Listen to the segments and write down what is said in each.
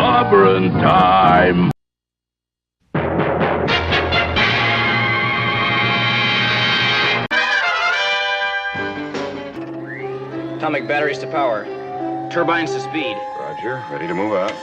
Clobberin time! Atomic batteries to power. Turbines to speed. Roger, ready to move out.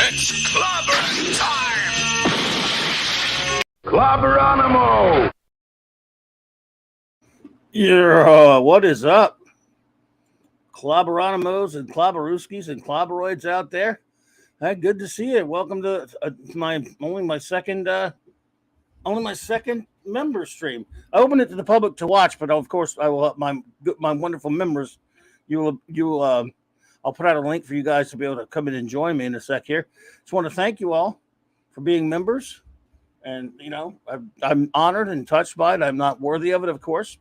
It's Clobberin time! Clobberonimos! Yeah, what is up? Clobberonimos and Clobberooskies and Clobberoids out there. Hey, good to see you. Welcome to my second member stream. I opened it to the public to watch, but of course I will my wonderful members. I'll put out a link for you guys to be able to come in and join me in a sec here. Just want to thank you all for being members. And, you know, I'm honored and touched by it. I'm not worthy of it, of course.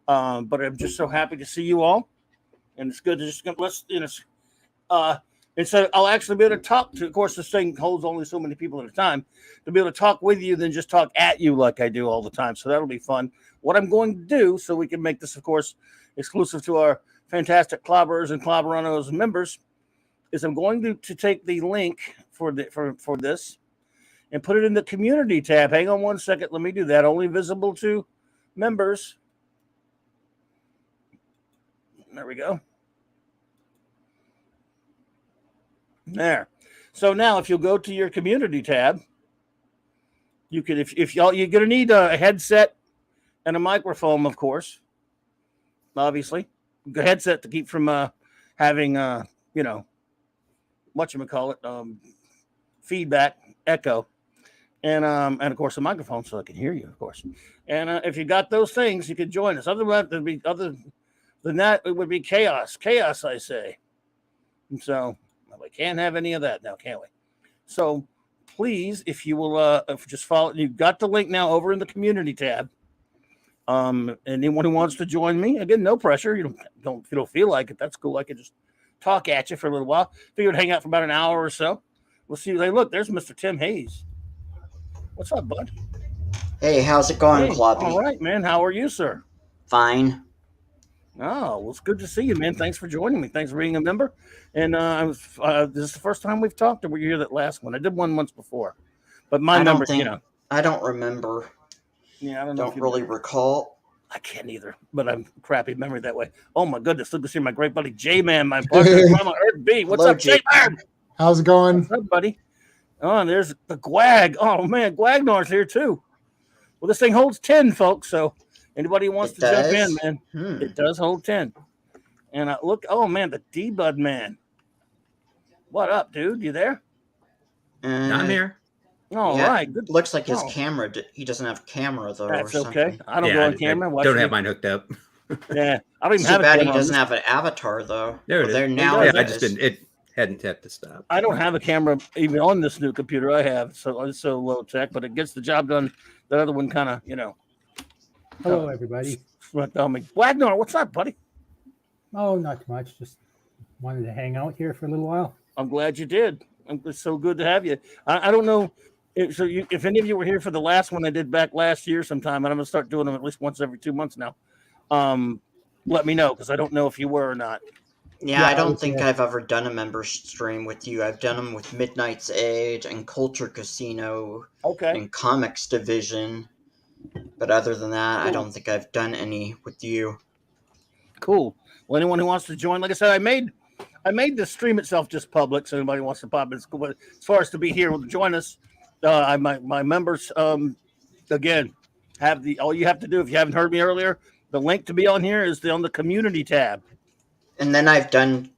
But I'm just so happy to see you all. And it's good to just, and so I'll actually be able to talk to, of course, this thing holds only so many people at a time, to be able to talk with you than just talk at you like I do all the time. So that'll be fun. What I'm going to do, so we can make this, of course, exclusive to our fantastic Clobbers and Clobberonos members, is I'm going to take the link for this and put it in the community tab. Hang on one second. Let me do that. Only visible to members. There we go. There. So now if you'll go to your community tab, you can, if y'all, you're going to need a headset and a microphone, of course, obviously. The headset to keep from having feedback, echo, and of course a microphone so I can hear you, of course. And if you got those things, you could join us. Other than that, it would be chaos, I say. And so we can't have any of that now, can we? So please, if you will, just follow. You've got the link now over in the community tab. Anyone who wants to join me, again, no pressure. You don't if you don't feel like it, that's cool. I could just talk at you for a little while. Figured hang out for about an hour or so. We'll see. Hey, look, there's Mr. Tim Hayes. What's up, bud? Hey, how's it going, Clobby? All right, man. How are you, sir? Fine. Oh, well, it's good to see you, man. Thanks for joining me. Thanks for being a member. And this is the first time we've talked. Or were you here that last one? I did one once before, but my number, I don't remember. Yeah, I don't really recall. I can't either, but I'm crappy memory that way. Oh my goodness! Look to see my great buddy J-Man, my partner, Mama Earth B. What's up, J-Man? How's it going? What's up, buddy? Oh, and there's the Gwag. Oh man, Gwagnar's here too. Well, this thing holds 10, folks. So anybody who wants to jump in, man, it does hold 10. And look, oh man, the D-Bud man. What up, dude? You there? I'm here. All right. Good. Looks like his camera. He doesn't have camera though. That's or okay. I don't go on camera. I don't have mine hooked up. Yeah, I don't even have. Too bad he doesn't have an avatar though. There it is. There now. Yeah, it hadn't had to stop. I don't have a camera even on this new computer I have, so it's so low tech, but it gets the job done. That other one kind of, Hello, everybody. Wagner, what's up, buddy? Oh, not too much. Just wanted to hang out here for a little while. I'm glad you did. It's so good to have you. I don't know. If any of you were here for the last one I did back last year sometime, and I'm going to start doing them at least once every 2 months now, let me know, because I don't know if you were or not. Yeah, I don't think I've ever done a member stream with you. I've done them with Midnight's Age and Culture Casino and Comics Division. But other than that, I don't think I've done any with you. Cool. Well, anyone who wants to join, like I said, I made the stream itself just public, so anybody wants to pop in. But as far as to be here, join us. My members, again, all you have to do, if you haven't heard me earlier, The link to be on here is on the community tab. And then I've done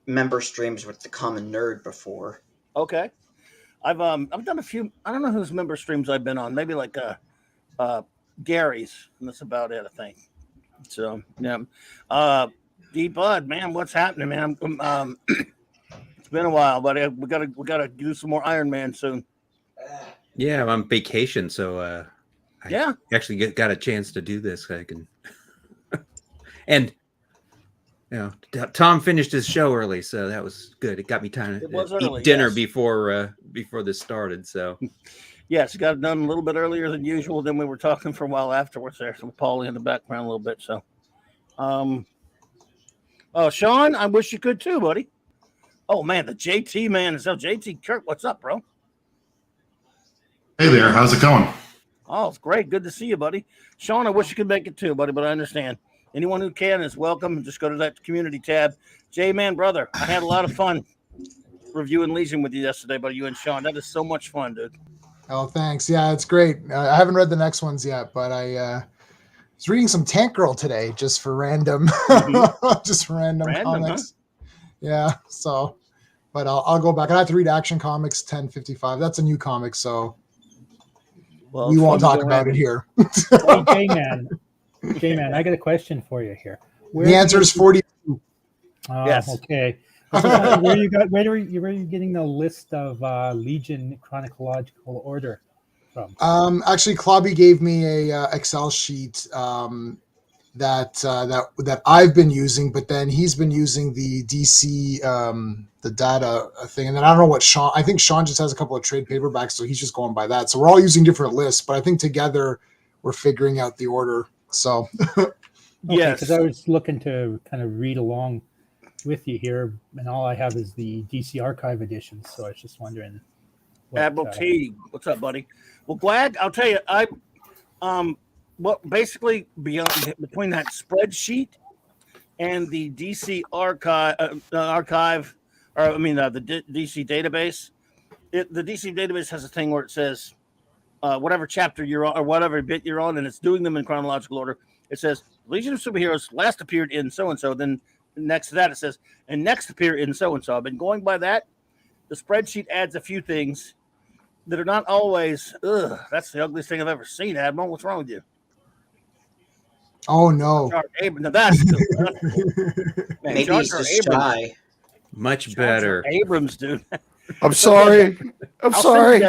member streams with the Common Nerd before. Okay. I've done a few. I don't know whose member streams I've been on. Maybe like Gary's, and that's about it, I think. So yeah. D Bud, man, what's happening, man? It's been a while, but we gotta do some more Iron Man soon. Yeah, I'm on vacation, so I actually got a chance to do this. I can, and Tom finished his show early, so that was good. It got me time to eat dinner before this started. So yes, got it done a little bit earlier than usual. Then we were talking for a while afterwards there. So Paulie in the background a little bit. So, oh, Sean, I wish you could too, buddy. Oh man, the JT man is up. JT Kirk, what's up, bro? Hey there, how's it going? Oh, it's great. Good to see you, buddy. Sean, I wish you could make it too, buddy, but I understand. Anyone who can is welcome. Just go to that community tab. J-Man, brother, I had a lot of fun reviewing Legion with you yesterday, buddy, you and Sean. That is so much fun, dude. Oh, thanks. Yeah, it's great. I haven't read the next ones yet, but I was reading some Tank Girl today just for random, just random comics. Huh? Yeah, so, but I'll go back. I have to read Action Comics 1055. That's a new comic, so we won't talk about it here. Hey, J-Man, I got a question for you here. The answer is 42. Yes. Okay. Where are you getting the list of Legion chronological order from? Actually, Clobby gave me a Excel sheet that I've been using, but then he's been using the DC the data thing, and then I don't know what Sean. I think Sean just has a couple of trade paperbacks, so he's just going by that. So we're all using different lists, but I think together we're figuring out the order. So yes, because I was looking to kind of read along with you here, and all I have is the DC Archive edition. So I was just wondering. Admiral T, what's up, buddy? Well, glad I'll tell you. What basically between that spreadsheet and the DC archive, the DC database. The DC database has a thing where it says whatever chapter you're on or whatever bit you're on, and it's doing them in chronological order. It says Legion of Superheroes last appeared in so and so. Then next to that it says and next appeared in so and so. I've been going by that. The spreadsheet adds a few things that are not always. That's the ugliest thing I've ever seen, Admiral. What's wrong with you? Oh no! Now that's cool. Man, maybe he's just shy. Much better. Abrams, dude. I'm sorry. I'm sorry.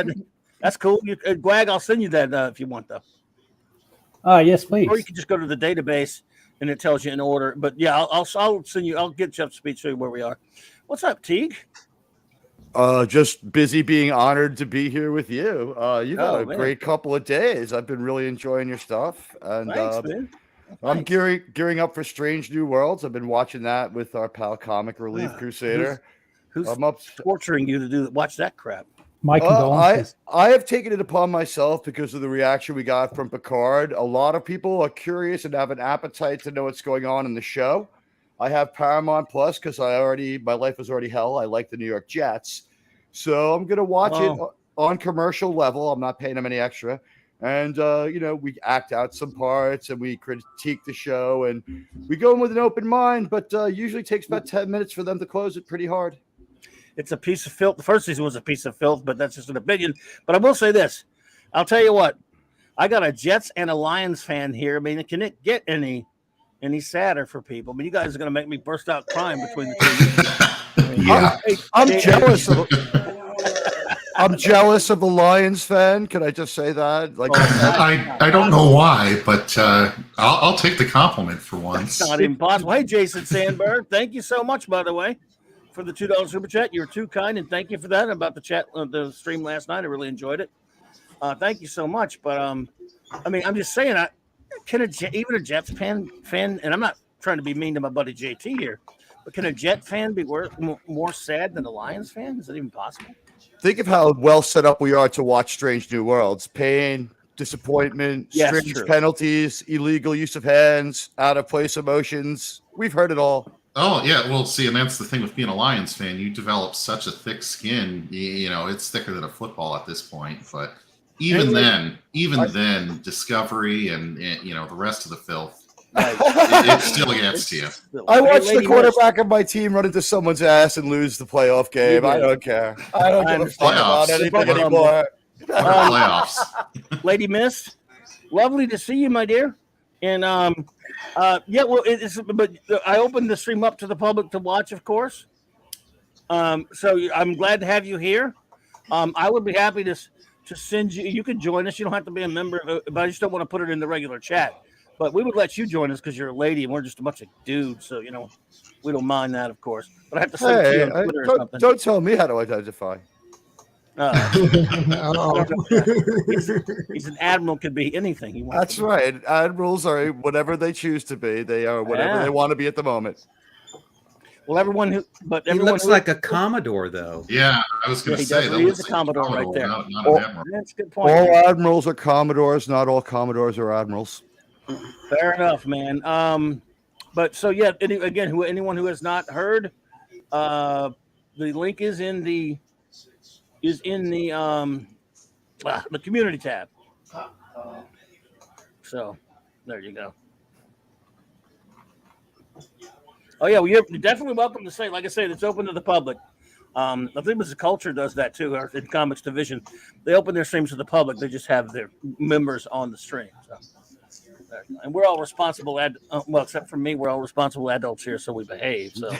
That's cool. Gwag, I'll send you that if you want, though. Yes, please. Or you can just go to the database and it tells you in order. But yeah, I'll send you. I'll get you up to speed, show you where we are. What's up, Teague? Just busy being honored to be here with you. You've had a great couple of days. I've been really enjoying your stuff, and thanks, man. I'm gearing up for Strange New Worlds. I've been watching that with our pal Comic Relief Crusader. Who's torturing you to watch that crap? My condolences. I have taken it upon myself because of the reaction we got from Picard. A lot of people are curious and have an appetite to know what's going on in the show. I have Paramount Plus because my life was already hell. I like the New York Jets. So I'm going to watch it on commercial level. I'm not paying them any extra. And, we act out some parts and we critique the show and we go in with an open mind, but usually takes about 10 minutes for them to close it pretty hard. It's a piece of filth. The first season was a piece of filth, but that's just an opinion. But I will say this. I'll tell you what. I got a Jets and a Lions fan here. I mean, can it get any sadder for people? I mean, you guys are going to make me burst out crying between the two. Yeah. I'm jealous of I'm jealous of the Lions fan. Can I just say that? I don't know why, but I'll take the compliment for once. It's not impossible. Hey, Jason Sandberg, thank you so much, by the way, for the $2 super chat. You're too kind, and thank you for that. About the chat, the stream last night, I really enjoyed it. Thank you so much. But I'm just saying, even a Jets fan, and I'm not trying to be mean to my buddy JT here, but can a Jet fan be more sad than a Lions fan? Is it even possible? Think of how well set up we are to watch Strange New Worlds. Pain, disappointment, strange penalties, illegal use of hands, out of place emotions. We've heard it all. Oh, yeah. Well, see, and that's the thing with being a Lions fan. You develop such a thick skin. It's thicker than a football at this point. But even then, Discovery and the rest of the filth, It still gets to you. I watched the quarterback of my team run into someone's ass and lose the playoff game. I don't care. I don't give a fuck about anything anymore. Playoffs. Lady Miss, lovely to see you, my dear. And yeah, well, but I opened the stream up to the public to watch, of course. So I'm glad to have you here. I would be happy to send you. You can join us. You don't have to be a member, but I just don't want to put it in the regular chat. But we would let you join us because you're a lady and we're just a bunch of dudes. So, you know, we don't mind that, of course. But I have to send it to you on Twitter or something. Don't tell me how to identify. He's an admiral, could be anything he wants. That's right. Admirals are whatever they choose to be. They are whatever they want to be at the moment. Well, everyone who, but he looks like a Commodore, though. Yeah, I was going to say that. He is a Commodore right there. Not an admiral. That's a good point. All admirals are Commodores. Not all Commodores are admirals. Fair enough, man. But so yeah, anyone who has not heard, the link is in the community tab. So there you go. Oh yeah, well, you're definitely welcome to say. Like I said, it's open to the public. I think Mrs. Culture does that too. Or in Comics Division, they open their streams to the public. They just have their members on the stream. So. And we're all responsible, well, except for me, we're all responsible adults here, so we behave. So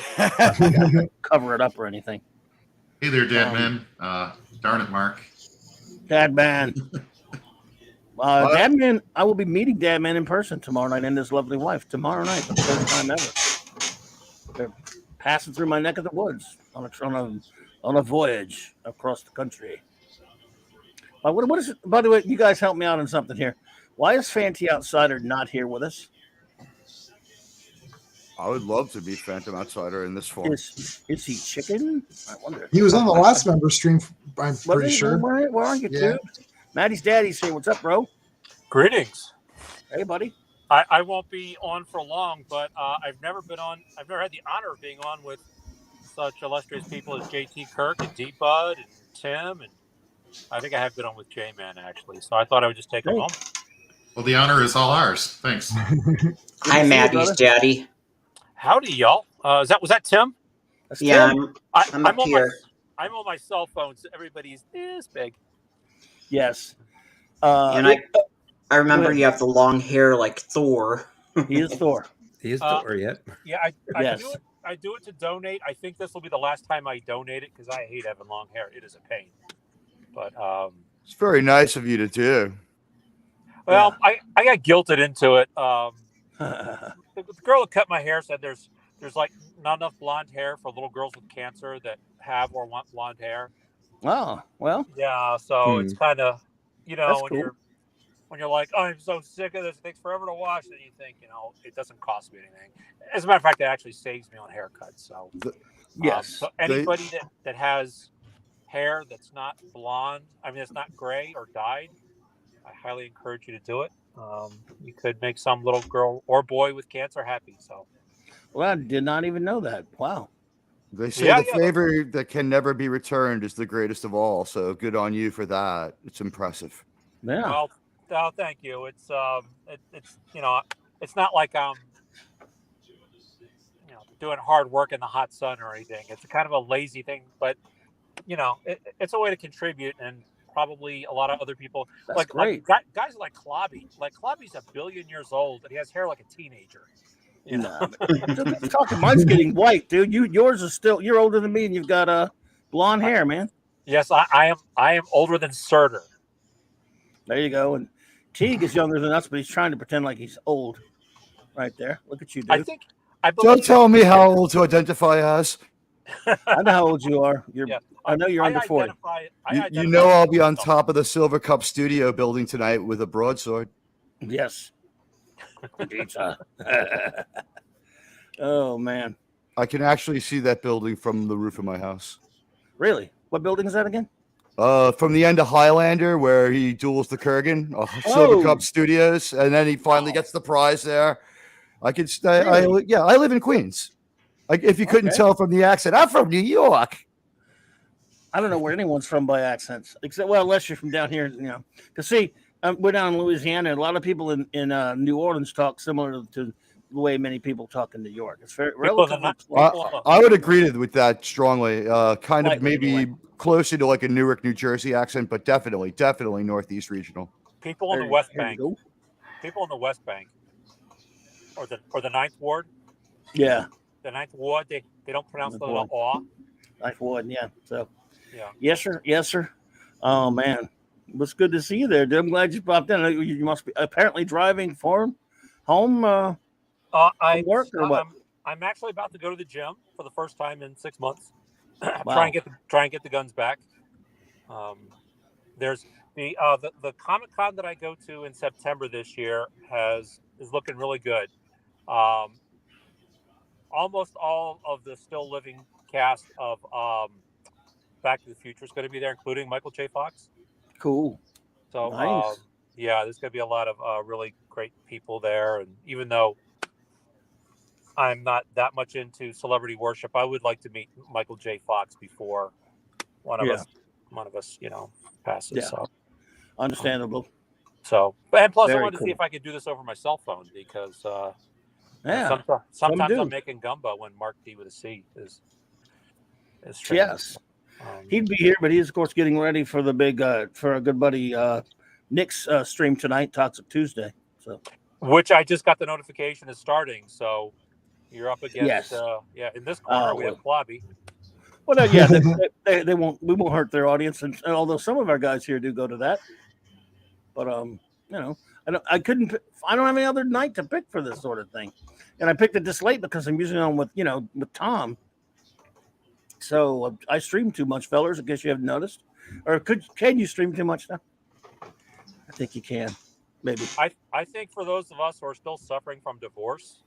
cover it up or anything. Hey there, Dadman. Darn it, Mark. Dadman. Dadman, I will be meeting Dadman in person tomorrow night and his lovely wife tomorrow night for the first time ever. They're passing through my neck of the woods on a voyage across the country. What is it? By the way, you guys help me out on something here. Why is Fanty Outsider not here with us? I would love to be Phantom Outsider in this form. Is he chicken? I wonder. He was on the last member stream, I'm pretty sure. Where are you, dude? Maddie's daddy's here. What's up, bro? Greetings. Hey, buddy. I won't be on for long, but I've never had the honor of being on with such illustrious people as JT Kirk and D Bud and Tim, and I think I have been on with J-Man actually. So I thought I would just take a moment. Well, the honor is all ours. Thanks. Hi, Maddie's daddy. Howdy, y'all. Was that Tim? That's Tim. I'm up on here. I'm on my cell phone, so everybody's this big. Yes. And I remember you have the long hair like Thor. He is Thor. He is Thor, yet. Yeah, I do it to donate. I think this will be the last time I donate it because I hate having long hair. It is a pain. But it's very nice of you to do. Well, I got guilted into it. The girl that cut my hair said there's like not enough blonde hair for little girls with cancer that have or want blonde hair. Oh, well. Yeah, so it's kind of, That's cool. when you're like, oh, I'm so sick of this, it takes forever to wash, and you think, it doesn't cost me anything. As a matter of fact, it actually saves me on haircuts. So yes. So anybody that has hair that's not blonde, it's not gray or dyed, I highly encourage you to do it. You could make some little girl or boy with cancer happy. So, well, I did not even know that. Wow. They say the favor that can never be returned is the greatest of all. So good on you for that. It's impressive. Yeah. Well, thank you. It's it's not like I'm doing hard work in the hot sun or anything. It's kind of a lazy thing, but it's a way to contribute, and probably a lot of other people like guys like Clobby. Like Clobby's 1 billion years old and he has hair like a teenager. Mine's getting white, dude. Yours is still. You're older than me, and you've got blonde hair, man. Yes, I am older than Surtur. There you go. And Teague is younger than us, but he's trying to pretend like he's old. Right there. Look at you, dude. Don't tell me how old to identify as. I know how old you are. I know you're under 40. You know I'll be on top of the Silver Cup studio building tonight with a broadsword. Yes. Oh, man. I can actually see that building from the roof of my house. Really? What building is that again? From the end of Highlander, where he duels the Kurgan, Silver Cup Studios, and then he finally gets the prize there. I can stay. Really? I live in Queens. Like, if you couldn't tell from the accent, I'm from New York. I don't know where anyone's from by accents, except unless you're from down here, Because see, we're down in Louisiana. A lot of people in New Orleans talk similar to the way many people talk in New York. It's very relatively. I would agree with that strongly. Kind of Slightly, maybe anyway. closer to like a Newark, New Jersey accent, but definitely Northeast regional. People on the West Bank. People on the West Bank, or the Ninth Ward. Yeah. The Ninth Ward. They don't pronounce the little aw. Ninth Ward. Yeah. So. Yeah. Yes, sir. Yes, sir. Oh man, it was good to see you there. Dude. I'm glad you popped in. You must be apparently driving home. I work or what? I'm actually about to go to the gym for the first time in 6 months. Wow. try and get the guns back. There's the Comic-Con that I go to in September this year is looking really good. Almost all of the still living cast of Back to the Future is going to be there, including Michael J. Fox. Cool. So nice. Yeah, there's going to be a lot of really great people there, and even though I'm not that much into celebrity worship, I would like to meet Michael J. Fox before one of us, passes. Yeah. So understandable. So, and plus, Very I wanted to see cool. if I could do this over my cell phone because Some sometimes do. I'm making gumbo when Mark D with a C is Yes. He'd be here, but he's of course getting ready for the big for our good buddy Nick's stream tonight, Toxic Tuesday. So, which I just got the notification is starting. So you're up against in this corner we have Clobby. Well, yeah, they won't. We won't hurt their audience, and although some of our guys here do go to that, but I don't have any other night to pick for this sort of thing, and I picked it this late because I'm usually on with Tom. So I stream too much, fellers. I guess you haven't noticed, or can you stream too much now? I think you can, maybe. I think for those of us who are still suffering from divorce,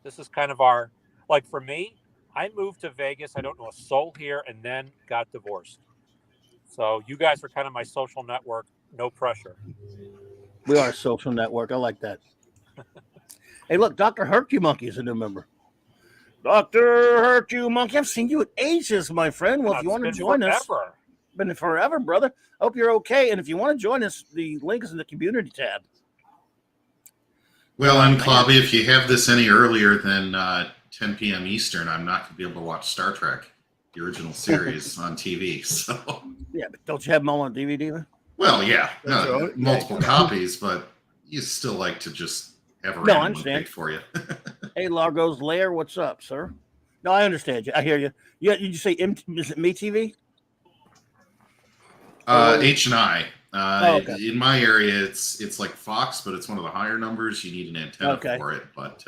this is kind of our, like for me, I moved to Vegas. I don't know a soul here, and then got divorced. So you guys are kind of my social network. No pressure. We are a social network. I like that. Hey, look, Dr. Hurt You Monkey is a new member. Dr. Hurt You Monkey. I've seen you at ages, my friend. Well, if you want to join us. Been forever, brother. Hope you're okay. And if you want to join us, the link is in the community tab. Well, and Clobby, if you have this any earlier than 10 p.m. Eastern, I'm not going to be able to watch Star Trek, the original series, on TV. So. Yeah, but don't you have them all on DVD then? Well, yeah, multiple copies, but you still like to just have a random one picked for you. Hey, Largo's Lair, what's up, sir? No, I understand you. I hear you. Yeah, did you say is it MeTV? H&I. Okay. In my area, it's like Fox, but it's one of the higher numbers. You need an antenna for it. But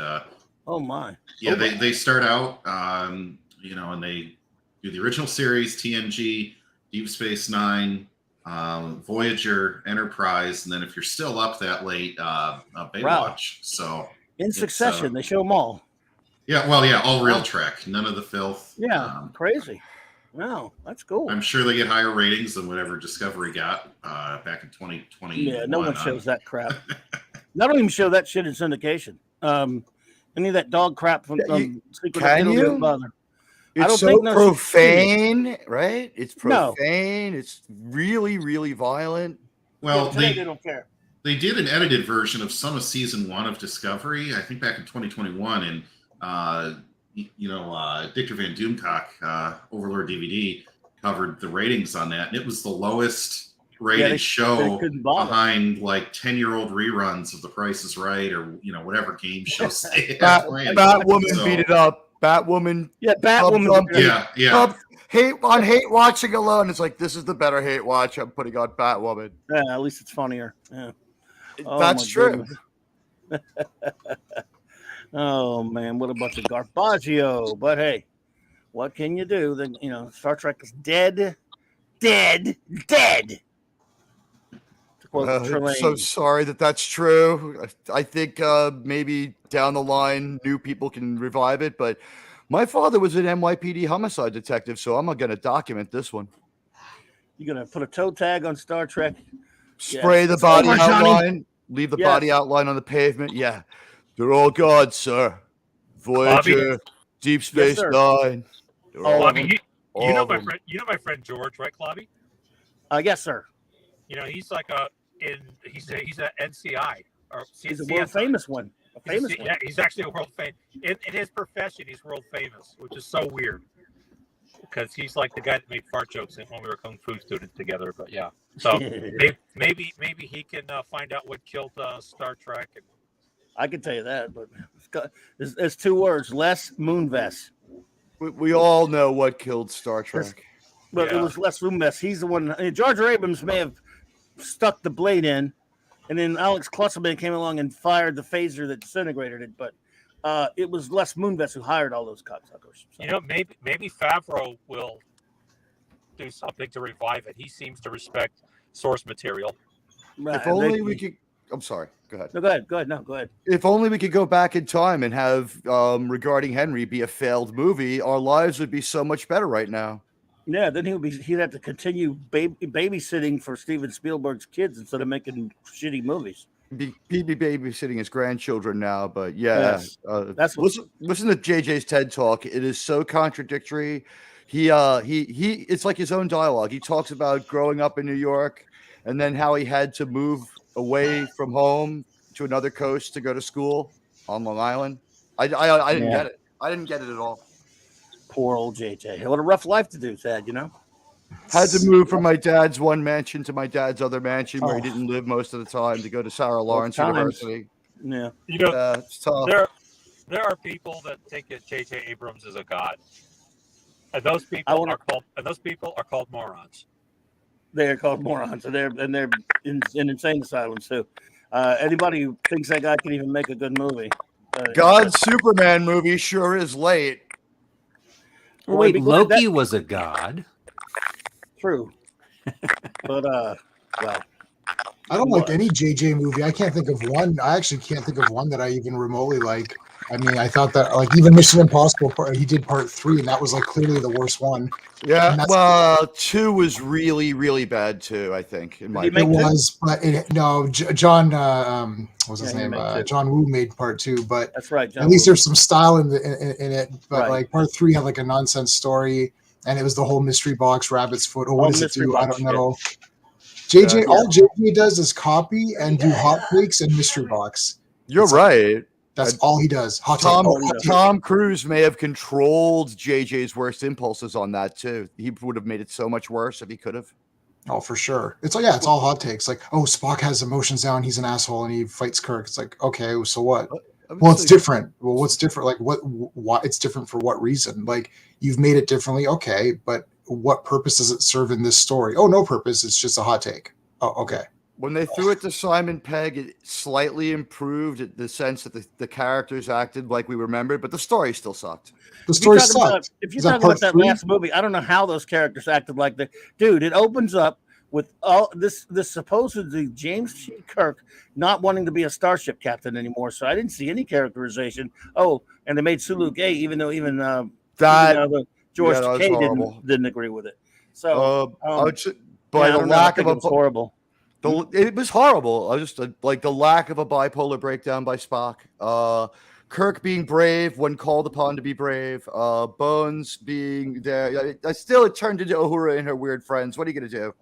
oh my, yeah, they start out, and they do the original series, TNG, Deep Space Nine, Voyager, Enterprise, and then if you're still up that late, Baywatch. Wow. So in succession, they show them all. Yeah, all real Trek, none of the filth. Yeah, crazy. Wow, that's cool. I'm sure they get higher ratings than whatever Discovery got back in 2020. Yeah, no one shows that crap. Not even show that shit in syndication. Any of that dog crap from Secret Can you? Bother. It's so profane, right? It's profane. No. It's really, really violent. Well, they don't care. They did an edited version of some of season 1 of Discovery, I think back in 2021, and Dictor Van Doomcock, Overlord DVD, covered the ratings on that, and it was the lowest rated show behind like 10-year-old reruns of The Price is Right or whatever game shows they had. Batwoman beat it up. Batwoman. Yeah, Batwoman. Yeah. Hate watching alone. It's like, this is the better hate watch. I'm putting on Batwoman. Yeah, at least it's funnier. Yeah. That's true. Oh man, what a bunch of garbaggio! But hey, what can you do? Then Star Trek is dead. I'm so sorry that's true. I think maybe down the line, new people can revive it. But my father was an NYPD homicide detective, so I'm going to document this one. You're going to put a toe tag on Star Trek. Spray the body outline. Leave the body outline on the pavement. Yeah. They're all gods, sir. Voyager, Deep Space Nine. Clobby, you know my friend George, right, Clobby? Yes, sir. He's like a he's a NCI or he's a world famous one. Yeah, he's actually a world famous in his profession. He's world famous, which is so weird because he's like the guy that made fart jokes when we were kung fu students together. But yeah, so maybe he can find out what killed Star Trek. And I can tell you that, but there's 2 words: Les Moonves. We all know what killed Star Trek. But it was Les Moonves. He's the one. Jar Jar Abrams may have stuck the blade in, and then Alex Klutzman came along and fired the phaser that disintegrated it. But it was Les Moonves who hired all those cocksuckers. So. Maybe Favreau will do something to revive it. He seems to respect source material. If only we could. I'm sorry. Go ahead. No, go ahead. Go ahead. No, go ahead. If only we could go back in time and have Regarding Henry be a failed movie, our lives would be so much better right now. Yeah, then he'd have to continue babysitting for Steven Spielberg's kids instead of making shitty movies. He'd be babysitting his grandchildren now, but yeah, that's what, listen to JJ's TED Talk. It is so contradictory. He it's like his own dialogue. He talks about growing up in New York and then how he had to move away from home to another coast to go to school on Long Island. I didn't get it. I didn't get it at all. Poor old JJ. What a rough life to do, Thad, you know? Had to move from my dad's one mansion to my dad's other mansion where he didn't live most of the time to go to Sarah Lawrence University. Yeah. You know, it's tough. There are people that think that J.J. Abrams is a god. And those people are called morons. They are called morons, and they're in insane asylums too. Anybody who thinks that guy can even make a good movie. God's Superman movie sure is late. Wait, Loki was a god. True. But well, I don't like any JJ movie. I can't think of one. I actually can't think of one that I even remotely like. I mean, I thought that like even Mission Impossible, he did part 3, and that was like clearly the worst one. Yeah, well, 2 was really, really bad too. I think in my John, what was his name? John Woo made part 2, but that's right. John at least there's some style in it. But like part 3 had like a nonsense story, and it was the whole mystery box, rabbit's foot. What does it do? I don't know. JJ, all JJ does is copy and do hot takes and mystery box. You're right. That's all he does. Tom Cruise may have controlled JJ's worst impulses on that too. He would have made it so much worse if he could have. Oh, for sure. It's like, yeah, it's all hot takes. Like, oh, Spock has emotions down. He's an asshole and he fights Kirk. It's like, okay, so what? Well, it's different. Well, what's different? Like, why it's different for what reason? Like, you've made it differently. Okay, but what purpose does it serve in this story? Oh, no purpose. It's just a hot take. Oh, okay. When they threw it to Simon Pegg, it slightly improved in the sense that the characters acted like we remembered, but the story still sucked. The story sucked. If you talk about that last movie, I don't know how those characters acted like that. Dude, it opens up with all this supposedly James T. Kirk not wanting to be a starship captain anymore. So I didn't see any characterization. Oh, and they made Sulu gay, even though George Takei didn't agree with it. So, by the lack of it was horrible. It was horrible. I just like the lack of a bipolar breakdown by Spock. Kirk being brave when called upon to be brave. Bones being there. It turned into Uhura and her weird friends. What are you gonna do?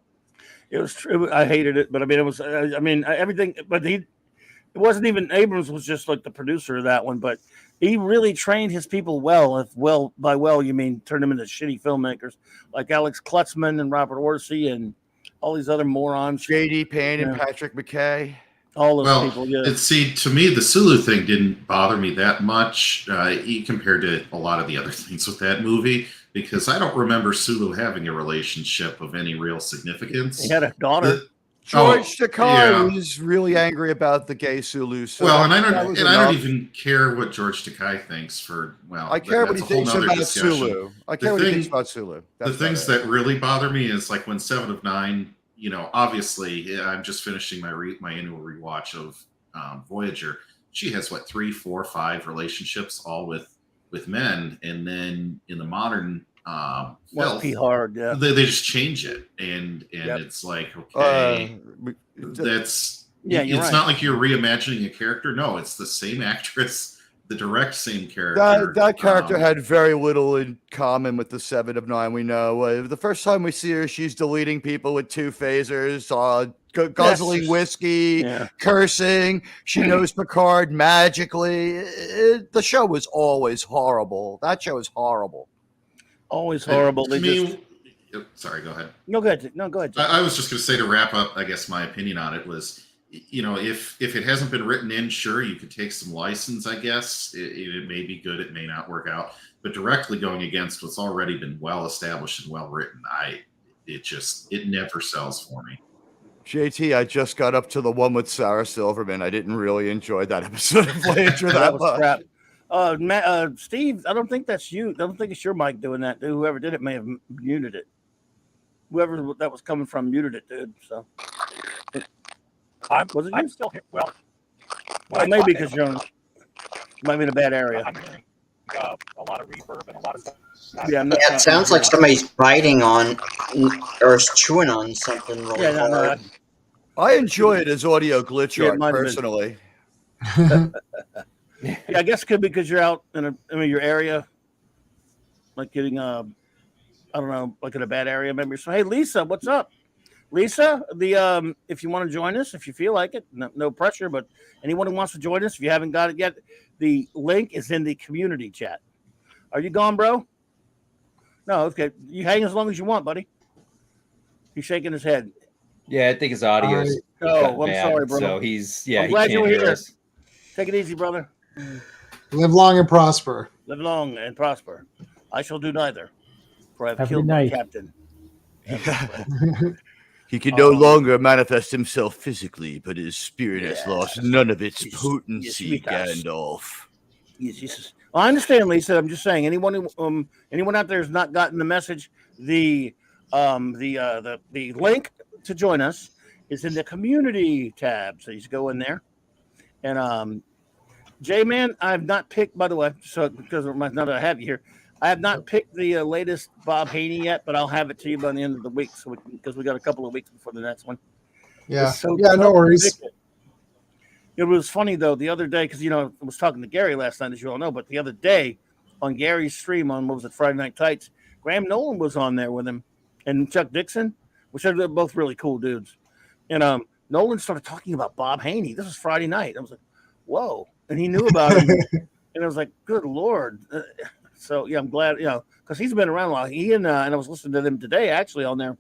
It was true. I hated it, but I mean, it was. I mean, everything. But it wasn't even Abrams was just like the producer of that one, but he really trained his people well. If by well you mean turn them into shitty filmmakers like Alex Klutzman and Robert Orsi and all these other morons. J.D. Payne and Patrick McKay. All those people, See, to me, the Sulu thing didn't bother me that much compared to a lot of the other things with that movie, because I don't remember Sulu having a relationship of any real significance. He had a daughter. George Takei was really angry about the gay Sulu. So I don't even care what George Takei thinks. I care what he thinks about Sulu. I care what he thinks about Sulu. The things that really bother me is like when 7 of 9. Obviously, I'm just finishing my annual rewatch of Voyager. She has 3, 4, 5 relationships, all with men, and then in the modern must be hard. Yeah, they just change it, and it's like, okay, that's it's not like you're reimagining a character. No, it's the same actress, the direct same character. That character had very little in common with the 7 of 9 we know. The first time we see her, she's deleting people with 2 phasers, guzzling whiskey, cursing. She knows Picard magically. The show was always horrible. That show is horrible. Always horrible. Sorry, go ahead. No, go ahead. No, go ahead. I was just going to say, to wrap up, I guess my opinion on it was, if it hasn't been written in, sure, you could take some license, I guess. It may be good, it may not work out. But directly going against what's already been well established and well written, it never sells for me. JT, I just got up to the one with Sarah Silverman. I didn't really enjoy that episode of Voyager that much. Crap. Steve, I don't think that's you. I don't think it's your mic doing that, dude. Whoever did it may have muted it. Whoever that was coming from muted it, dude. So, I'm still here. Well, maybe because you're might be in a bad area. I'm hearing a lot of reverb and a lot of stuff. It sounds like somebody's biting on or chewing on something really hard. I enjoy it as audio glitch art personally. I guess it could be because you're out in your area, like getting I don't know, like in a bad area maybe. So hey, Lisa, what's up? Lisa, if you want to join us, if you feel like it, no pressure, but anyone who wants to join us, if you haven't got it yet, the link is in the community chat. Are you gone, bro? No, okay. You hang as long as you want, buddy. He's shaking his head. Yeah, I think his audio is I'm sorry, bro. So he's I'm glad you're here. Take it easy, brother. Live long and prosper. Live long and prosper. I shall do neither, for I have Have a killed good my night. captain. He can no longer manifest himself physically, but his spirit has lost none of its potency, Gandalf. Yes. Well, I understand, Lisa. I'm just saying, anyone out there has not gotten the message, the link to join us is in the community tab. So you just go in there. And J-Man, I have not picked, by the way, so because now that I have you here, I have not picked the latest Bob Haney yet, but I'll have it to you by the end of the week, because we got a couple of weeks before the next one. Yeah, no worries. It was funny though the other day because I was talking to Gary last night, as you all know. But the other day on Gary's stream on what was it, Friday Night Tights, Graham Nolan was on there with him, and Chuck Dixon, which are both really cool dudes. And Nolan started talking about Bob Haney. This was Friday night. I was like, whoa, and he knew about him, and I was like, good Lord. So yeah, I'm glad because he's been around a lot. He and I was listening to them today actually on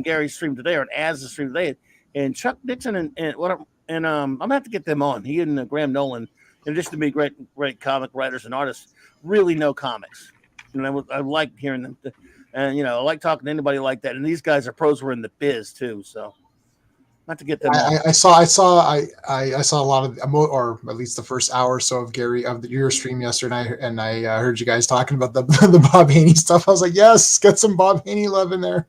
Gary's stream today, or Az's stream today, and Chuck Dixon and I'm gonna have to get them on. He and Graham Nolan, in addition to being great comic writers and artists, really know comics. And I like hearing them, and I like talking to anybody like that. And these guys are pros who are in the biz too, so not to get them. I saw a lot of, or at least the first hour or so of your stream yesterday, and I heard you guys talking about the Bob Haney stuff. I was like, yes, get some Bob Haney love in there.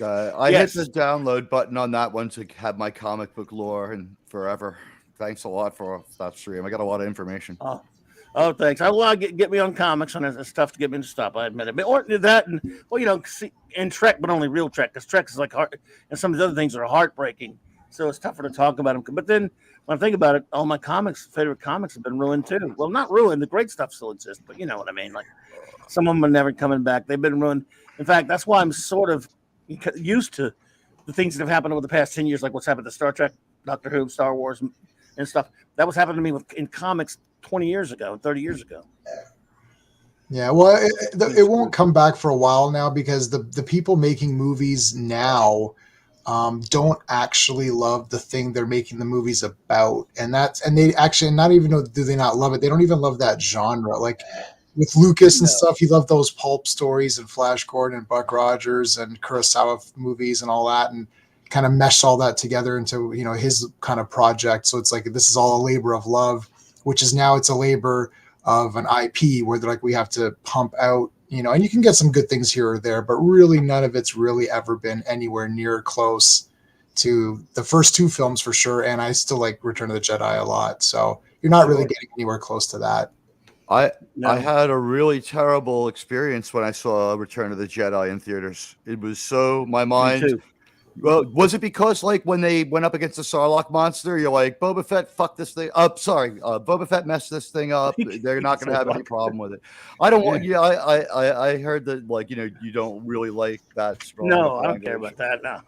I hit the download button on that one to have my comic book lore and forever. Thanks a lot for that stream. I got a lot of information. Oh, thanks. I will get me on comics, and it's tough to get me to stop. I admit it. But or that, and and Trek, but only real Trek, because Trek is like hard, and some of the other things are heartbreaking. So it's tougher to talk about them. But then when I think about it, all my favorite comics have been ruined too. Well, not ruined. The great stuff still exists, but you know what I mean. Like some of them are never coming back. They've been ruined. In fact, that's why I'm sort of used to the things that have happened over the past 10 years, like what's happened to Star Trek, Doctor Who, Star Wars, and stuff. That was happening to me in comics 20 years ago, 30 years ago. Yeah, well, it won't come back for a while now because the people making movies now don't actually love the thing they're making the movies about, and they actually not even know, do they not love it? They don't even love that genre. Like with Lucas and stuff, he loved those pulp stories and Flash Gordon and Buck Rogers and Kurosawa movies and all that, and kind of meshed all that together into his kind of project. So it's like this is all a labor of love, which is now it's a labor of an IP where they're like, we have to pump out, and you can get some good things here or there, but really none of it's really ever been anywhere near close to the first two films for sure. And I still like Return of the Jedi a lot. So you're not really getting anywhere close to that. I had a really terrible experience when I saw Return of the Jedi in theaters. It was so, my mind. Well, was it because like when they went up against the Sarlacc monster, you're like, Boba Fett fucked this thing up? Sorry, Boba Fett messed this thing up. They're not going to have any problem with it. I don't want. Yeah, I heard that you don't really like that strong. No, I don't care about that. No.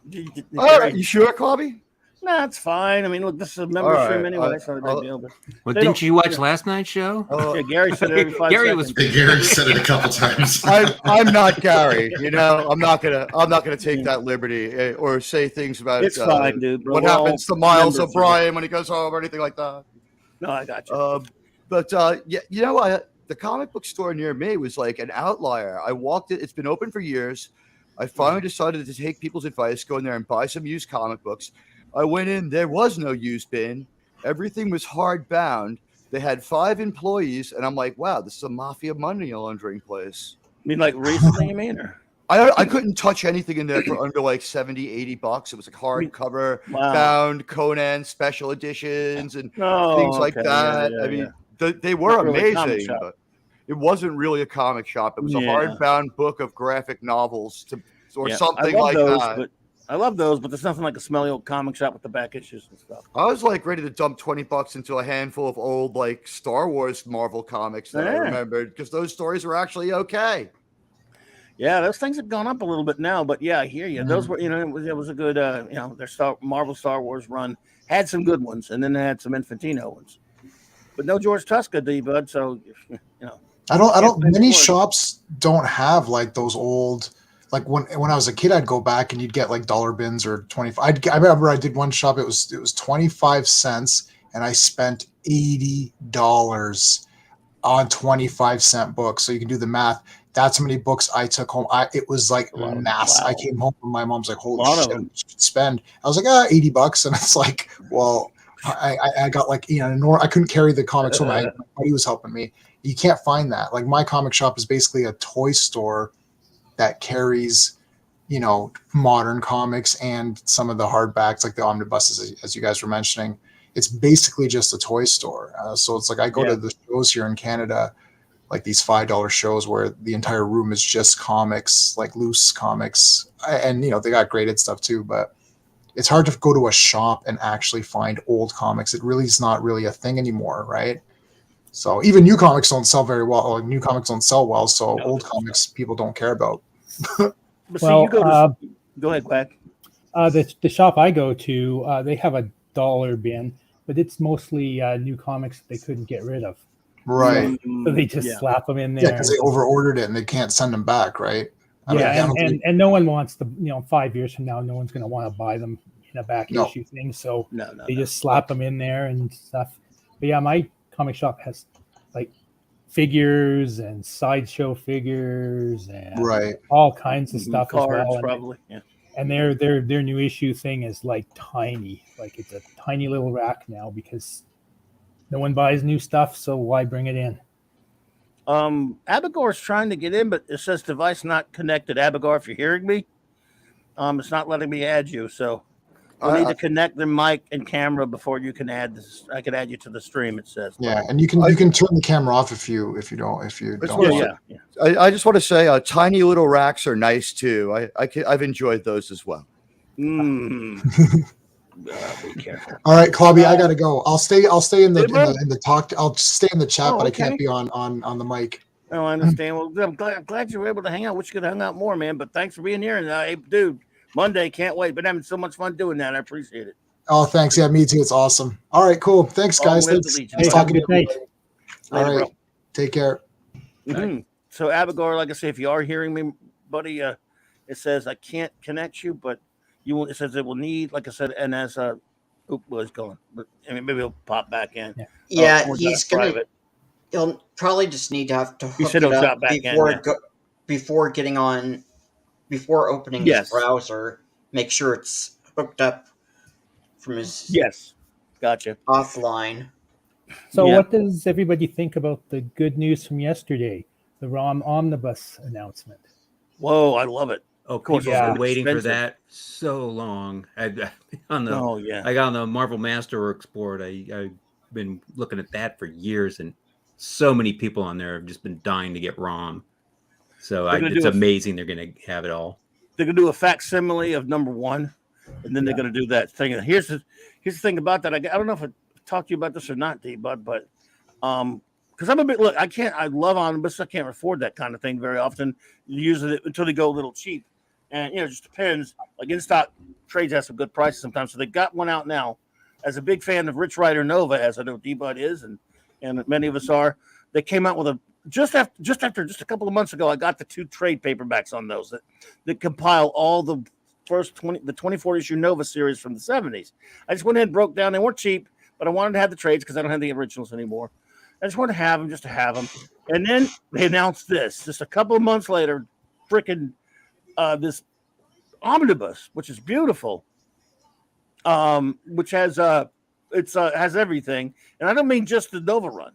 Oh, you sure, Clobby? Nah, it's fine. I mean, look, this is a member stream anyway, so no big deal. But well, didn't you watch last night's show? Yeah, Gary said it every 5 seconds. Gary said it a couple times. I'm not Gary. You know, I'm not gonna take that liberty or say things about it's fine, dude. What happens to Miles O'Brien when he goes home or anything like that. No, I got you. But yeah, you know, the comic book store near me was like an outlier. I walked it; it's been open for years. I finally decided to take people's advice, go in there and buy some used comic books. I went in, there was no used bin. Everything was hardbound. They had 5 employees, and I'm like, wow, this is a mafia money laundering place. I mean, like recently, you mean? Or? I couldn't touch anything in there for under like $70, $80. It was like hardcover, bound Conan special editions and things like that. I mean, they were amazing, but it wasn't really a comic shop. It was a hardbound book of graphic novels or something like that. I love those, but there's nothing like a smelly old comic shop with the back issues and stuff. I was like ready to dump $20 into a handful of old like Star Wars Marvel comics that I remembered because those stories were actually okay. Yeah, those things have gone up a little bit now, but yeah, I hear you. Those were, it was a good, their Marvel Star Wars run had some good ones, and then they had some Infantino ones, but no George Tuska, D-Bud. So, I don't. Many shops don't have like those old. Like when I was a kid, I'd go back and you'd get like dollar bins or 25. I remember I did one shop. It was 25 cents, and I spent $80 on 25-cent books. So you can do the math. That's how many books I took home. It was like mass. Wow. I came home and my mom's like, "Holy shit, you should spend." I was like, $80, and it's like, well, I got like I couldn't carry the comics home. My buddy was helping me. You can't find that. Like my comic shop is basically a toy store that carries, modern comics and some of the hardbacks, like the omnibuses, as you guys were mentioning. It's basically just a toy store. So it's like I go to the shows here in Canada, like these $5 shows where the entire room is just comics, like loose comics, and they got graded stuff too. But it's hard to go to a shop and actually find old comics. It really is not really a thing anymore, right? So even new comics don't sell very well. Or new comics don't sell well. So old comics people don't care about. Well, go ahead, Quack. The shop I go to, they have a dollar bin, but it's mostly new comics that they couldn't get rid of. Right. So they just slap them in there. Yeah, because they over-ordered it and they can't send them back, right? And no one wants to, 5 years from now, no one's going to want to buy them in a back issue thing. So they just slap them in there and stuff. But yeah, my comic shop has like figures and sideshow figures and all kinds of stuff cards, as well. Probably. Yeah. And their new issue thing is like tiny, like it's a tiny little rack now because no one buys new stuff, so why bring it in? Abigor's trying to get in, but it says device not connected. Abigor, if you're hearing me, it's not letting me add you, so you need to connect the mic and camera before you can add this. I can add you to the stream. It says. Yeah, and you can turn the camera off if you don't. I just want to say, tiny little racks are nice too. I've enjoyed those as well. Be careful. All right, Clobby, I gotta go. I'll stay in the talk. I'll stay in the chat, but I can't be on the mic. Oh, I understand. Well, I'm glad you were able to hang out. We should have hung out more, man. But thanks for being here. And hey, dude, Monday, can't wait. Been having so much fun doing that. I appreciate it. Oh, thanks. Yeah, me too. It's awesome. All right, cool. Thanks, guys. Thanks talking to you. All right, take care. Mm-hmm. So, Abigor, like I say, if you are hearing me, buddy, it says I can't connect you, but it says it will need, like I said, and as was going, but I mean, maybe he'll pop back in. Yeah, he'll probably just need to hook it up before opening his browser. Make sure it's hooked up from his gotcha offline. So, what does everybody think about the good news from yesterday, the ROM Omnibus announcement? Whoa, I love it. Of course, I've been waiting for that so long. I got on the Marvel Masterworks board. I've been looking at that for years, and so many people on there have just been dying to get ROM. So it's amazing they're going to have it all. They're going to do a facsimile of number 1, and then they're going to do that thing. Here's the thing about that. I don't know if I talked to you about this or not, D-Bud, but because I'm a bit, look, I love omnibus. I can't afford that kind of thing very often, using it until they go a little cheap. And it just depends. Like in stock trades have some good prices sometimes. So they got one out now. As a big fan of Rich Rider Nova, as I know D-Bud is, and many of us are, they came out with a just a couple of months ago. I got the 2 trade paperbacks on those that compile all the first 24 issue Nova series from the 70s. I just went ahead and broke down. They weren't cheap, but I wanted to have the trades because I don't have the originals anymore. I just wanted to have them just to have them. And then they announced this just a couple of months later, freaking this omnibus, which is beautiful, which has has everything. And I don't mean just the Nova run.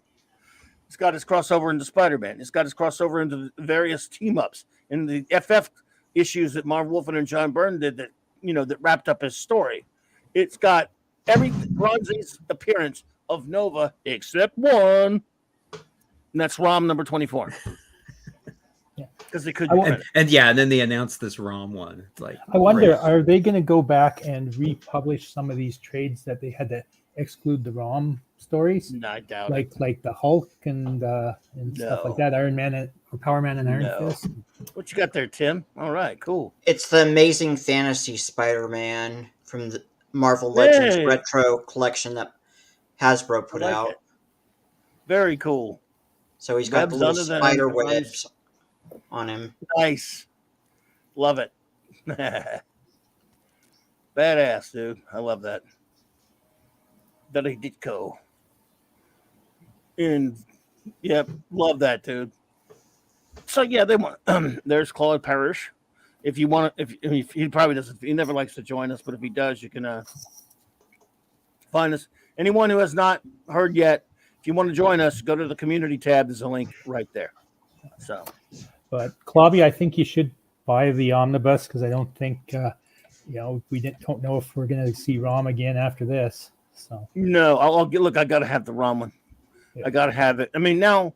It's got his crossover into Spider-Man. It's got his crossover into the various team-ups in the FF issues that Marv Wolfman and John Byrne did that wrapped up his story. It's got every Bronze's appearance of Nova except one, and that's ROM number 24. Because they couldn't. And then they announced this ROM one. It's like, I wonder, are they going to go back and republish some of these trades that they had to exclude the ROM stories? No, I doubt it. Like the Hulk and stuff like that, Iron Man or Power Man and Iron Fist. What you got there, Tim? All right, cool. It's the Amazing Fantasy Spider-Man from the Marvel Legends Retro Collection that Hasbro put out. Very cool. So he's got the little spider webs on him. Nice. Love it. Badass, dude. I love that. Billy Ditko. And love that, dude. So they want there's Claude Parrish. If you want to, if he probably doesn't, he never likes to join us, but if he does, you can find us. Anyone who has not heard yet, if you want to join us, go to the community tab. There's a link right there. So, but Clobby, I think you should buy the omnibus because I don't think we don't know if we're going to see ROM again after this. So no, I'll get. Look, I got to have the ROM one. Yeah. I got to have it. I mean, now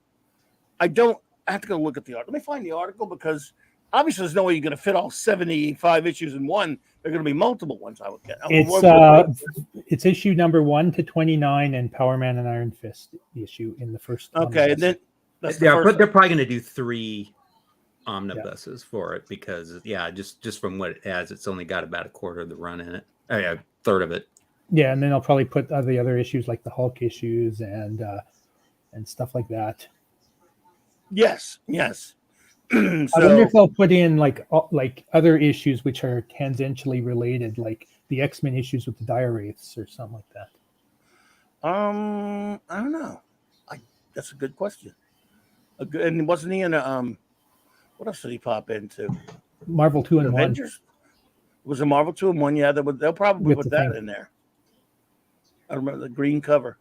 I have to go look at the article. Let me find the article because obviously there's no way you're going to fit all 75 issues in one. There are going to be multiple ones. I would get. It's issue number 1 to 29 and Power Man and Iron Fist issue in the first. Okay, and then they're probably going to do 3 omnibuses for it because just from what it has, it's only got about a quarter of the run in it. A third of it. Yeah, and then I'll probably put the other issues like the Hulk issues and stuff like that. Yes. I wonder if they'll put in like other issues which are tangentially related, like the X-Men issues with the Dire Wraiths or something like that. I don't know. That's a good question. And wasn't he in what else did he pop into? Marvel 2-in-1. Avengers? Was a Marvel 2-in-1? Yeah, they'll probably put that in there. I remember the green cover.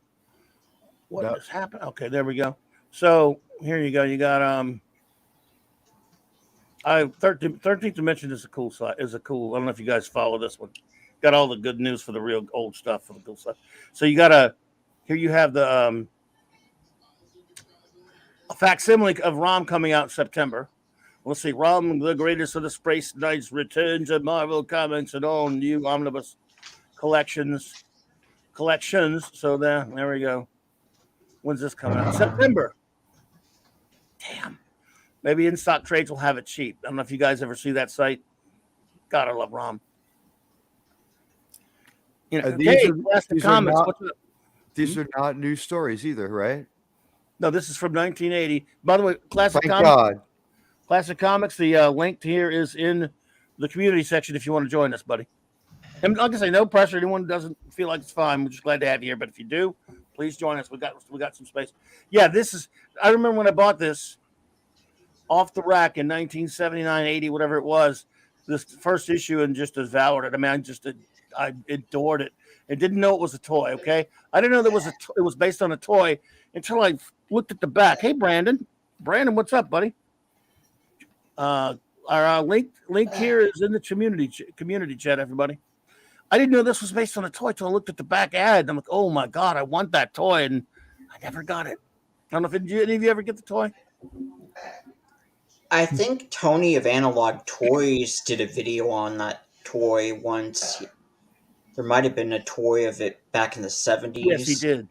What just happened? Okay, there we go. So here you go. You got 13th Dimension is a cool site. I don't know if you guys follow this one. Got all the good news for the real old stuff for the cool stuff. So you got here you have the a facsimile of ROM coming out in September. We'll see. ROM, the greatest of the Space Knights, returns at Marvel Comics and all new omnibus collections. So there we go. When's this coming out? September. Damn. Maybe In Stock Trades will have it cheap. I don't know if you guys ever see that site. God, I love ROM. These are not new stories either, right? No, this is from 1980. By the way, Classic Comics. The link here is in the community section if you want to join us, buddy. And like I say, no pressure. Anyone who doesn't feel like it's fine, we're just glad to have you here. But if you do, please join us. We got some space. Yeah, this is. I remember when I bought this off the rack in 1979, 80, whatever it was. This first issue and just devoured it. I mean, I adored it. I didn't know it was a toy. Okay, I didn't know it was based on a toy until I looked at the back. Hey, Brandon, what's up, buddy? Our link here is in the community chat, everybody. I didn't know this was based on a toy until I looked at the back ad. And I'm like, oh my God, I want that toy. And I never got it. I don't know if any of you ever get the toy. I think Tony of Analog Toys did a video on that toy once. There might have been a toy of it back in the 70s. Yes, he did.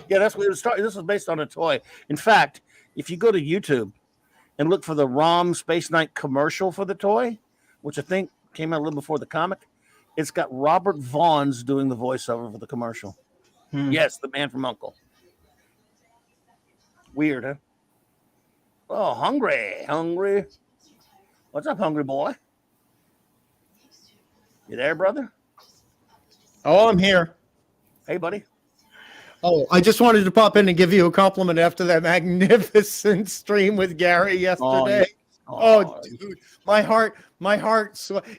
Yeah, that's where it started. This was based on a toy. In fact, if you go to YouTube and look for the ROM Space Knight commercial for the toy, which I think came out a little before the comic. It's got Robert Vaughn's doing the voiceover for the commercial. Yes, the man from Uncle. Weird, huh? Oh, hungry. What's up, hungry boy? You there, brother? Oh, I'm here. Hey, buddy. Oh, I just wanted to pop in and give you a compliment after that magnificent stream with Gary yesterday. Oh, dude, my heart.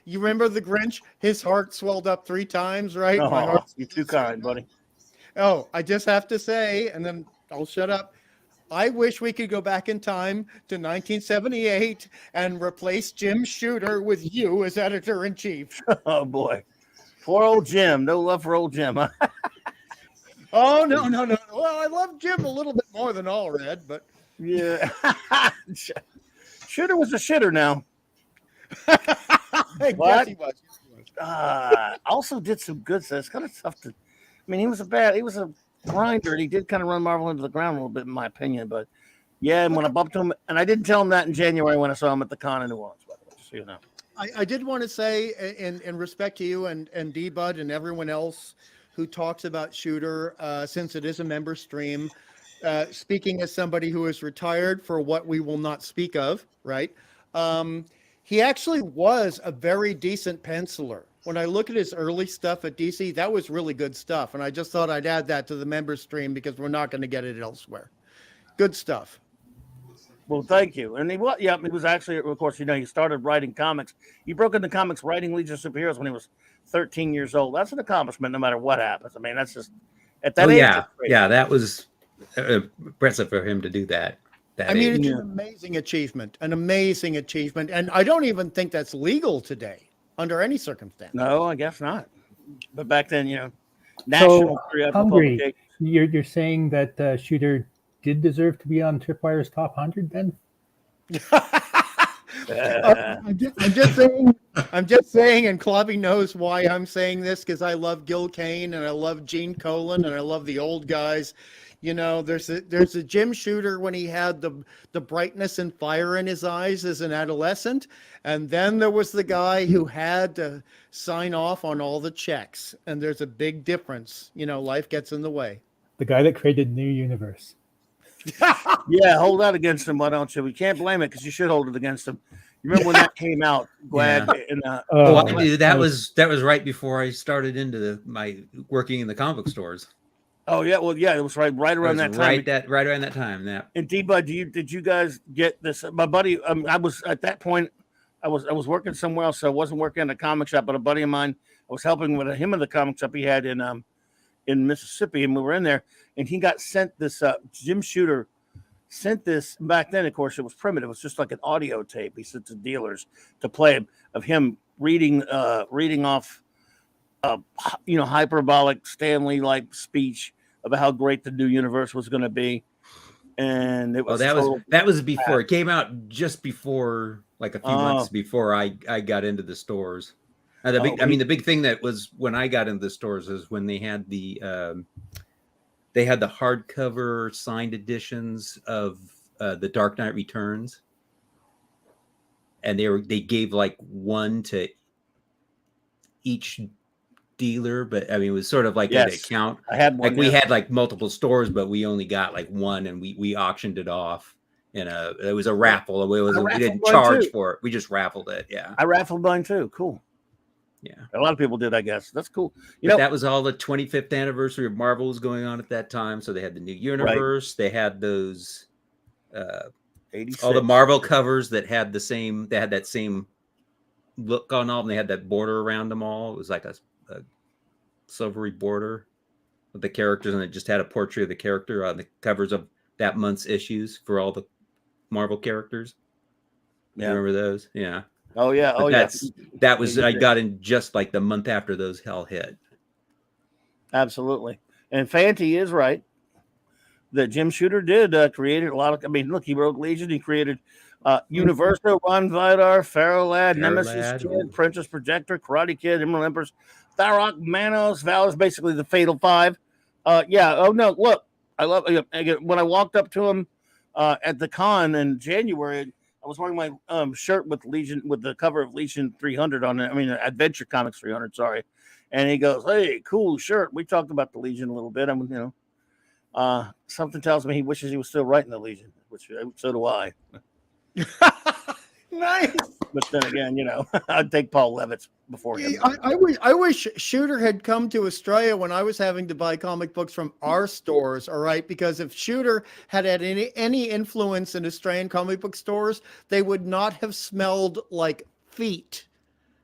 You remember the Grinch? His heart swelled up 3 times, right? Oh, my heart. you're too kind, buddy. Oh, I just have to say, and then I'll shut up. I wish we could go back in time to 1978 and replace Jim Shooter with you as editor-in-chief. Oh, boy. Poor old Jim. No love for old Jim, huh? Oh, no. Well, I love Jim a little bit more than Allred, but... Yeah. Shooter was a shitter now. I guess he was. Also did some good stuff. It's kind of tough to... I mean, he was a grinder, and he did kind of run Marvel into the ground a little bit, in my opinion. But, yeah, and when I bumped him... And I didn't tell him that in January when I saw him at the con in New Orleans, by the way, just so you know. I did want to say, in respect to you and D-Bud and everyone else who talks about Shooter, since it is a member stream, speaking as somebody who is retired for what we will not speak of, right? He actually was a very decent penciler. When I look at his early stuff at DC, that was really good stuff. And I just thought I'd add that to the member stream because we're not going to get it elsewhere. Good stuff. Well, thank you. And he was actually, of course, he started writing comics. He broke into comics writing Legion of Superheroes when he was 13 years old. That's an accomplishment no matter what happens. I mean, that's just at that age. Yeah, that was impressive for him to do that. I mean, it's an amazing achievement. And I don't even think that's legal today under any circumstance. No, I guess not. But back then, national. So, Hungry, you're saying that Shooter did deserve to be on Tripwire's top 100 then? I'm just saying, and Clobby knows why I'm saying this, because I love Gil Kane and I love Gene Colan and I love the old guys. There's a Jim Shooter when he had the brightness and fire in his eyes as an adolescent, and then there was the guy who had to sign off on all the checks, and there's a big difference. Life gets in the way. The guy that created New Universe. Yeah, hold that against him, why don't you? We can't blame it because you should hold it against him. You remember when that came out? Glad. Yeah. I do. That was right before I started into my working in the comic stores. Oh yeah, well yeah, it was right around that time. Right around that time. Yeah. And D-Bud, did you guys get this? My buddy, I was at that point, I was working somewhere else, so I wasn't working in a comic shop, but a buddy of mine, I was helping with him in the comic shop he had in Mississippi, and we were in there, and he got sent this. Jim Shooter sent this back then. Of course, it was primitive. It was just like an audio tape. He sent to dealers to play of him reading off, hyperbolic Stanley-like speech about how great the new universe was going to be, and it was. That was before it came out. Just before, like a few months before I got into the stores. The big thing that was when I got into the stores is when they had the hardcover signed editions of the Dark Knight Returns, and they gave like one to each dealer, but I mean it was sort of like an account. I had one. Like we had like multiple stores, but we only got like one, and we auctioned it off. It was a raffle. We didn't charge for it. We just raffled it. Yeah, I raffled mine too. Cool. Yeah, a lot of people did, I guess. That's cool. That was all the 25th anniversary of Marvel was going on at that time. So they had the new universe. Right. They had those all the Marvel covers that had the same. They had that same look on all, and they had that border around them all. It was like a silvery border with the characters, and it just had a portrait of the character on the covers of that month's issues for all the Marvel characters. Yeah, remember those? Yeah. Oh yeah. That was I got in just like the month after those hell hit. Absolutely, and Fanty is right that Jim Shooter did created a lot of. I mean, look, he wrote Legion. He created Universo, Ron Vidar, Pharaoh Lad, Nemesis Kid, Princess Projector, Karate Kid, Emerald Empress, Tharok, Manos, Valor's basically the Fatal Five. Yeah. Oh no, look, I love when I walked up to him at the con in January. I I was wearing my shirt with Legion, with the cover of Legion 300 on it. I mean, Adventure Comics 300. Sorry. And he goes, "Hey, cool shirt." We talked about the Legion a little bit. Something tells me he wishes he was still writing the Legion, which so do I. Nice. But then again, I'd take Paul Levitz before him. I wish Shooter had come to Australia when I was having to buy comic books from our stores. All right, because if Shooter had any influence in Australian comic book stores, they would not have smelled like feet.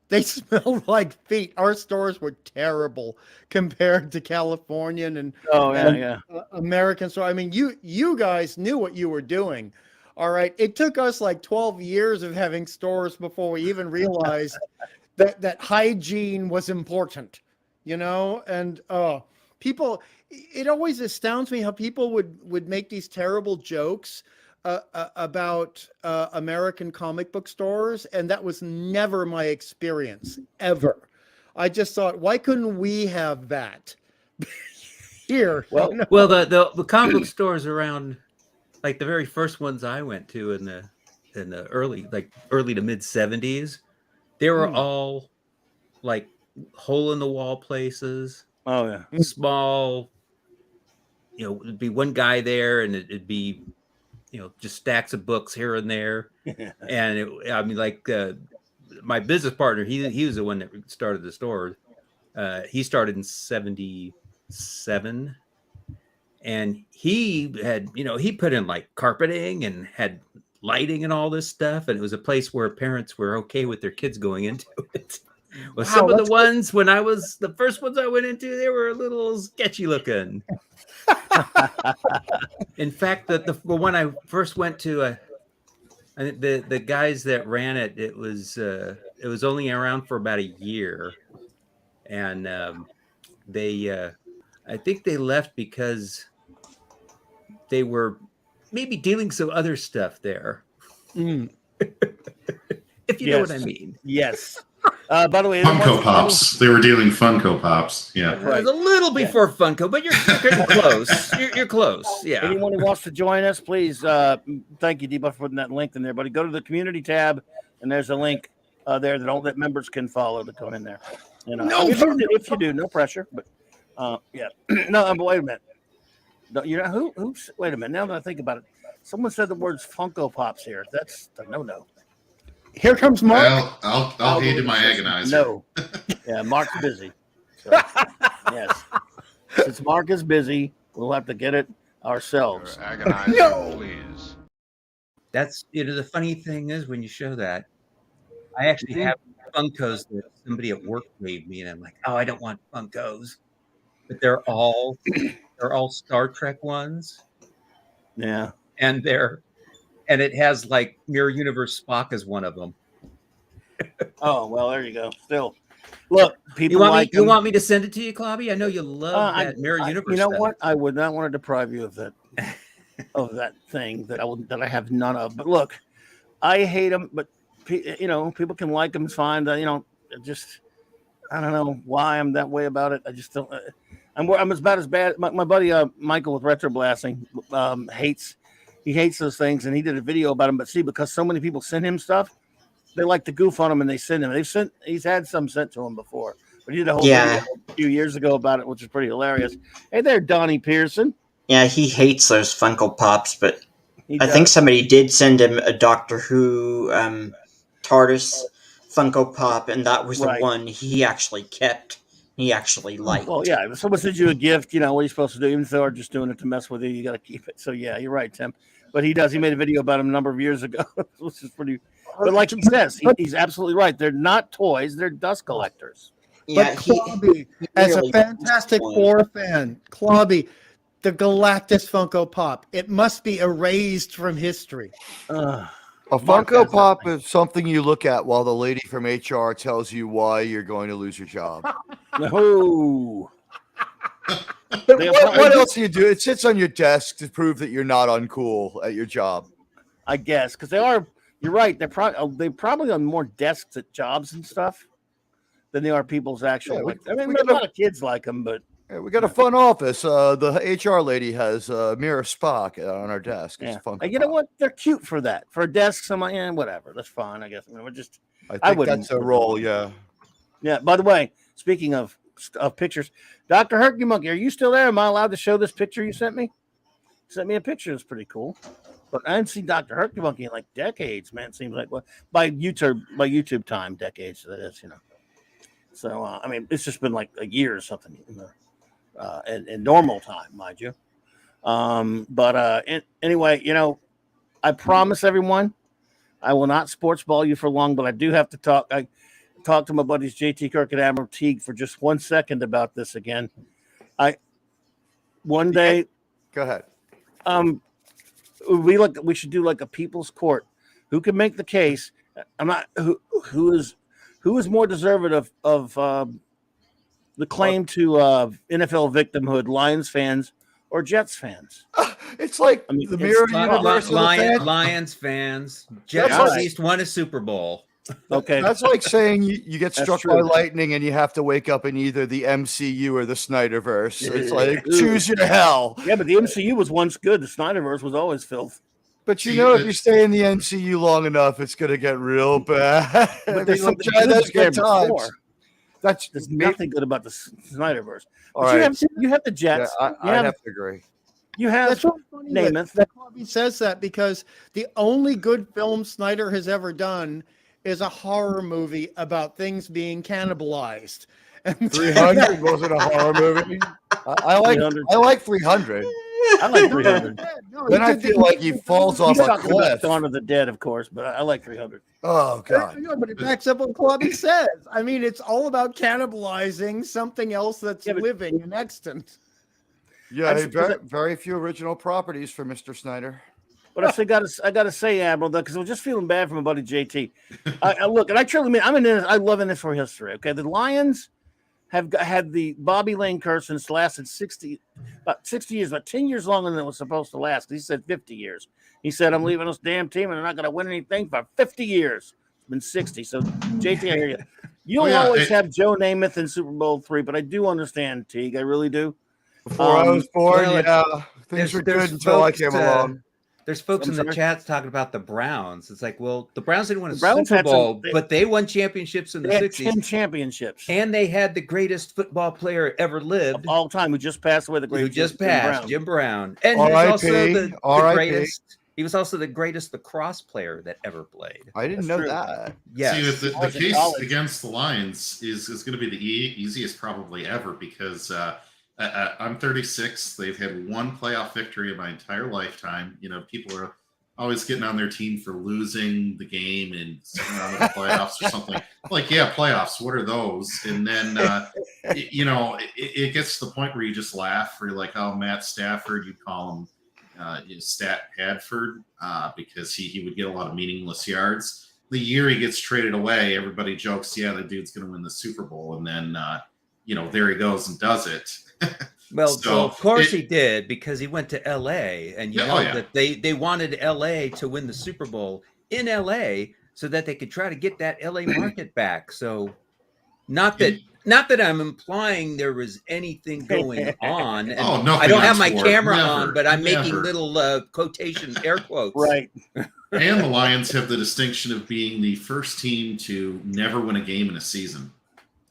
They smelled like feet. Our stores were terrible compared to Californian and American store. I mean, you guys knew what you were doing. All right. It took us like 12 years of having stores before we even realized that hygiene was important, and people, it always astounds me how people would make these terrible jokes about American comic book stores. And that was never my experience ever. I just thought, why couldn't we have that here? Well, the comic book stores around, like the very first ones I went to in the early to mid 70s, they were all like hole in the wall places. Oh yeah. Small, it'd be one guy there and it'd be, just stacks of books here and there. And my business partner, he was the one that started the store. He started in 77. And he had, he put in like carpeting and had lighting and all this stuff. And it was a place where parents were okay with their kids going into it. Well, some of the ones the first ones I went into, they were a little sketchy looking. In fact, the one I first went to, I think the guys that ran it, it was only around for about a year. And I think they left because they were maybe dealing some other stuff there. If you know what I mean. Yes. By the way, Funko Pops. They were dealing Funko Pops. Yeah. It was a little before Funko, but you're getting close. You're close. Yeah. Anyone who wants to join us, please. Thank you, Deba, for putting that link in there. But go to the community tab, and there's a link there that members can follow to come in there. If you do, no pressure. But yeah. No, but wait a minute. Who? Wait a minute. Now that I think about it, someone said the words Funko Pops here. That's a no. Here comes Mark. I'll heed to my agonizer. No. Yeah, Mark's busy. So, yes. Since Mark is busy, we'll have to get it ourselves. Agonizer, please. That's the funny thing is when you show that, I actually have Funkos that somebody at work gave me, and I'm like, oh, I don't want Funkos, but they're all Star Trek ones. Yeah, and it has like Mirror Universe Spock as one of them. Oh well, there you go. Still, look, people you want me to send it to you, Clobby? I know you love that Mirror Universe. You know stuff. what? I would not want to deprive you of that thing that I have none of. But look, I hate them, but people can like them. It's fine. I don't know why I'm that way about it. I just don't. I'm about as bad. My buddy Michael with Retro Blasting hates those things, and he did a video about them. But see, because so many people send him stuff, they like to goof on him, and they send him. He's had some sent to him before, but he did a whole video a few years ago about it, which is pretty hilarious. Hey there, Donnie Pearson. Yeah, he hates those Funko Pops, but I think somebody did send him a Doctor Who TARDIS Funko Pop, and that was the one he actually kept. He actually liked. Well, yeah. If someone sends you a gift, what are you supposed to do? Even if they're just doing it to mess with you, you got to keep it. So yeah, you're right, Tim. But he does. He made a video about him a number of years ago, which is pretty. But like he says, he's absolutely right. They're not toys; they're dust collectors. Yeah, but Clobby, as a Fantastic Four fan, Clobby, the Galactus Funko Pop, it must be erased from history. A Funko Pop is something you look at while the lady from HR tells you why you're going to lose your job. No. What else do you do? It sits on your desk to prove that you're not uncool at your job. I guess, because they are. You're right. They're probably on more desks at jobs and stuff than they are people's actual. A lot of kids like them, but Hey, we got a fun office. The HR lady has Mirror Spock on our desk. It's fun. You know what? They're cute for that. For desks, I'm like, whatever. That's fine, I guess. I mean, I think that's a role, yeah. Yeah. By the way, speaking of pictures, Dr. Herky Monkey, are you still there? Am I allowed to show this picture you sent me? You sent me a picture. It's pretty cool. But I haven't seen Dr. Herky Monkey in like decades, man. It seems like by YouTube time, decades. That is, So I mean, it's just been like a year or something in normal time, mind you. Anyway, I promise everyone, I will not sports ball you for long, but I do have to talk. I talked to my buddies JT Kirk and Admiral Teague for just 1 second about this again. One day, go ahead. We should do like a people's court. Who can make the case? Who is more deserving of the claim to NFL victimhood, Lions fans or Jets fans? It's like the mirror universe. Lions fans. Jets at least won a Super Bowl. Okay. That's like saying you get struck by lightning and you have to wake up in either the MCU or the Snyderverse. It's like, choose your hell. Yeah, but the MCU was once good. The Snyderverse was always filth. But if you stay in the MCU long enough, it's going to get real bad. But there's good times. There's nothing good about the Snyderverse. But you have the Jets. Yeah, I have to agree. You have That's so funny Namath. that Clobby says that, because the only good film Snyder has ever done is a horror movie about things being cannibalized. And 300 wasn't a horror movie. I like 300. I like 300. Then I feel like he falls off a cliff. Dawn of the Dead, of course, but I like 300. Oh God! But it backs up what Clobby says. I mean, it's all about cannibalizing something else that's living and extant. Yeah, very few original properties for Mr. Snyder. But I gotta say, Admiral, because I'm just feeling bad for my buddy JT. Look, and I truly mean, I love in this for history. Okay, the Lions have had the Bobby Lane curse since lasted about 60 years, about 10 years longer than it was supposed to last. He said 50 years. He said, I'm leaving this damn team and they're not going to win anything for 50 years. It's been 60. So, JT, I hear you. You'll always have Joe Namath in Super Bowl III, but I do understand, Teague. I really do. Before I was born, things were good until I came along. There's folks in the chats talking about the Browns. It's like, well, the Browns didn't win a Super Bowl, but they won championships in the 60s. 10 championships. And they had the greatest football player ever lived. Of all time, who just passed away, Jim Brown. And he was also the greatest. He was also the greatest lacrosse player that ever played. I didn't know that. Yeah. See, the case against the Lions is going to be the easiest probably ever, because I'm 36. They've had one playoff victory in my entire lifetime. People are always getting on their team for losing the game and sitting around with the playoffs or something. Like, yeah, playoffs. What are those? And then, it gets to the point where you just laugh. Where you're like, oh, Matt Stafford, you call him Stat Padford, because he would get a lot of meaningless yards. The year he gets traded away, everybody jokes, yeah, the dude's going to win the Super Bowl. And then, there he goes and does it. Well, of course he did, because he went to LA, and that they wanted LA to win the Super Bowl in LA so that they could try to get that LA market back. So not that I'm implying there was anything going on. And I don't have my camera on, but I'm making little quotation air quotes. Right. And the Lions have the distinction of being the first team to never win a game in a season.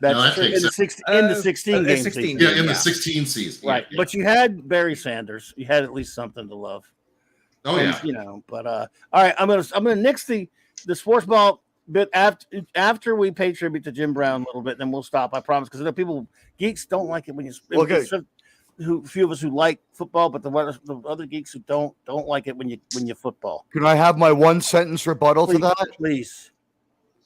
That's true. In the 16 game season. Yeah, in the 16 season. Right. Yeah. But you had Barry Sanders. You had at least something to love. Oh, yeah. But all right, I'm gonna nix the sports ball bit after we pay tribute to Jim Brown a little bit, then we'll stop. I promise, because there are geeks don't like it when you few of us who like football, but the other geeks who don't like it when you football. Can I have my one sentence rebuttal to that? Please.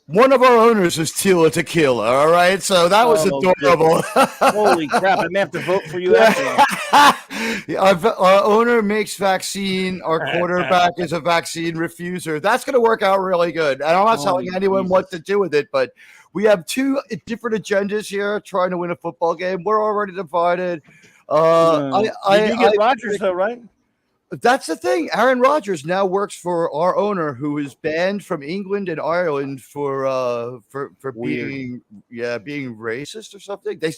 One of our owners is Tila Tequila, all right? So that was adorable. Holy crap, I may have to vote for you after. Our owner makes vaccine. Our quarterback is a vaccine refuser. That's going to work out really good. And I'm not telling anyone what to do with it, but we have two different agendas here trying to win a football game. We're already divided. You get Rodgers, though, right? That's the thing. Aaron Rodgers now works for our owner, who is banned from England and Ireland for being racist or something. They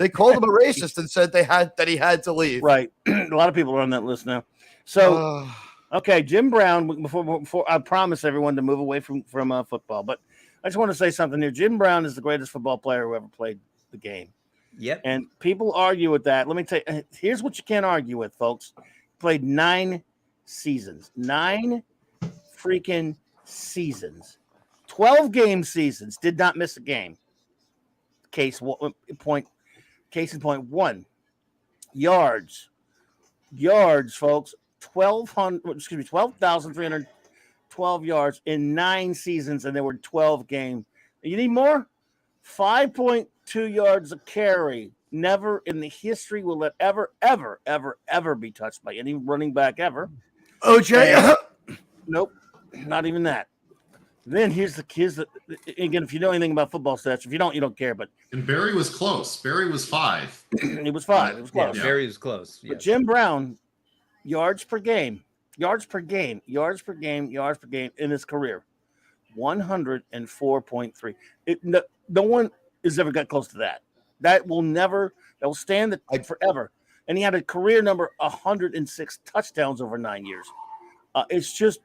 called him a racist and said that he had to leave. Right. A lot of people are on that list now. So, okay, Jim Brown. Before I promise everyone to move away from football, but I just want to say something here. Jim Brown is the greatest football player who ever played the game. Yep. And people argue with that. Let me tell you. Here's what you can't argue with, folks. Played 9 seasons, 9 freaking seasons, 12 game seasons, did not miss a game. Case in point 1, yards, folks, 12,312 yards in 9 seasons, and there were 12 games. You need more? 5.2 yards a carry. Never in the history will it ever be touched by any running back ever. OJ? Nope, not even that. Then here's the again, if you know anything about football stats, if you don't, you don't care. But and Barry was close. Barry was 5. It was 5. It was close. Yeah, Barry was close. But Jim Brown, yards per game in his career, 104.3. No one has ever got close to that. That will stand forever. And he had a career number 106 touchdowns over 9 years. It's just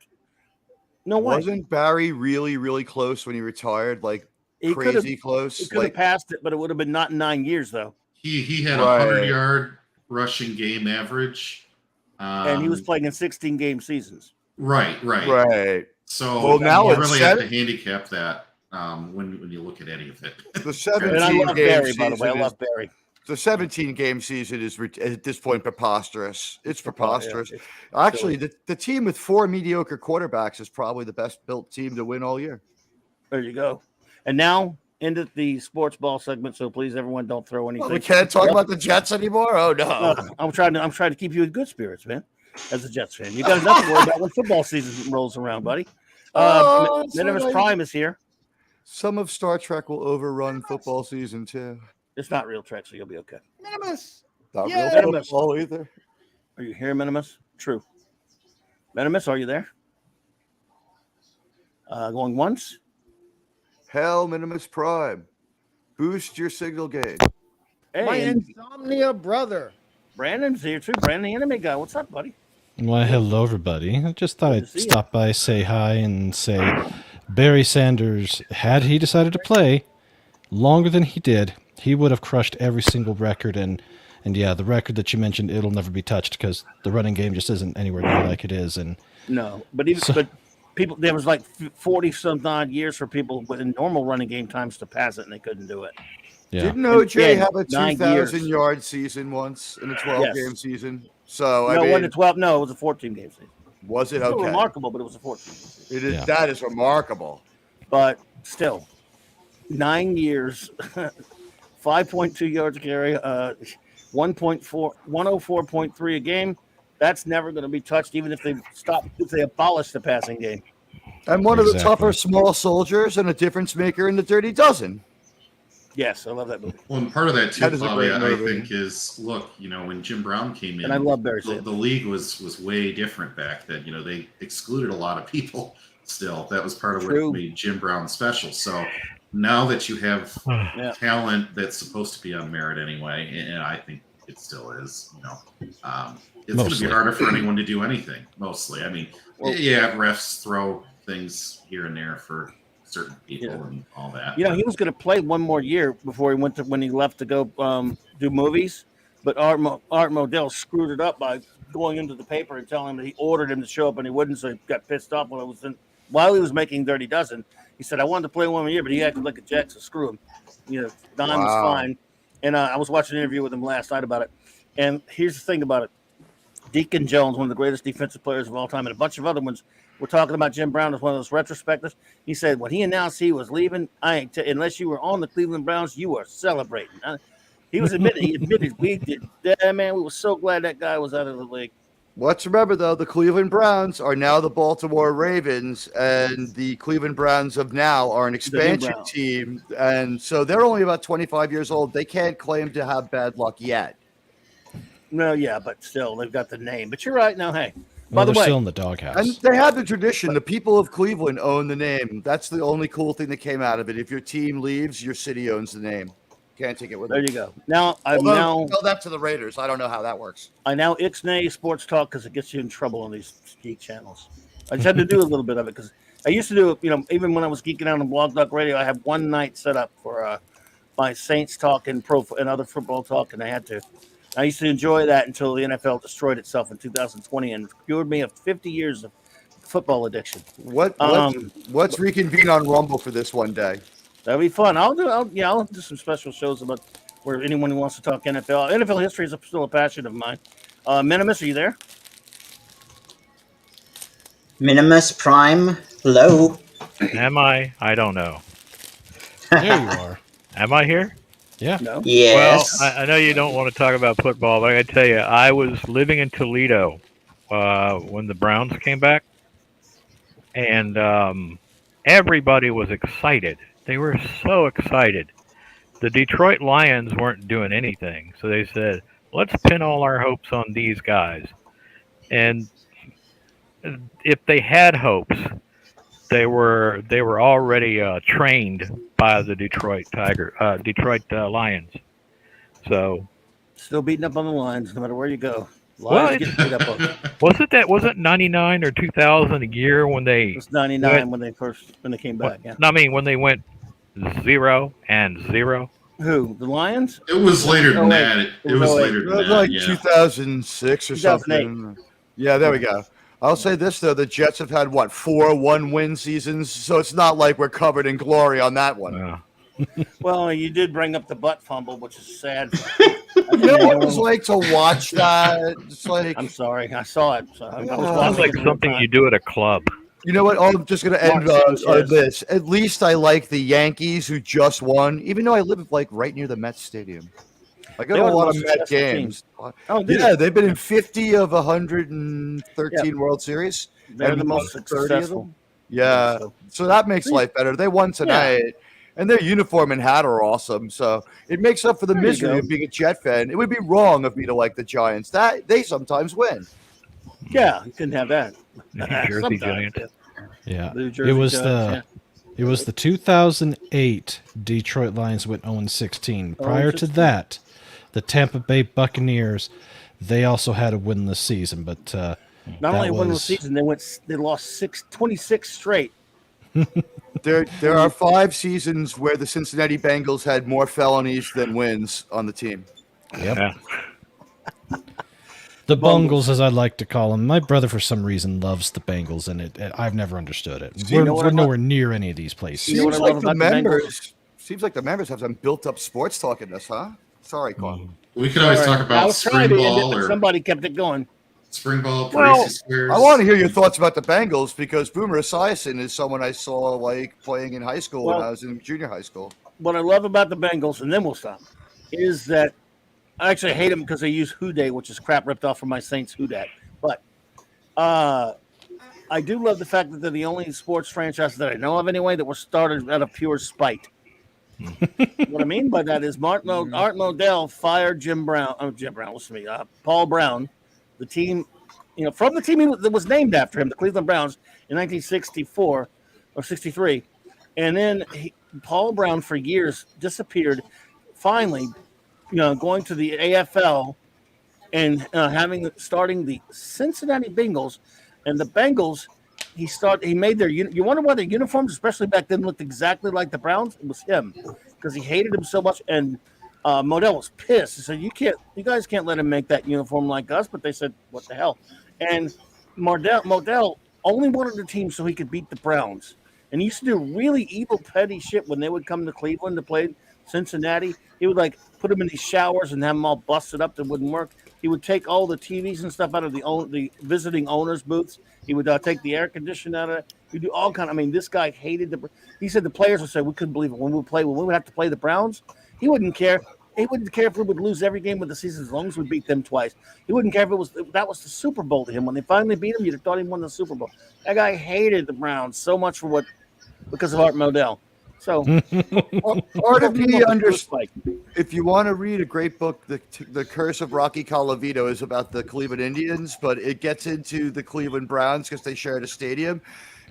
no way. Wasn't Barry really, really close when he retired? Like crazy close? He could have passed it, but it would have been not 9 years though. He had a 100-yard rushing game average. And he was playing in 16 game seasons. Right. So now you really have to handicap that when you look at any of it. The 17 game season, by the way, I love Barry. The 17-game season is at this point preposterous. It's preposterous. Actually, the team with 4 mediocre quarterbacks is probably the best built team to win all year. There you go. And now into the sports ball segment. So please, everyone, don't throw anything. Well, we can't talk about the Jets anymore. Oh no! I'm trying to keep you in good spirits, man. As a Jets fan, you got nothing to worry about when football season rolls around, buddy. Memebers Prime is here. Some of Star Trek will overrun football season too. It's not real Trek, so you'll be okay. Minimus. Not real football either. Are you here, Minimus? True. Minimus, are you there? Going once. Hell, Minimus Prime. Boost your signal gain. Hey, my insomnia brother. Brandon's here too. Brandon, the anime guy. What's up, buddy? Well, hello, everybody. I just thought I'd stop by, say hi, and say Barry Sanders, had he decided to play longer than he did, he would have crushed every single record. And yeah, the record that you mentioned, it'll never be touched because the running game just isn't anywhere near like it is. And no, but people, there was like 40-some odd years for people within normal running game times to pass it, and they couldn't do it. Yeah. Didn't OJ have a 2,000-yard season once in a 12-game season? So it wasn't a 12. No, it was a 14-game season. Was it? It's okay. Remarkable, but it was a 14-game season. It is. Yeah. That is remarkable. But still, 9 years, 5.2 yards a carry, 104.3 a game. That's never going to be touched, even if they abolish the passing game. And one of the tougher small soldiers and a difference maker in the Dirty Dozen. Yes, I love that movie. Well, and part of that too, Bobby, I think, is look, when Jim Brown came in, and I love Barry. The league was way different back then. They excluded a lot of people. Still, that was part of what made Jim Brown special. So now that you have talent that's supposed to be on merit anyway, and I think it still is, it's going to be harder for anyone to do anything. Mostly, I mean, refs throw things here and there for certain people and all that. He was going to play one more year before when he left to go do movies, but Art Modell screwed it up by going into the paper and telling him that he ordered him to show up and he wouldn't, so he got pissed off while he was making Dirty Dozen. He said, I wanted to play one more year, but he acted like a jack, so screw him. Don was fine. And I was watching an interview with him last night about it. And here's the thing about it. Deacon Jones, one of the greatest defensive players of all time, and a bunch of other ones were talking about Jim Brown as one of those retrospectives. He said, when he announced he was leaving, unless you were on the Cleveland Browns, you were celebrating. He admitted we did. Man, we were so glad that guy was out of the league. Let's remember, though, the Cleveland Browns are now the Baltimore Ravens, and the Cleveland Browns of now are an expansion team. And so they're only about 25 years old. They can't claim to have bad luck yet. No, yeah, but still, they've got the name. But you're right. Now, hey, Well, by the they're way, still in the doghouse. And they have the tradition. The people of Cleveland own the name. That's the only cool thing that came out of it. If your team leaves, your city owns the name. Can't take it with there them. you go. Now, Tell that to the Raiders. I don't know how that works. I now ixnay sports talk because it gets you in trouble on these geek channels. I just had to do a little bit of it because I used to do it, even when I was geeking out on Blog Talk Radio, I had one night set up for my Saints talk and other football talk, and I used to enjoy that until the NFL destroyed itself in 2020 and cured me of 50 years of football addiction. Let's reconvene on Rumble for this one day. That'll be fun. I'll do some special shows about where anyone who wants to talk NFL. NFL history is still a passion of mine. Minimus, are you there? Minimus Prime, hello. Am I? I don't know. There you are. Am I here? Yeah. No. Yes. Well, I know you don't want to talk about football, but I got to tell you, I was living in Toledo when the Browns came back, and everybody was excited. They were so excited. The Detroit Lions weren't doing anything, so they said, let's pin all our hopes on these guys. And if they had hopes, they were already trained by the Detroit Lions. So still beating up on the Lions, no matter where you go. Lions get beat up on. Wasn't 99 or 2000 a year when they? It was 99 when they came back. Yeah. I mean when they went 0-0. Who? The Lions? It was later than that. It was later than that. Like yeah. 2006 or 2008. something. Yeah, there we go. I'll say this though: the Jets have had 4 1-win seasons, so it's not like we're covered in glory on that one. Yeah. Well, you did bring up the butt fumble, which is sad. You know what it was like to watch that? It's like I'm sorry, I saw it. So I was Sounds like something you do at a club. You know what? I'm just going to end on this. At least I like the Yankees who just won, even though I live right near the Mets Stadium. I got a lot of Met games. Oh, yeah, they've been in 50 of 113 World Series. They're the most successful. Yeah, so that makes life better. They won tonight, and their uniform and hat are awesome. So it makes up for the misery of being a Jet fan. It would be wrong of me to like the Giants. That they sometimes win. Yeah, you couldn't have that. Jersey Giants. Yeah, Jersey it was Giants, it was the 2008 Detroit Lions went 0-16. Prior to that, the Tampa Bay Buccaneers, they also had a winless season, but not only winless season, they lost 26 straight. There are 5 seasons where the Cincinnati Bengals had more felonies than wins on the team. Yep. Yeah. The Bungles, as I like to call them. My brother, for some reason, loves the Bengals, and I've never understood it. We're nowhere near any of these places. Seems like the members have some built-up sports talk in this, huh? Sorry, Carl. We could always talk about spring ball or somebody kept it going. Spring ball. Well, I want to hear your thoughts about the Bengals because Boomer Esiason is someone I saw playing in high school when I was in junior high school. What I love about the Bengals, and then we'll stop, is that I actually hate them because they use Who Day, which is crap ripped off from my Saints Who Dat. But I do love the fact that they're the only sports franchise that I know of anyway that was started out of pure spite. What I mean by that is Art Modell fired Paul Brown, the team, from the team that was named after him, the Cleveland Browns, in 1964 or 63. And then Paul Brown for years disappeared, finally going to the AFL and starting the Cincinnati Bengals, and the Bengals. He made their. You wonder why their uniforms, especially back then, looked exactly like the Browns. It was him because he hated him so much, and Modell was pissed. He said, "You guys can't let him make that uniform like us." But they said, "What the hell?" And Modell only wanted the team so he could beat the Browns, and he used to do really evil, petty shit when they would come to Cleveland to play Cincinnati. He would put them in these showers and have them all busted up that wouldn't work. He would take all the TVs and stuff out of the visiting owners' booths. He would take the air conditioner out of it. He'd do all kind of. I mean, this guy hated he said the players would say we couldn't believe it when we would have to play the Browns. He wouldn't care. He wouldn't care if we would lose every game of the season as long as we beat them twice. He wouldn't care if that was the Super Bowl to him. When they finally beat him, you'd have thought he won the Super Bowl. That guy hated the Browns so much because of Art Modell. So, part of me understands. If you want to read a great book, the Curse of Rocky Colavito is about the Cleveland Indians, but it gets into the Cleveland Browns because they shared a stadium.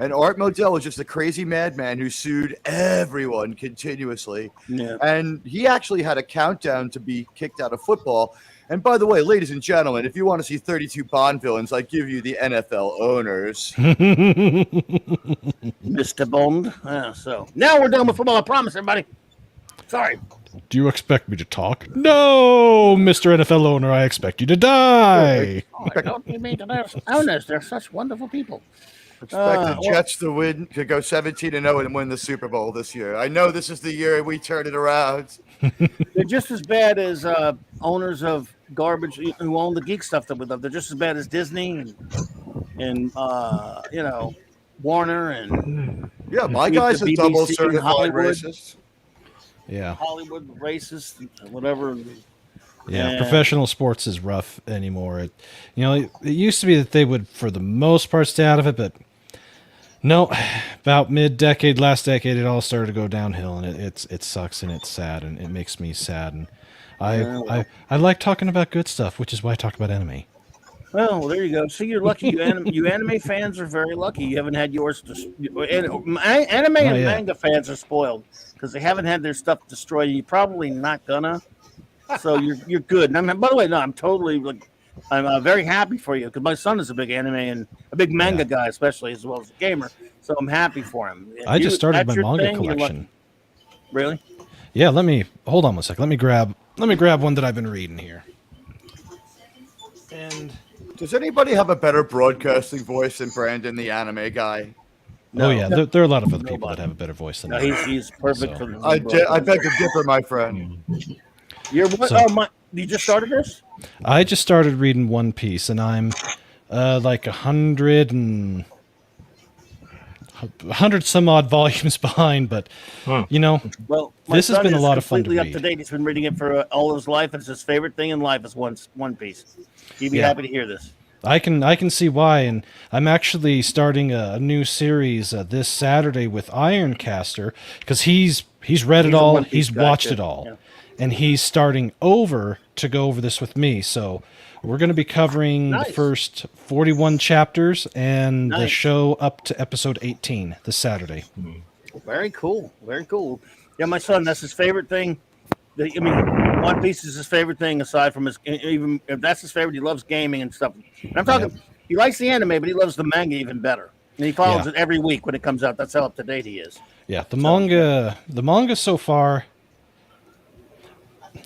And Art Modell was just a crazy madman who sued everyone continuously. Yeah. And he actually had a countdown to be kicked out of football. And by the way, ladies and gentlemen, if you want to see 32 Bond villains, I give you the NFL owners. Mr. Bond. So now we're done with football. I promise, everybody. Sorry. Do you expect me to talk? No, Mr. NFL owner, I expect you to die. I don't mean to their owners. They're such wonderful people. Expect the Jets to win, to go 17-0 and win the Super Bowl this year. I know this is the year we turn it around. They're just as bad as owners of garbage who own the geek stuff that we love. They're just as bad as Disney and Warner and my guy's a double certified racist. Yeah, Hollywood racist, whatever. Yeah, professional sports is rough anymore. It used to be that they would, for the most part, stay out of it, but no, about last decade, it all started to go downhill, and it sucks and it's sad and it makes me sad. And I like talking about good stuff, which is why I talk about anime. Well, there you go. See, you're lucky. You anime fans are very lucky. You haven't had yours. Anime and manga fans are spoiled because they haven't had their stuff destroyed. You're probably not gonna. So you're good. And by the way, no, I'm totally I'm very happy for you because my son is a big anime and a big manga guy, especially as well as a gamer. So I'm happy for him. I just started my manga collection. Really? Yeah. Hold on one second. Let me grab one that I've been reading here. And does anybody have a better broadcasting voice than Brandon, the anime guy? No. Oh yeah, there are a lot of other people that have a better voice than me. He's perfect. So. I beg to differ, my friend. You just started this? I just started reading One Piece, and I'm like 100 some odd volumes behind, but well, this has been a lot of fun to read. Up to date. He's been reading it for all his life. It's his favorite thing in life is One Piece. He'd be happy to hear this. I can see why, and I'm actually starting a new series this Saturday with Ironcaster because he's read it all, he's watched it all, and he's starting over to go over this with me. So we're going to be covering the first 41 chapters and the show up to episode 18 this Saturday. Very cool. Very cool. Yeah, my son, that's his favorite thing. One Piece is his favorite thing aside from even if that's his favorite, he loves gaming and stuff. And I'm talking, he likes the anime, but he loves the manga even better. And he follows it every week when it comes out. That's how up to date he is. Yeah, the manga so far,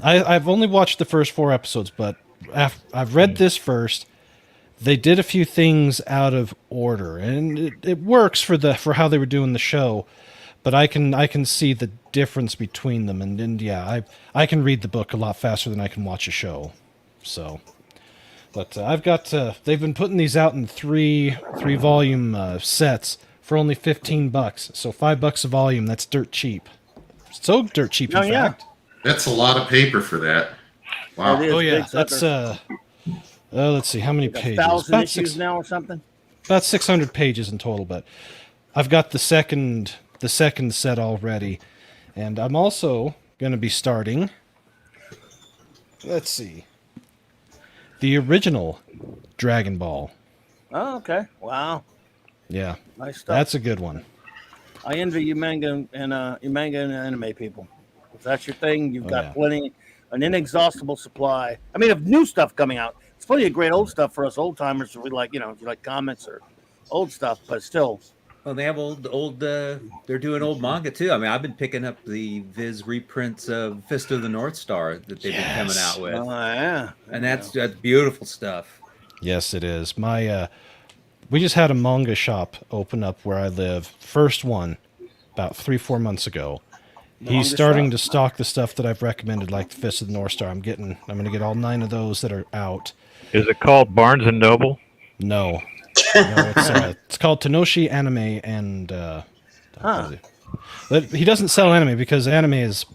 I've only watched the first 4 episodes, but I've read this first. They did a few things out of order, and it works for how they were doing the show. But I can see the difference between them, and I can read the book a lot faster than I can watch a show. So, but I've got they've been putting these out in 3 volume sets for only $15. So $5 a volume. That's dirt cheap. So dirt cheap, in fact. That's a lot of paper for that. Wow. Oh yeah, that's let's see how many pages. 1,000 issues now or something. About 600 pages in total, but I've got the second set already, and I'm also going to be starting. Let's see, the original Dragon Ball. Oh, okay. Wow. Yeah, nice stuff. That's a good one. I envy you manga and anime people. If that's your thing, you've got plenty, an inexhaustible supply. I mean, of new stuff coming out. It's plenty of great old stuff for us old timers. We like, if you like comics or old stuff, but still. Well, they have old. They're doing old manga too. I mean, I've been picking up the Viz reprints of Fist of the North Star that they've been coming out with. Oh yeah, and that's beautiful stuff. Yes, it is. We just had a manga shop open up where I live. First one, about 3-4 months ago. He's starting to stock the stuff that I've recommended, like the Fist of the North Star. I'm going to get all 9 of those that are out. Is it called Barnes and Noble? No. It's called Tenoshi Anime, and but he doesn't sell anime because anime is,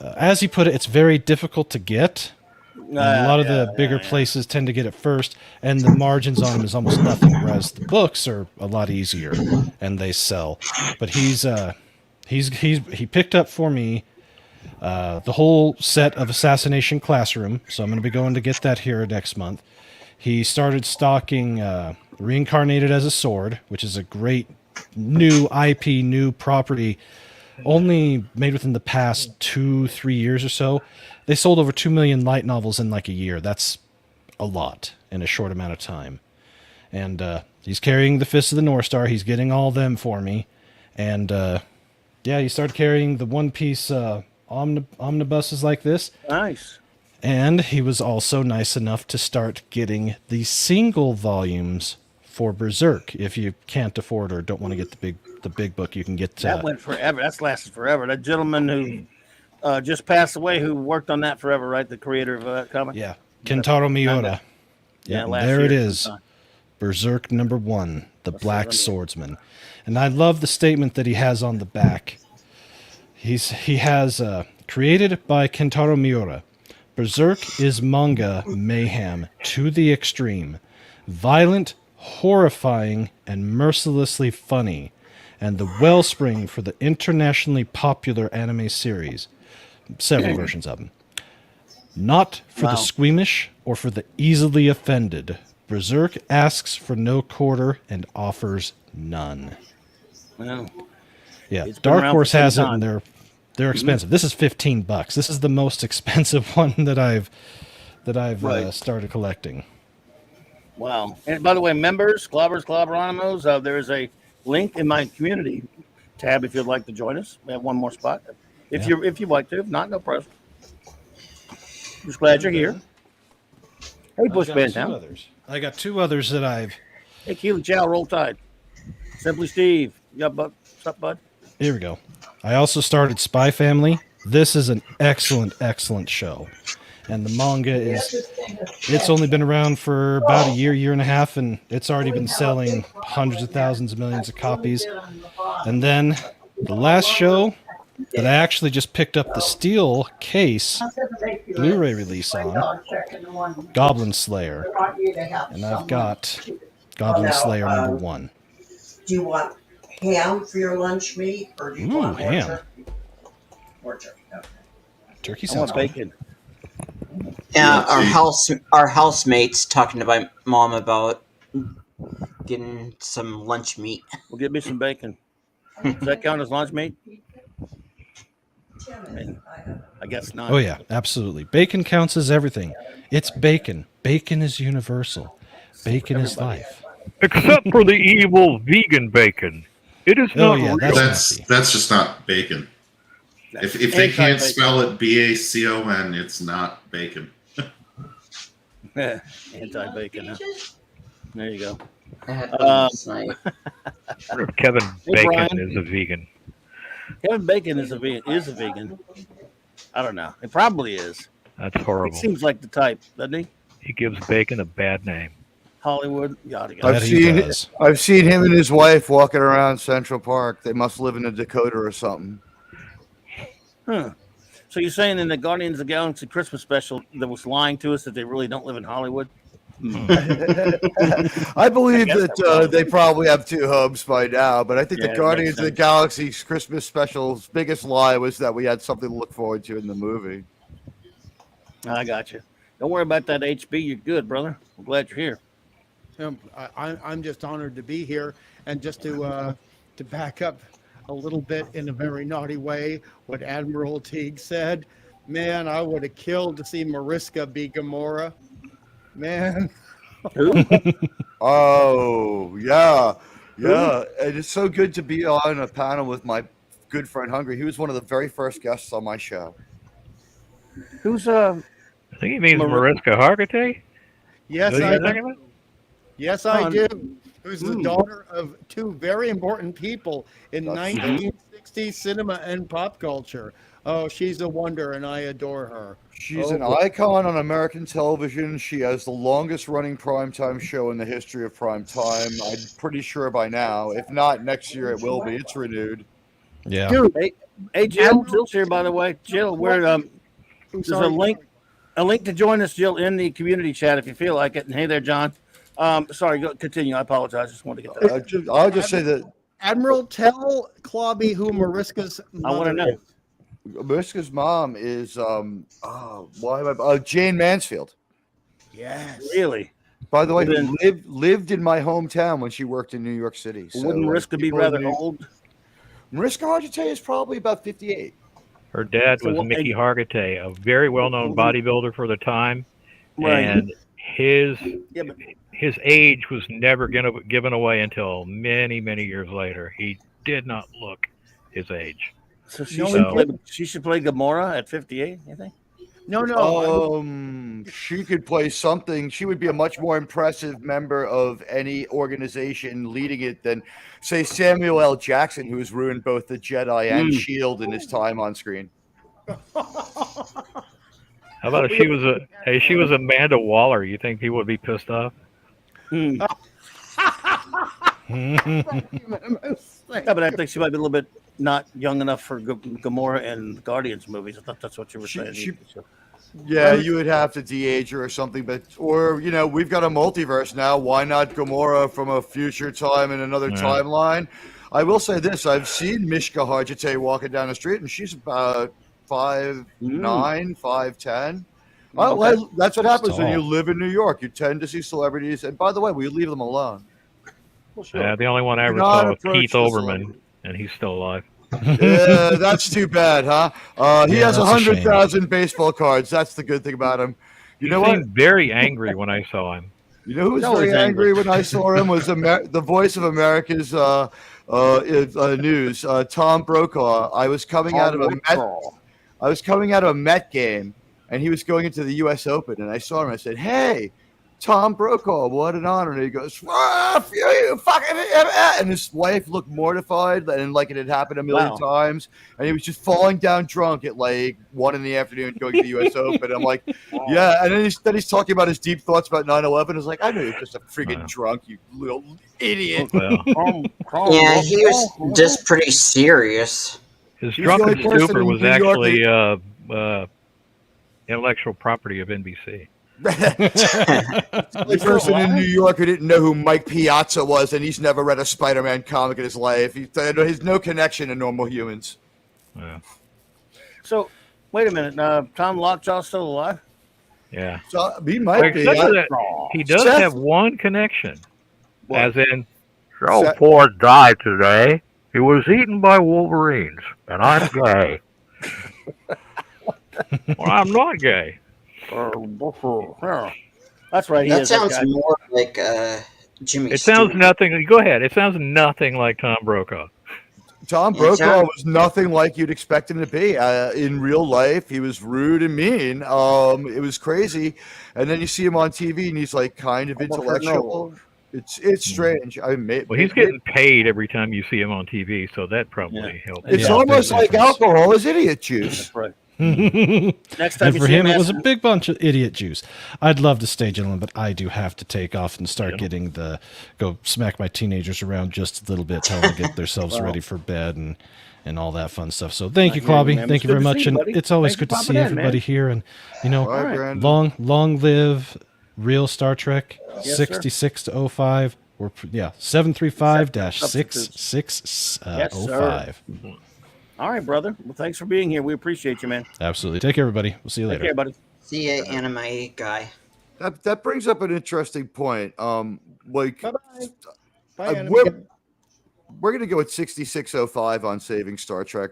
as he put it, it's very difficult to get. And a lot of the bigger places tend to get it first, and the margins on them is almost nothing. Whereas the books are a lot easier, and they sell. But he's he picked up for me the whole set of Assassination Classroom, so I'm going to be going to get that here next month. He started stocking Reincarnated as a Sword, which is a great new IP, new property, only made within the past 2-3 years or so. They sold over 2 million light novels in like a year. That's a lot in a short amount of time. And he's carrying the Fist of the North Star. He's getting all them for me. And he started carrying the One Piece omnibuses like this. Nice. And he was also nice enough to start getting the single volumes for Berserk. If you can't afford or don't want to get the big book, you can get that went forever. That's lasted forever. That gentleman who just passed away, who worked on that forever, right? The creator of that comic. Yeah, Kentaro Miura. Yeah, there it is. Berserk #1, the Black Swordsman. And I love the statement that he has on the back. He has created by Kentaro Miura. Berserk is manga mayhem to the extreme. Violent, horrifying, and mercilessly funny. And the wellspring for the internationally popular anime series. Several versions of them. Not for the squeamish or for the easily offended. Berserk asks for no quarter and offers none. Well, yeah, Dark Horse has it, and they're expensive. This is $15. This is the most expensive one that I've started collecting. Wow! And by the way, members, Clobbers, Clobberonimos, there is a link in my community tab if you'd like to join us. We have one more spot. If you'd like to, if not, no problem. Just glad you're here. Hey, Bush Bantown. I got 2 others that I've. Hey, Keely Chow, Roll Tide. Simply Steve. Yeah, what's up, bud? Here we go. I also started Spy Family. This is an excellent, excellent show. And the manga it's only been around for about a year and a half, and it's already been selling hundreds of thousands of millions of copies. And then the last show that I actually just picked up the steel case Blu-ray release on, Goblin Slayer. And I've got Goblin Slayer #1. Do you want ham for your lunch meat, or do you want more ham? turkey? More turkey. Okay. Turkey sounds bacon. Yeah, our housemates talking to my mom about getting some lunch meat. Well, get me some bacon. Does that count as lunch meat? I guess not. Oh yeah, absolutely. Bacon counts as everything. It's bacon. Bacon is universal. Bacon is life. Except for the evil vegan bacon. It is not real. That's just not bacon. If they can't spell it BACON, it's not bacon. Anti-bacon. Huh? There you go. Kevin Bacon Brian. is a vegan. Kevin Bacon is a vegan. I don't know. It probably is. That's horrible. He seems like the type, doesn't he? He gives bacon a bad name. Hollywood, yada yada. I've seen him and his wife walking around Central Park. They must live in a Dakota or something. Huh. So you're saying in the Guardians of the Galaxy Christmas special that was lying to us that they really don't live in Hollywood? I believe that they probably have 2 homes by now, but I think the Guardians of the Galaxy's Christmas special's biggest lie was that we had something to look forward to in the movie. I got you. Don't worry about that HB. You're good, brother. I'm glad you're here. I'm just honored to be here, and just to back up a little bit in a very naughty way what Admiral Teague said. Man, I would have killed to see Mariska be Gamora. Man. Oh, yeah. Yeah. And it's so good to be on a panel with my good friend Hungry. He was one of the very first guests on my show. Who's I think he means Mariska Hargitay. Yes, I do. Yes, I do. Who's the daughter of 2 very important people in 1960s cinema and pop culture. Oh, she's a wonder, and I adore her. She's an icon on American television. She has the longest running primetime show in the history of primetime. I'm pretty sure by now. If not, next year it will be. It's renewed. Yeah. Dude, hey Jill. Jill's here, by the way. Jill, where there's a link to join us, Jill, in the community chat if you feel like it. And hey there, John. Sorry, continue. I apologize. Just wanted to get that. I'll just say that Admiral, tell Clobby who Mariska's I want to know. Mariska's mom is Jane Mansfield. Yes. Really? By the way, who lived in my hometown when she worked in New York City. So, wouldn't Mariska be rather old? Mariska Hargitay is probably about 58. Her dad was Mickey Hargitay, a very well-known bodybuilder for the time, and his age was never given away until many, many years later. He did not look his age. So she should play Gamora at 58, you think? No. She could play something. She would be a much more impressive member of any organization leading it than, say, Samuel L. Jackson, who's ruined both the Jedi and S.H.I.E.L.D. in his time on screen. How about if she was Amanda Waller? You think people would be pissed off? Yeah, but I think she might be a little bit not young enough for Gamora and Guardians movies. I thought that's what you were saying. Yeah, you would have to de-age her or something, or we've got a multiverse now. Why not Gamora from a future time in another timeline? I will say this: I've seen Mishka Hargitay walking down the street, and she's about 5'9", 5'10". Well, that's what happens when you live in New York. You tend to see celebrities, and by the way, we leave them alone. Well, sure. Yeah, the only one I ever saw was Keith Olbermann, and he's still alive. Yeah, that's too bad, huh? He has 100,000 baseball cards. That's the good thing about him. He seemed very angry when I saw him. You know who was very angry when I saw him was the voice of America's news, Tom Brokaw. I was coming out of a Met game, and he was going into the U.S. Open, and I saw him. I said, "Hey, Tom Brokaw, what an honor!" And he goes, "You fucking," and his wife looked mortified, and like it had happened a million times. And he was just falling down drunk at like 1 PM going to the U.S. Open. I'm like, yeah. And then he's talking about his deep thoughts about 9/11. I was like, I know you're just a freaking drunk, you little idiot. Yeah, he was just pretty serious. His drunken stupor was actually intellectual property of NBC. The only person in New York who didn't know who Mike Piazza was, and he's never read a Spider-Man comic in his life. He has no connection to normal humans. Yeah. So, wait a minute. Tom Lockjaw's still alive? Yeah. So, he might be. He does have one connection. What? As in, Ford died today. He was eaten by wolverines, and I'm gay. Well, I'm not gay. That's right. That sounds more like Jimmy. It sounds nothing. Go ahead. It sounds nothing like Tom Brokaw. Tom Brokaw was nothing like you'd expect him to be. In real life, he was rude and mean. It was crazy. And then you see him on TV, and he's like kind of intellectual. It's strange. Well, he's getting paid every time you see him on TV, so that probably helps. It's almost like alcohol is idiot juice. That's right. Next time and for him, it was a big bunch of idiot juice. I'd love to stay, gentlemen, but I do have to take off and start go smack my teenagers around just a little bit, tell them to get themselves ready for bed and all that fun stuff. So thank you, Clobby. Thank you very much. And it's always good to see everybody here. And, long live real Star Trek 66 to 05. 735-6605. All right, brother. Well, thanks for being here. We appreciate you, man. Absolutely. Take care, everybody. We'll see you later. Take care, buddy. See ya, anime guy. That brings up an interesting point. Bye, anime. We're going to go with 6605 on saving Star Trek.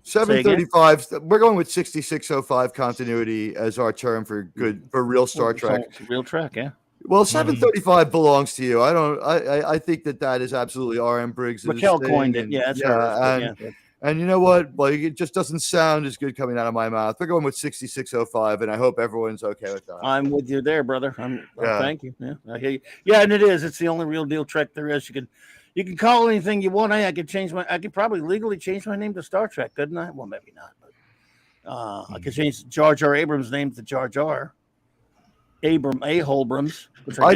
735. We're going with 6605 continuity as our term for real Star Trek. Real Trek, yeah. Well, 735 belongs to you. I think that is absolutely R.M. Briggs. Raquel coined it. Yeah, that's right. And you know what? Like, it just doesn't sound as good coming out of my mouth. We're going with 6605, and I hope everyone's okay with that. I'm with you there, brother. Thank you. Yeah, I hear you. Yeah, and it is. It's the only real deal Trek there is. You can call anything you want. I could probably legally change my name to Star Trek, couldn't I? Well, maybe not. But I could change Jar Jar Abrams' name to Jar Jar. Holbrams, which I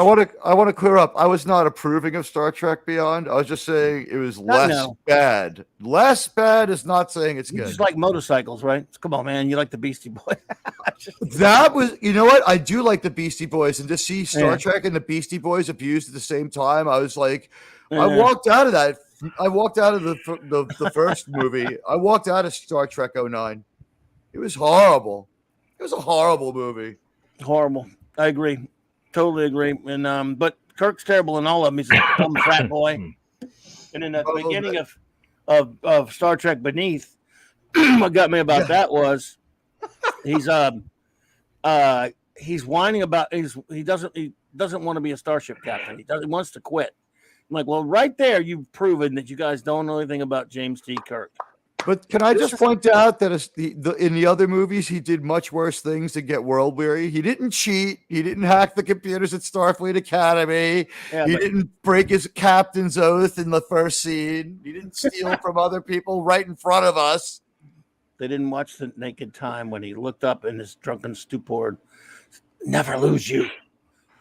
want to clear up. I was not approving of Star Trek Beyond. I was just saying it was less bad. Less bad is not saying it's good. Just like motorcycles, right? Come on, man. You like the Beastie Boys? That was, you know what? I do like the Beastie Boys, and to see Star Trek and the Beastie Boys abused at the same time, I was like, I walked out of that. I walked out of the first movie. I walked out of Star Trek 09. It was horrible. It was a horrible movie. Horrible. I agree. Totally agree. And but Kirk's terrible in all of them. He's a dumb frat boy. And in the beginning of Star Trek Beneath, what got me about that was he's whining about he doesn't want to be a starship captain. He wants to quit. I'm like, well, right there, you've proven that you guys don't know anything about James T. Kirk. But can I just point out that in the other movies, he did much worse things to get world weary. He didn't cheat. He didn't hack the computers at Starfleet Academy. He didn't break his captain's oath in the first scene. He didn't steal from other people right in front of us. They didn't watch The Naked Time when he looked up in his drunken stupor. Never lose you,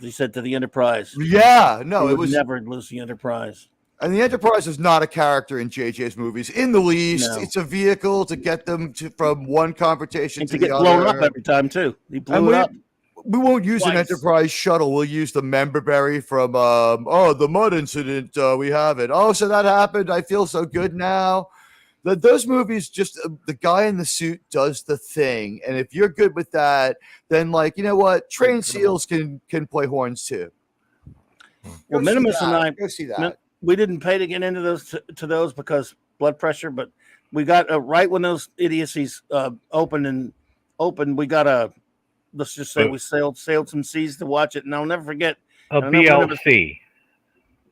he said to the Enterprise. Yeah, no, it was never lose the Enterprise. And the Enterprise is not a character in JJ's movies in the least. No. It's a vehicle to get them from one confrontation to get the other. Blown up every time too. He blew it up. We won't use an Enterprise shuttle. We'll use the Memberberry from the mud incident. We have it. Oh, so that happened. I feel so good now. Those movies, just the guy in the suit does the thing, and if you're good with that, then you know what, trained SEALs can play horns too. Well, Minimus and I go see that. We didn't pay to get into those to those because blood pressure, but we got right when those idiocies opened. We got let's just say we sailed some seas to watch it, and I'll never forget a BLC.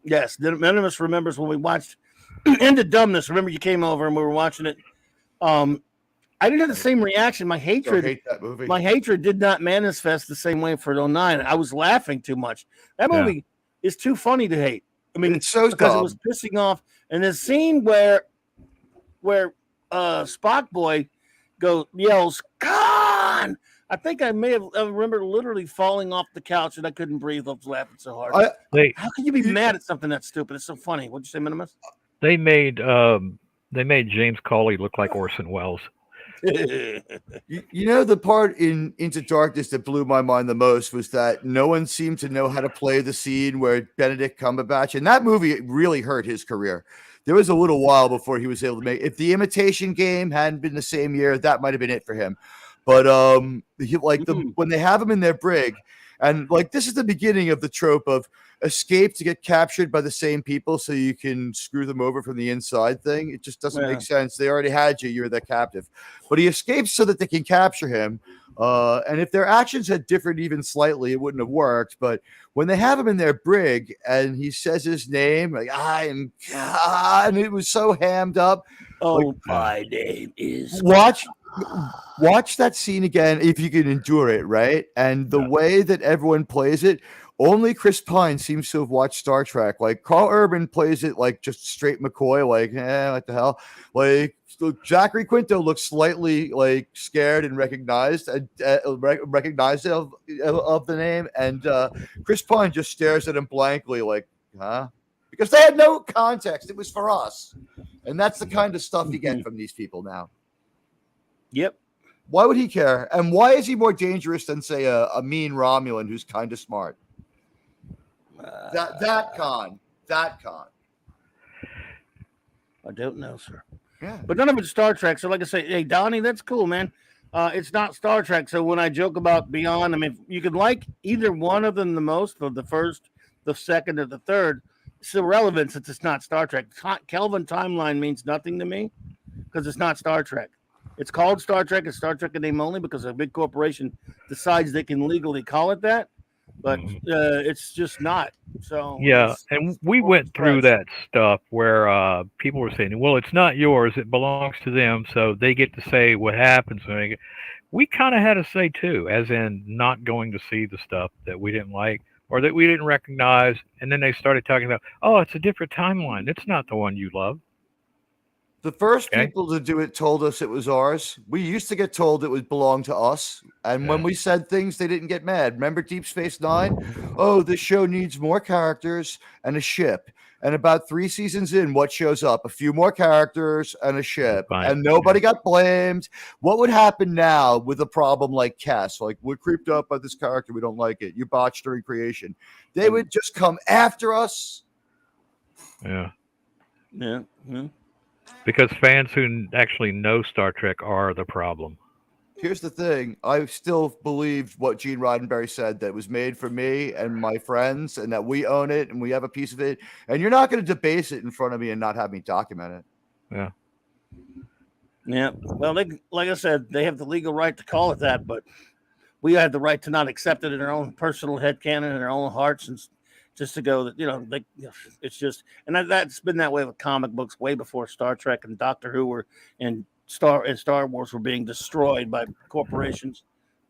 Yes, Minimus remembers when we watched Into Dumbness. Remember, you came over and we were watching it. I didn't have the same reaction. My hatred, hate that movie. My hatred did not manifest the same way for 09. I was laughing too much. That movie is too funny to hate. I mean, it's so because dumb. it was pissing off. And the scene where Spock boy yells "Khan!" I think I remember literally falling off the couch and I couldn't breathe. I was laughing so hard. How can you be mad at something that's stupid? It's so funny. What'd you say, Minimus? They made James Cawley look like Orson Welles. You know, the part in Into Darkness that blew my mind the most was that no one seemed to know how to play the scene where Benedict Cumberbatch, and that movie really hurt his career. There was a little while before he was able to make. If The Imitation Game hadn't been the same year, that might have been it for him. But when they have him in their brig, and this is the beginning of the trope of escape to get captured by the same people so you can screw them over from the inside thing. It just doesn't make sense. They already had you. You're their captive. But he escapes so that they can capture him. And if their actions had differed even slightly, it wouldn't have worked. But when they have him in their brig and he says his name, I am God, and it was so hammed up. Oh, my name is Watch that scene again if you can endure it, right? And the way that everyone plays it, only Chris Pine seems to have watched Star Trek. Carl Urban plays it just straight McCoy, what the hell? Zachary Quinto looks slightly scared and recognized of the name, and Chris Pine just stares at him blankly, huh? Because they had no context. It was for us, and that's the kind of stuff you get from these people now. Yep. Why would he care? And why is he more dangerous than, say, a mean Romulan who's kind of smart? That con. I don't know, sir. Yeah. But none of it's Star Trek. So like I say, hey, Donnie, that's cool, man. It's not Star Trek. So when I joke about Beyond, I mean, you could like either one of them the most, or the first, the second, or the third. It's irrelevant since it's not Star Trek. Kelvin timeline means nothing to me because it's not Star Trek. It's called Star Trek. It's Star Trek in name only because a big corporation decides they can legally call it that. But it's just not. So yeah, and we went through that stuff where people were saying, "Well, it's not yours; it belongs to them, so they get to say what happens." We kind of had a say too, as in not going to see the stuff that we didn't like or that we didn't recognize, and then they started talking about, "Oh, it's a different timeline. It's not the one you love." The first people to do it told us it was ours. We used to get told it would belong to us. And when we said things, they didn't get mad. Remember Deep Space Nine? Oh, this show needs more characters and a ship. And about 3 seasons in, what shows up? A few more characters and a ship. And nobody got blamed. What would happen now with a problem like Cass? We're creeped out by this character. We don't like it. You botched her in creation. They would just come after us Yeah. Yeah. Because fans who actually know Star Trek are the problem. Here's the thing. I still believe what Gene Roddenberry said, that it was made for me and my friends, and that we own it and we have a piece of it. And you're not going to debase it in front of me and not have me document it. Yeah. Yeah. Well, like I said, they have the legal right to call it that, but we have the right to not accept it in our own personal headcanon and our own hearts, and just to go that, it's just, and that's been that way with comic books way before Star Trek and Doctor Who and Star Wars were being destroyed by corporations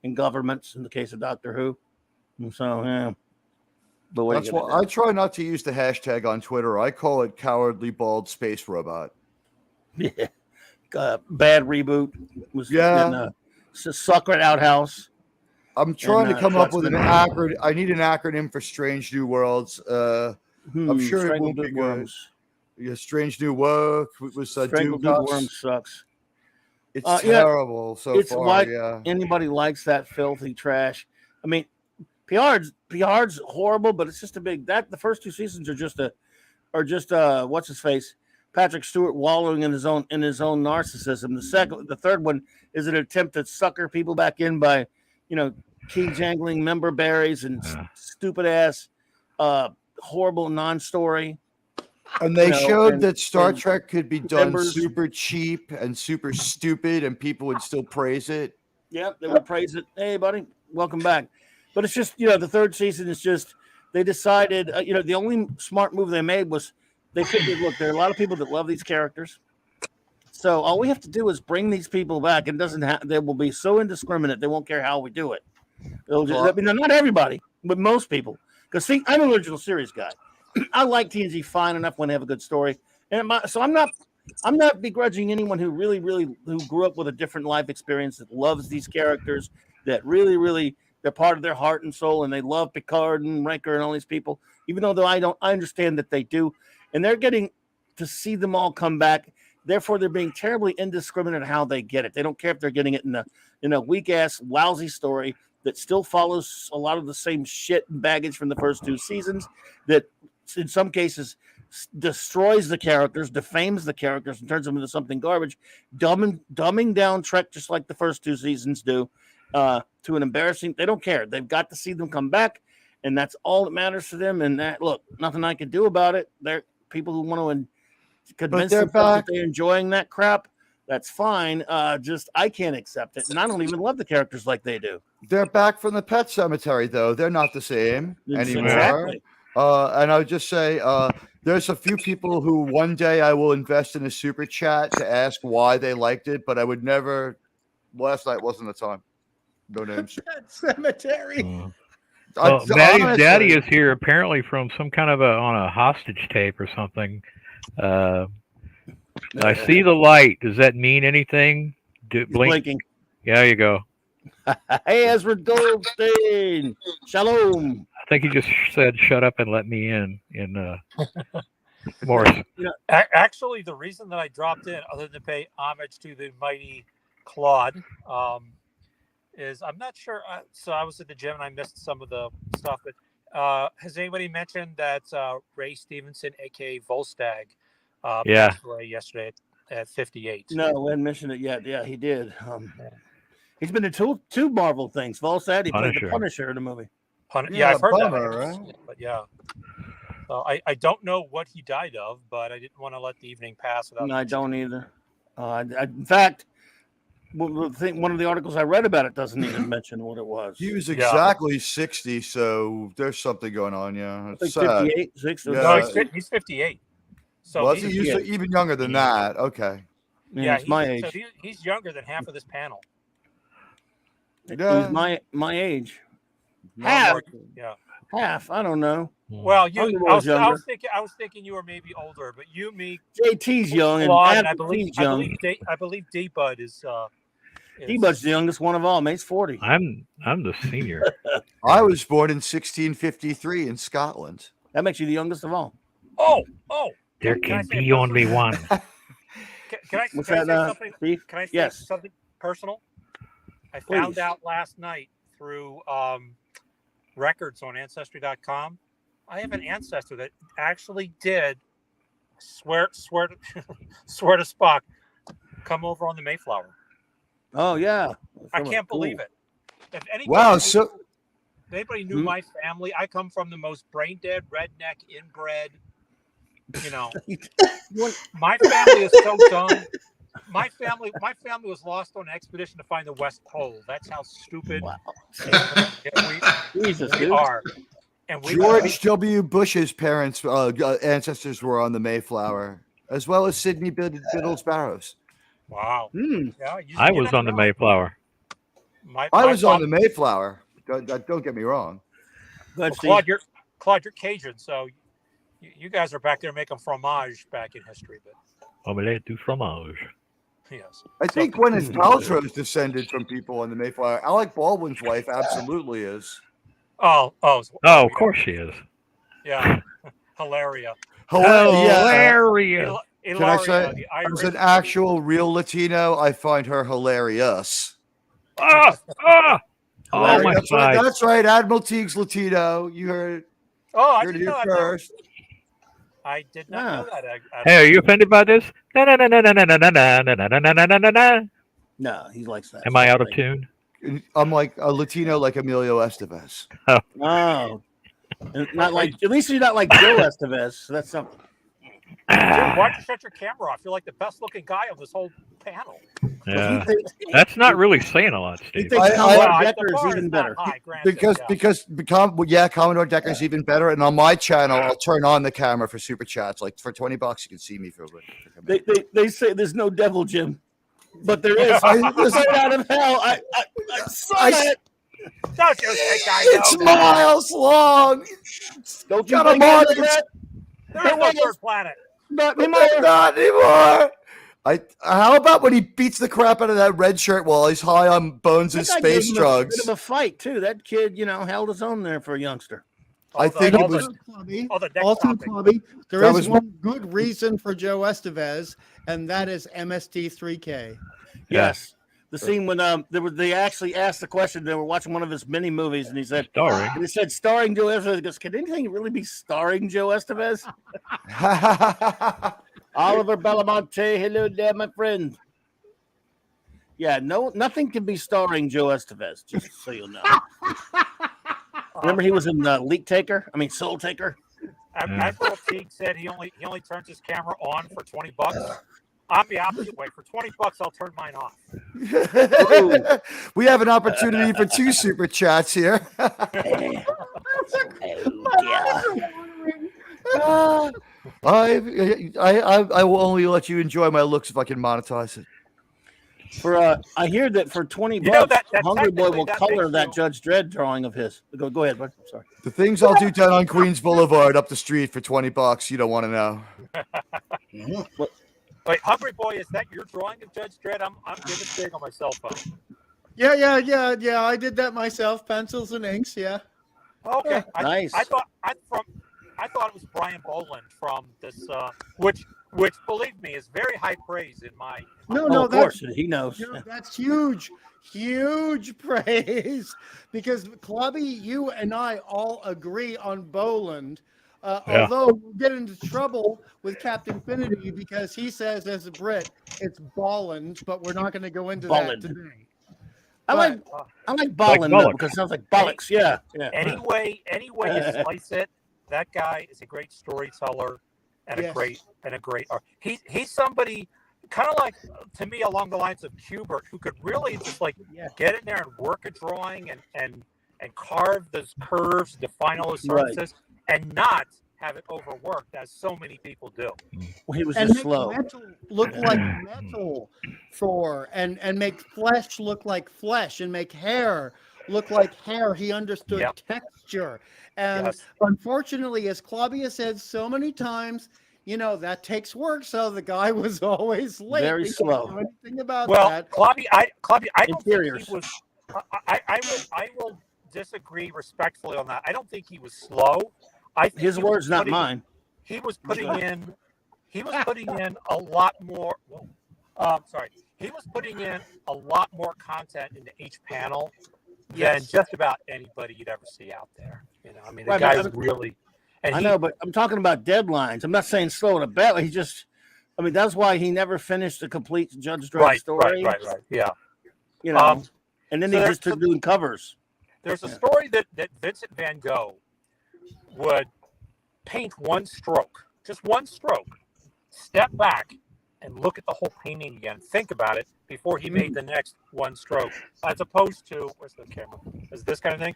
and governments in the case of Doctor Who. And so, yeah. But that's why I try not to use the hashtag on Twitter. I call it cowardly bald space robot. Yeah. Bad reboot was sucker at Outhouse. I'm trying to come up with an acronym. I need an acronym for Strange New Worlds. I'm sure it will be good. Yeah, Strange New World was Strangled New Worms sucks. It's terrible so far. Like yeah, anybody likes that filthy trash. I mean, PR's horrible, but it's just a big the first 2 seasons are just what's his face, Patrick Stewart wallowing in his own narcissism. The third one is an attempt to sucker people back in by, key jangling member berries and stupid ass, horrible non-story. And they showed that Star Trek could be done super cheap and super stupid, and people would still praise it. Yeah, they would praise it. Hey, buddy, welcome back. But it's just, the third season is just, they decided, the only smart move they made was they figured, look, there are a lot of people that love these characters. So all we have to do is bring these people back. And they will be so indiscriminate, they won't care how we do it. Not everybody, but most people. Because see, I'm an original series guy. I like TNG fine enough when they have a good story, so I'm not begrudging anyone who really who grew up with a different life experience, that loves these characters, that really they're part of their heart and soul, and they love Picard and Riker and all these people. Even though I understand that they do, and they're getting to see them all come back. Therefore, they're being terribly indiscriminate in how they get it. They don't care if they're getting it in a weak ass lousy story that still follows a lot of the same shit and baggage from the first 2 seasons, that in some cases destroys the characters, defames the characters, and turns them into something garbage, dumbing down Trek just like the first 2 seasons do, to an embarrassing. They don't care. They've got to see them come back, and that's all that matters to them. And that, look, nothing I can do about it. They're people who want to convince themselves that they're enjoying that crap. That's fine. Just I can't accept it, and I don't even love the characters like they do. They're back from the pet cemetery, though. They're not the same anymore. Exactly. And I would just say there's a few people who one day I will invest in a super chat to ask why they liked it, but I would never. Last night wasn't the time. No names. Pet cemetery. Well, Maddie's daddy is here apparently from some kind of on a hostage tape or something. I see the light. Does that mean anything? Blinking. Yeah, there you go. Hey, Ezra Goldstein. Shalom. I think he just said, "Shut up and let me in." Morris. Actually, the reason that I dropped in, other than to pay homage to the mighty Claude, is I'm not sure. So I was at the gym and I missed some of the stuff. But has anybody mentioned that Ray Stevenson, aka Volstagg, passed away yesterday at 58? No, we hadn't mentioned it yet. Yeah, he did. He's been in two Marvel things. Volstagg, he played the Punisher in the movie. Yeah, I've heard bummer, that. Right? But yeah. So I don't know what he died of, but I didn't want to let the evening pass without. No, I don't either. In fact, one of the articles I read about it doesn't even mention what it was. He was exactly 60, so there's something going on. Yeah, it's 58, 60. No, he's 58. So he's even younger than that. Okay. Yeah, he's my age. So he's younger than half of this panel. Yeah. He's my age. Half. Yeah. Half. I don't know. Well, I was thinking you were maybe older, but you, me, JT's young, and I believe D-Bud is. D-Bud's the youngest one of all. He's 40. I'm the senior. I was born in 1653 in Scotland. That makes you the youngest of all. Oh. There can be only one. Can I say something? Steve? Can I say something personal? I found out last night through records on Ancestry.com. I have an ancestor that actually did swear to swear to Spock, come over on the Mayflower. Oh yeah, I can't believe it. If anybody knew my family, I come from the most brain dead, redneck, inbred. You know, my family is so dumb. My family was lost on an expedition to find the West Pole. That's how stupid we are. And George W. Bush's parents, ancestors were on the Mayflower, as well as Sidney Biddle's Barrows. Wow. Yeah, I was on the Mayflower. I was on the Mayflower. Don't get me wrong. Well, Claude, you're Cajun, so you guys are back there making fromage back in history. But omelette du fromage. Yes. I think Gwyneth Paltrow is descended from people on the Mayflower. Alec Baldwin's wife absolutely is. Oh, of course she is. Yeah. Hilaria. Hilarious. Can I say, as an actual real Latino, I find her hilarious. Oh my God. That's right. Admiral Teague's Latino. You heard. Oh, I heard didn't it know here that. first. I did not know that. Hey, are you offended by this? No, he likes that. Am I out of tune? I'm like a Latino, like Emilio Estevez. Oh, not like. At least you're not like Joe Estevez. So that's something. Dude, why'd you shut your camera off? You're like the best looking guy on this whole panel. Yeah, that's not really saying a lot, Steve. Commodore Decker is even better. Commodore Decker is even better. And on my channel, I'll turn on the camera for super chats. Like for $20, you can see me for a bit. They say there's no devil, Jim, but there is. There's no out of hell. I saw it. Don't you think I know It's miles long. Don't you Got a think I know mortgage. that? There's no third planet. Not Not anymore. How about when he beats the crap out of that red shirt while he's high on Bones' space drugs? Bit of a fight too. That kid, held his own there for a youngster. I think it was also Clubby. There is one good reason for Joe Estevez, and that is MST3K. Yes. The scene when they actually asked the question, they were watching one of his mini movies, and he said starring Joe Estevez. He goes, can anything really be starring Joe Estevez? Oliver Belamonte, hello there, my friend. Yeah, nothing can be starring Joe Estevez, just so you know. Remember he was in Soul Taker? Admiral Teague said he only turns his camera on for $20. I'm the opposite way. For $20, I'll turn mine off. We have an opportunity for 2 super chats here. I will only let you enjoy my looks if I can monetize it. I hear that for $20, Hungry Boy will color that Judge Dredd drawing of his. Go ahead, bud. I'm sorry. The things I'll do down on Queens Boulevard up the street for $20, you don't want to know. Wait, Hungry Boy, is that your drawing of Judge Dredd? I'm giving big on my cell phone. Yeah. I did that myself. Pencils and inks. Yeah. Okay. Nice. I thought it was Brian Boland from this, which believe me is very high praise in my. No, of course he knows. That's huge praise because Clubby, you and I all agree on Boland. Although we'll get into trouble with Captain Infinity because he says as a Brit it's Bolland, but we're not going to go into that today. I like Bolland though, because it sounds like bollocks. Yeah. Anyway, you slice it. That guy is a great storyteller and a great art. He's somebody kind of like to me along the lines of Kubert, who could really just get in there and work a drawing and carve those curves, define all those surfaces. And not have it overworked, as so many people do. Well, he was just slow. Metal look like metal, Thor, and make flesh look like flesh, and make hair look like hair. He understood texture, and unfortunately, as Claudia said so many times, that takes work. So the guy was always late. Very slow. Know anything about that? Claudia, I don't Interiors. think he was. I will disagree respectfully on that. I don't think he was slow. His words, not mine. He was putting in a lot more. He was putting in a lot more content into each panel than just about anybody you'd ever see out there. The guy's really. And I know, but I'm talking about deadlines. I'm not saying slow in a bet. He just, I mean, that's why he never finished the complete Judge Dredd story. Right. Yeah. You know, and then so he just took doing covers. There's a story that Vincent Van Gogh would paint one stroke, just one stroke, step back and look at the whole painting again, think about it before he made the next one stroke, as opposed to, where's the camera? Is this kind of thing?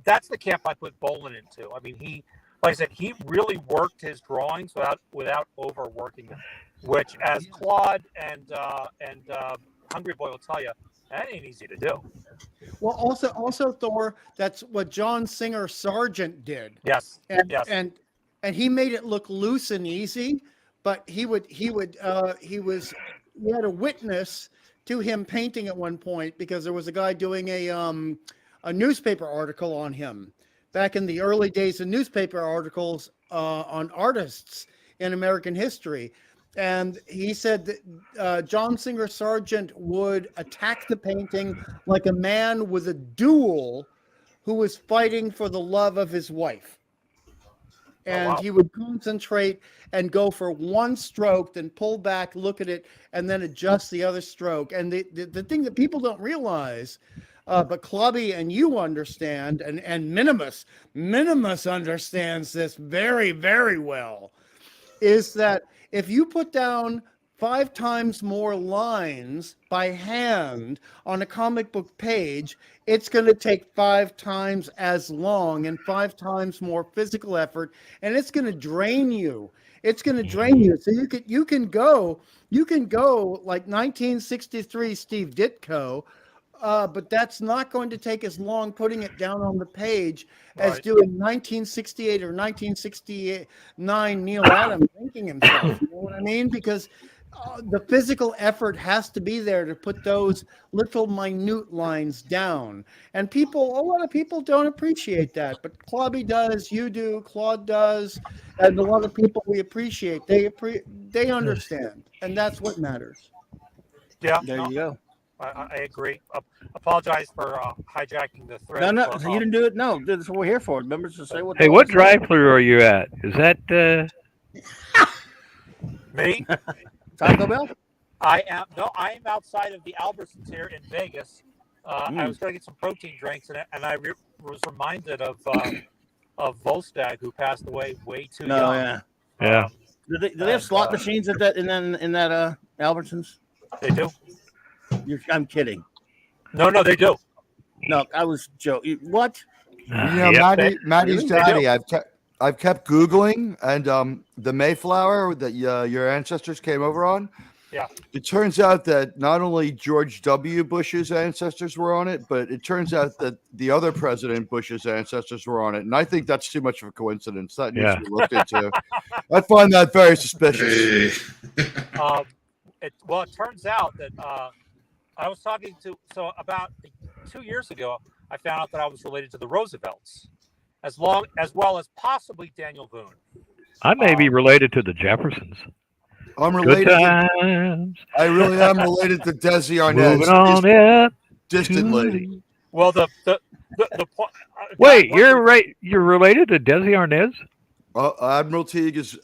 That's the camp I put Bolin into. I mean, he, like I said, he really worked his drawings without overworking them, which, as Claude and Hungry Boy will tell you, that ain't easy to do. Well, also Thor, that's what John Singer Sargent did. Yes. And he made it look loose and easy, but he had a witness to him painting at one point because there was a guy doing a newspaper article on him back in the early days of newspaper articles on artists in American history. And he said that John Singer Sargent would attack the painting like a man with a duel who was fighting for the love of his wife. And he would concentrate and go for one stroke, then pull back, look at it, and then adjust the other stroke. And the thing that people don't realize, but Clobby and you understand, and Minimus understands this very, very well, is that if you put down 5 times more lines by hand on a comic book page, it's going to take 5 times as long and 5 times more physical effort, and it's going to drain you. It's going to drain you. So you can go like 1963 Steve Ditko, but that's not going to take as long putting it down on the page as doing 1968 or 1969 Neil Adams thinking himself. You know what I mean? Because the physical effort has to be there to put those little minute lines down. And a lot of people don't appreciate that, but Clobby does, you do, Claude does, and a lot of people we appreciate. They understand, and that's what matters. Yeah, there you go. I agree. Apologize for hijacking the thread. No, you didn't do it. No, that's what we're here for. Remember to say what. Hey, what drive-through are you at? Is that me? Taco Bell? I am outside of the Albertsons here in Vegas. I was going to get some protein drinks, and I was reminded of Volstagg, who passed away way too young. Yeah. Do they have slot machines in that Albertsons? They do. I'm kidding. No, they do. No, I was joking. What? Maddie's daddy. I've kept Googling, and the Mayflower that your ancestors came over on. Yeah. It turns out that not only George W. Bush's ancestors were on it, but it turns out that the other President Bush's ancestors were on it. And I think that's too much of a coincidence. That needs to be looked into. I find that very suspicious. It turns out that I was talking to, about 2 years ago, I found out that I was related to the Roosevelts, as well as possibly Daniel Boone. I may be related to the Jeffersons. I'm related. I really am related to Desi Arnaz. Moving on, distantly. Well, the wait, you're right. You're related to Desi Arnaz? Admiral Teague is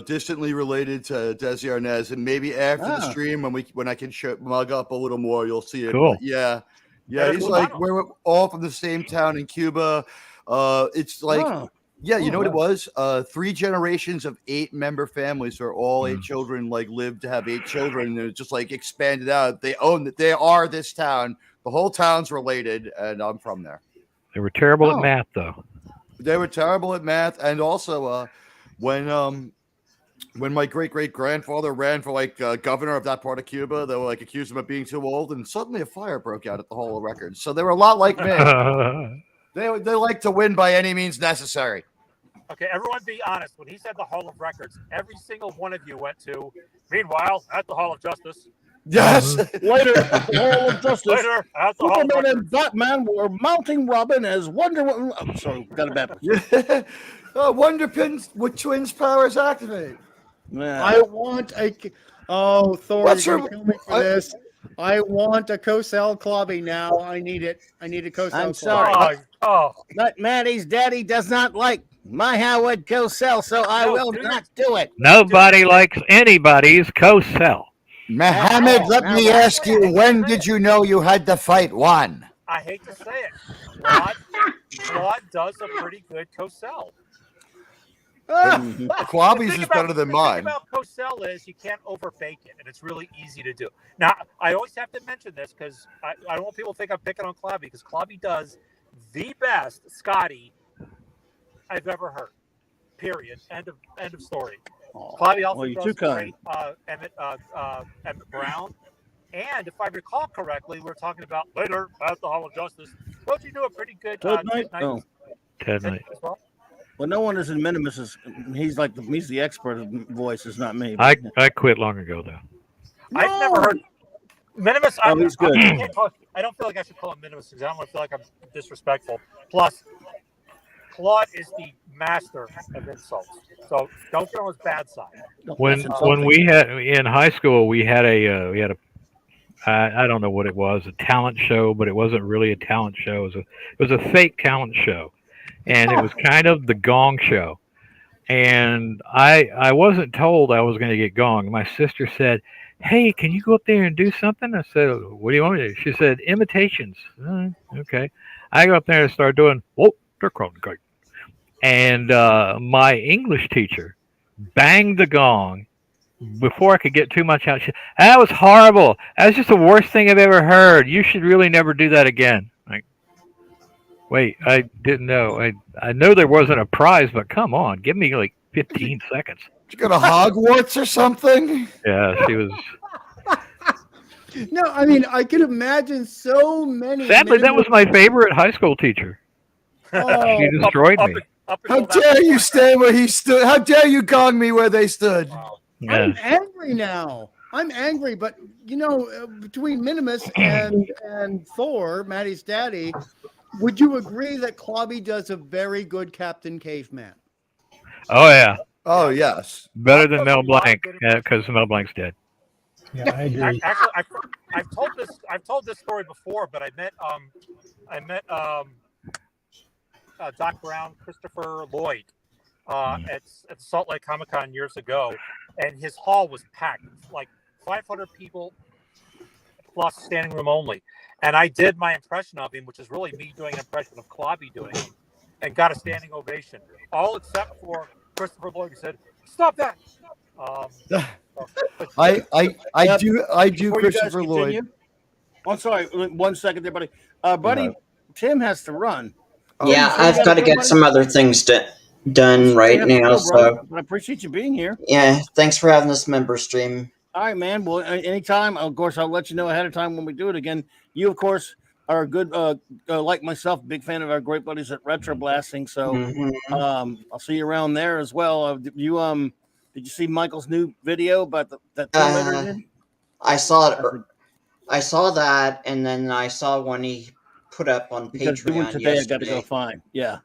distantly related to Desi Arnaz, and maybe after the stream when I can mug up a little more, you'll see it. Cool. But yeah, he's like we're all from the same town in Cuba. It's like you know what it was? 3 generations of 8-member families where all 8 children lived to have 8 children, and it just expanded out. They are this town. The whole town's related, and I'm from there. They were terrible at math, though. They were terrible at math, and also when my great-great-grandfather ran for governor of that part of Cuba, they were accused him of being too old, and suddenly a fire broke out at the Hall of Records. So they were a lot like me. They like to win by any means necessary. Okay, everyone be honest. When he said the Hall of Records, every single one of you went to, meanwhile, at the Hall of Justice. Yes. Later at the Hall of Justice. Later at the Hall of Superman and Batman were mounting Robin as Wonder Woman. Oh, sorry, got it back. Wonder Pins with twins powers activate. I want a. Oh, Thor, you're going to kill me for this. I want a Cosell Clobby now. I need it. I need a Cosell. I'm sorry. But Maddie's daddy does not like My Howard Cosell, so I will not do it. Nobody likes anybody's co-cell. Mohammed, let me ask you, when did you know you had to fight one? I hate to say it. Claude does a pretty good co-cell. Clobbery's is better than mine. The thing about co-cell is you can't overbake it, and it's really easy to do. Now, I always have to mention this because I don't want people to think I'm picking on Clobby, because Clobby does the best Scotty I've ever heard. Period. End of story. Clobby also does great Emmett Brown. And if I recall correctly, we were talking about later at the Hall of Justice. Don't you do a pretty good Ted Knight? Ted Knight. Well, no one is in Minimus. He's the expert of voices, not me. I quit long ago though. I've never heard Minimus. He's good. I don't feel like I should call him Minimus because I don't want to feel like I'm disrespectful. Plus, Claude is the master of insults, so don't get on his bad side. When we had in high school, we had a I don't know what it was, a talent show, but it wasn't really a talent show. It was a fake talent show, and it was kind of the Gong Show. And I wasn't told I was going to get gonged. My sister said, "Hey, can you go up there and do something?" I said, "What do you want me to do?" She said, "Imitations." Okay. I go up there and start doing, and my English teacher banged the gong before I could get too much out. That was horrible. That was just the worst thing I've ever heard. You should really never do that again. Like, wait, I didn't know. I know there wasn't a prize, but come on, give me like 15 seconds. Did you go to Hogwarts or something? Yeah, she was. No, I mean, I can imagine so many. Sadly, that was my favorite high school teacher. She destroyed me. How dare you stay where he stood? How dare you gong me where they stood? Yeah. I'm angry now. I'm angry, but between Minimus and Thor, Maddie's daddy, would you agree that Clobby does a very good Captain Caveman? Oh yeah. Oh yes. Better than Mel Blanc, because Mel Blanc's dead. Yeah, I agree. Actually, I've told this story before, but I met Doc Brown, Christopher Lloyd, at Salt Lake Comic Con years ago, and his hall was packed, like 500 people plus standing room only. And I did my impression of him, which is really me doing an impression of Clobby doing it, and got a standing ovation, all except for Christopher Lloyd, who said, "Stop that." I do Christopher Lloyd. I'm sorry, 1 second there, buddy. Buddy, Tim has to run. Yeah, I've got to get some other things done right now. So I appreciate you being here. Yeah, thanks for having this member stream. All right, man. Well, anytime. Of course, I'll let you know ahead of time when we do it again. You, of course, are a good, like myself, big fan of our great buddies at Retro Blasting. So I'll see you around there as well. Did you see Michael's new video about that did? I saw it. I saw that, and then I saw one he put up on Patreon today. yesterday. I got to go find. Yeah.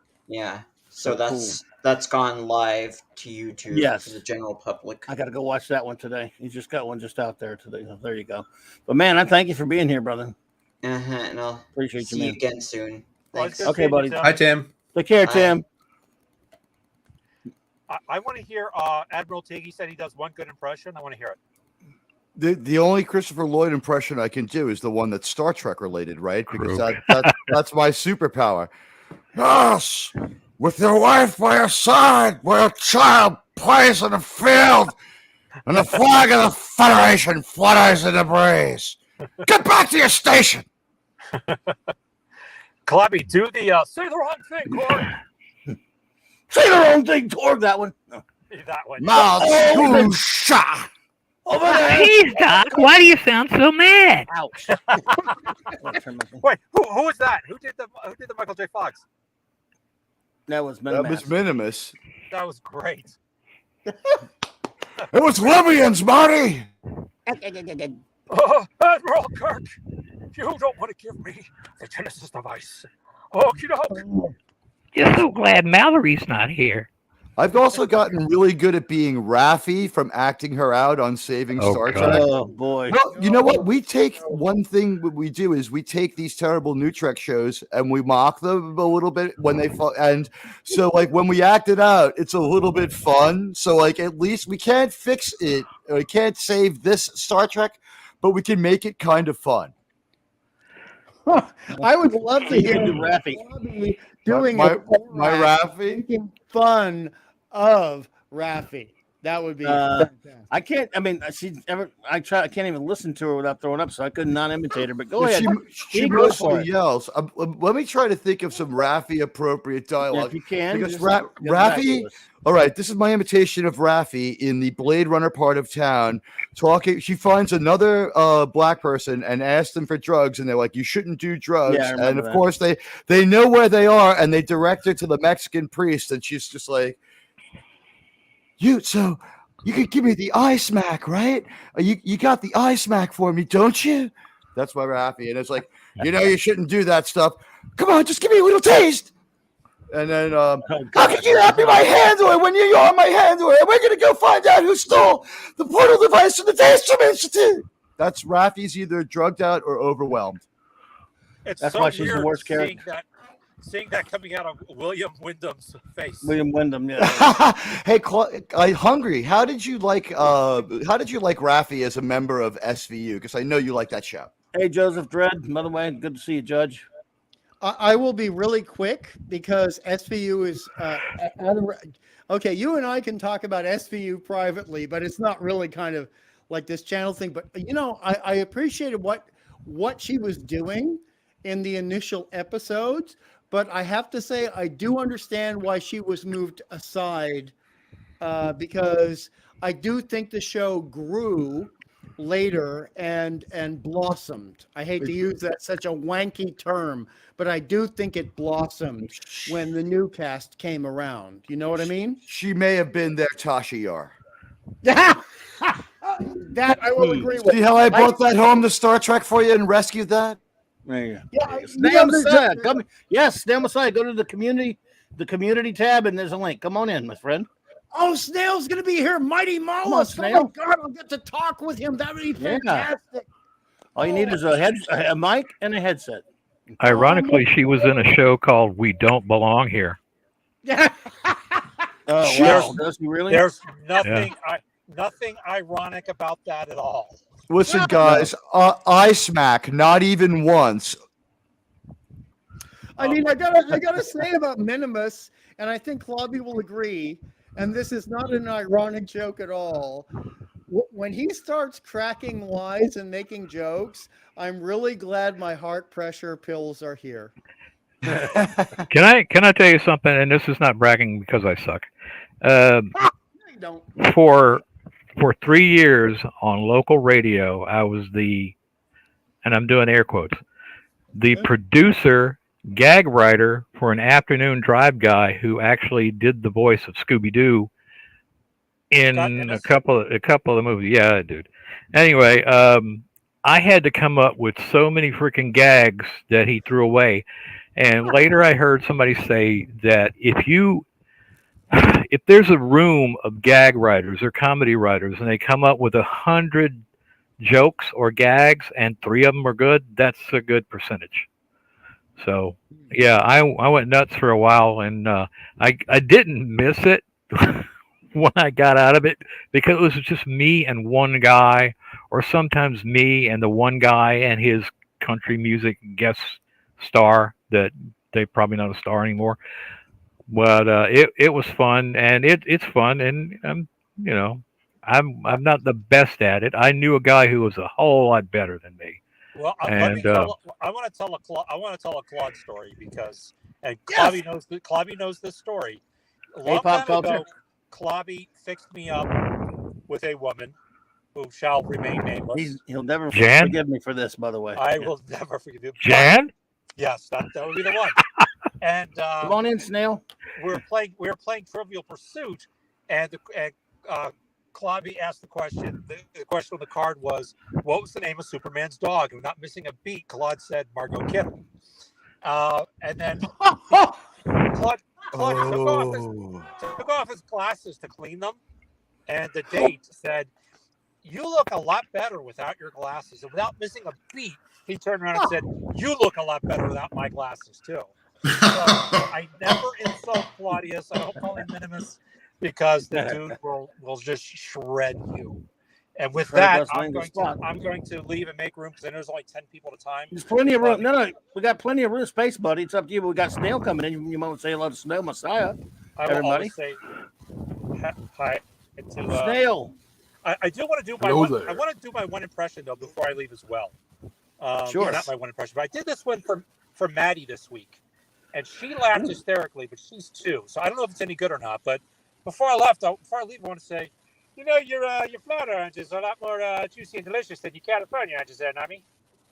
So that's gone live to YouTube for the general public. I got to go watch that one today. He's just got one just out there today. So there you go. But man, I thank you for being here, brother. And I'll appreciate see you, you again soon. Thanks. Okay, buddy. Hi, Tim. Take care, Tim. I want to hear Admiral Tiggy said he does one good impression. I want to hear it. The only Christopher Lloyd impression I can do is the one that's Star Trek related, right? Because that's my superpower. Yes, with your wife by your side, while a child plays in the field, and the flag of the Federation flutters in the breeze. Get back to your station. Clobby, do the say the wrong thing, Corey. Say the wrong thing, Torg. That one. That one. Over there. Jeez, Doc, why do you sound so mad? Ouch. Wait, who was that? Who did the Michael J. Fox? That was Minimus. That was Minimus. That was great. It was Libyans, Marty. Oh, Admiral Kirk, you don't want to give me the Genesis device. Okie doke. Just so glad Mallory's not here. I've also gotten really good at being Raffi from acting her out on Saving Star Trek. Oh boy! Well, you know what? We take one thing. What we do is we take these terrible New Trek shows and we mock them a little bit when they fall. And so, like when we act it out, it's a little bit fun. So, like at least we can't fix it. We can't save this Star Trek, but we can make it kind of fun. I would love to hear Raffi doing my Raffi, making fun of Raffi. That would be. I can't. I mean, I can't even listen to her without throwing up, so I could not imitate her. But go ahead. She mostly yells. Let me try to think of some Raffi appropriate dialogue. If you can, because Raffi. All right, this is my imitation of Raffi in the Blade Runner part of town. Talking, she finds another black person and asks them for drugs, and they're like, "You shouldn't do drugs." Yeah, and of course, they know where they are, and they direct her to the Mexican priest, and she's just like, you could give me the eye smack, right? You got the eye smack for me, don't you? That's my Raffi. And it's like, you shouldn't do that stuff. Come on, just give me a little taste. And then, how could you not be my handler when you're on my handler? And we're going to go find out who stole the portal device from the Daystrom Institute. That's Raffi's either drugged out or overwhelmed. That's why she's the worst character. Seeing that coming out of William Wyndham's face. William Wyndham, yeah. Hey, Hungry, how did you like Raffi as a member of SVU? Because I know you like that show. Hey, Joseph Dredd, by the way, good to see you, Judge. I will be really quick because SVU is okay. You and I can talk about SVU privately, but it's not really kind of like this channel thing. But I appreciated what she was doing in the initial episodes. But I have to say, I do understand why she was moved aside because I do think the show grew later and blossomed. I hate to use that such a wanky term, but I do think it blossomed when the new cast came around. You know what I mean? She may have been their Tasha Yar. That I will agree with. See how I brought that home to Star Trek for you and rescued that? There you go. Yeah, Snail Messiah. Come, yes, Snail Messiah. Go to the community tab, and there's a link. Come on in, my friend. Oh, Snail's gonna be here. Mighty Mouse. Oh my God, I'll get to talk with him. That would be fantastic. All you need is a mic and a headset. Ironically, she was in a show called "We Don't Belong Here." Yeah. Oh wow! Does he really? There's nothing ironic about that at all. Listen, guys, eye smack, not even once. I mean, I gotta say about Minimus, and I think Clobby will agree, and this is not an ironic joke at all. When he starts cracking wise and making jokes, I'm really glad my heart pressure pills are here. Can I tell you something? And this is not bragging because I suck. You don't. For 3 years on local radio, I was and I'm doing air quotes, the producer, gag writer for an afternoon drive guy who actually did the voice of Scooby-Doo in a couple of the movies. Yeah, dude. Anyway, I had to come up with so many freaking gags that he threw away. And later I heard somebody say that if there's a room of gag writers or comedy writers and they come up with 100 jokes or gags and 3 of them are good, that's a good percentage. So yeah, I went nuts for a while, and I didn't miss it when I got out of it because it was just me and one guy, or sometimes me and the one guy and his country music guest star that they probably not a star anymore. But it was fun, and it's fun, and I'm not the best at it. I knew a guy who was a whole lot better than me. Well, I want to tell a Claude story because Clobby knows this story. A long time ago, Clobby fixed me up with a woman who shall remain nameless. He'll never forgive me for this, by the way. I will never forgive you. Jan? Yes, that would be the one. And come on in, Snail. We were playing Trivial Pursuit, and Clobby asked the question. The question on the card was, "What was the name of Superman's dog?" And not missing a beat, Claude said Margot Kidder. And then Claude took off his glasses to clean them, and the date said, "You look a lot better without your glasses." And without missing a beat, he turned around and said, "You look a lot better without my glasses too." So I never insult Claudius. I don't call him Minimus because the dude will just shred you. And with that, I'm going to leave and make room because I know there's only 10 people at a time. There's plenty of room. No, we got plenty of room space, buddy. It's up to you. We got Snail coming in. You might say hello to Snail Messiah. I will always say hi to Snail. I do want to do my one, I want to do my one impression though before I leave as well. Sure. Not my one impression, but I did this one for Maddie this week, and she laughed hysterically. But she's 2, so I don't know if it's any good or not. But before I leave, I want to say, you know, your Florida oranges are a lot more juicy and delicious than your California oranges there, Nami.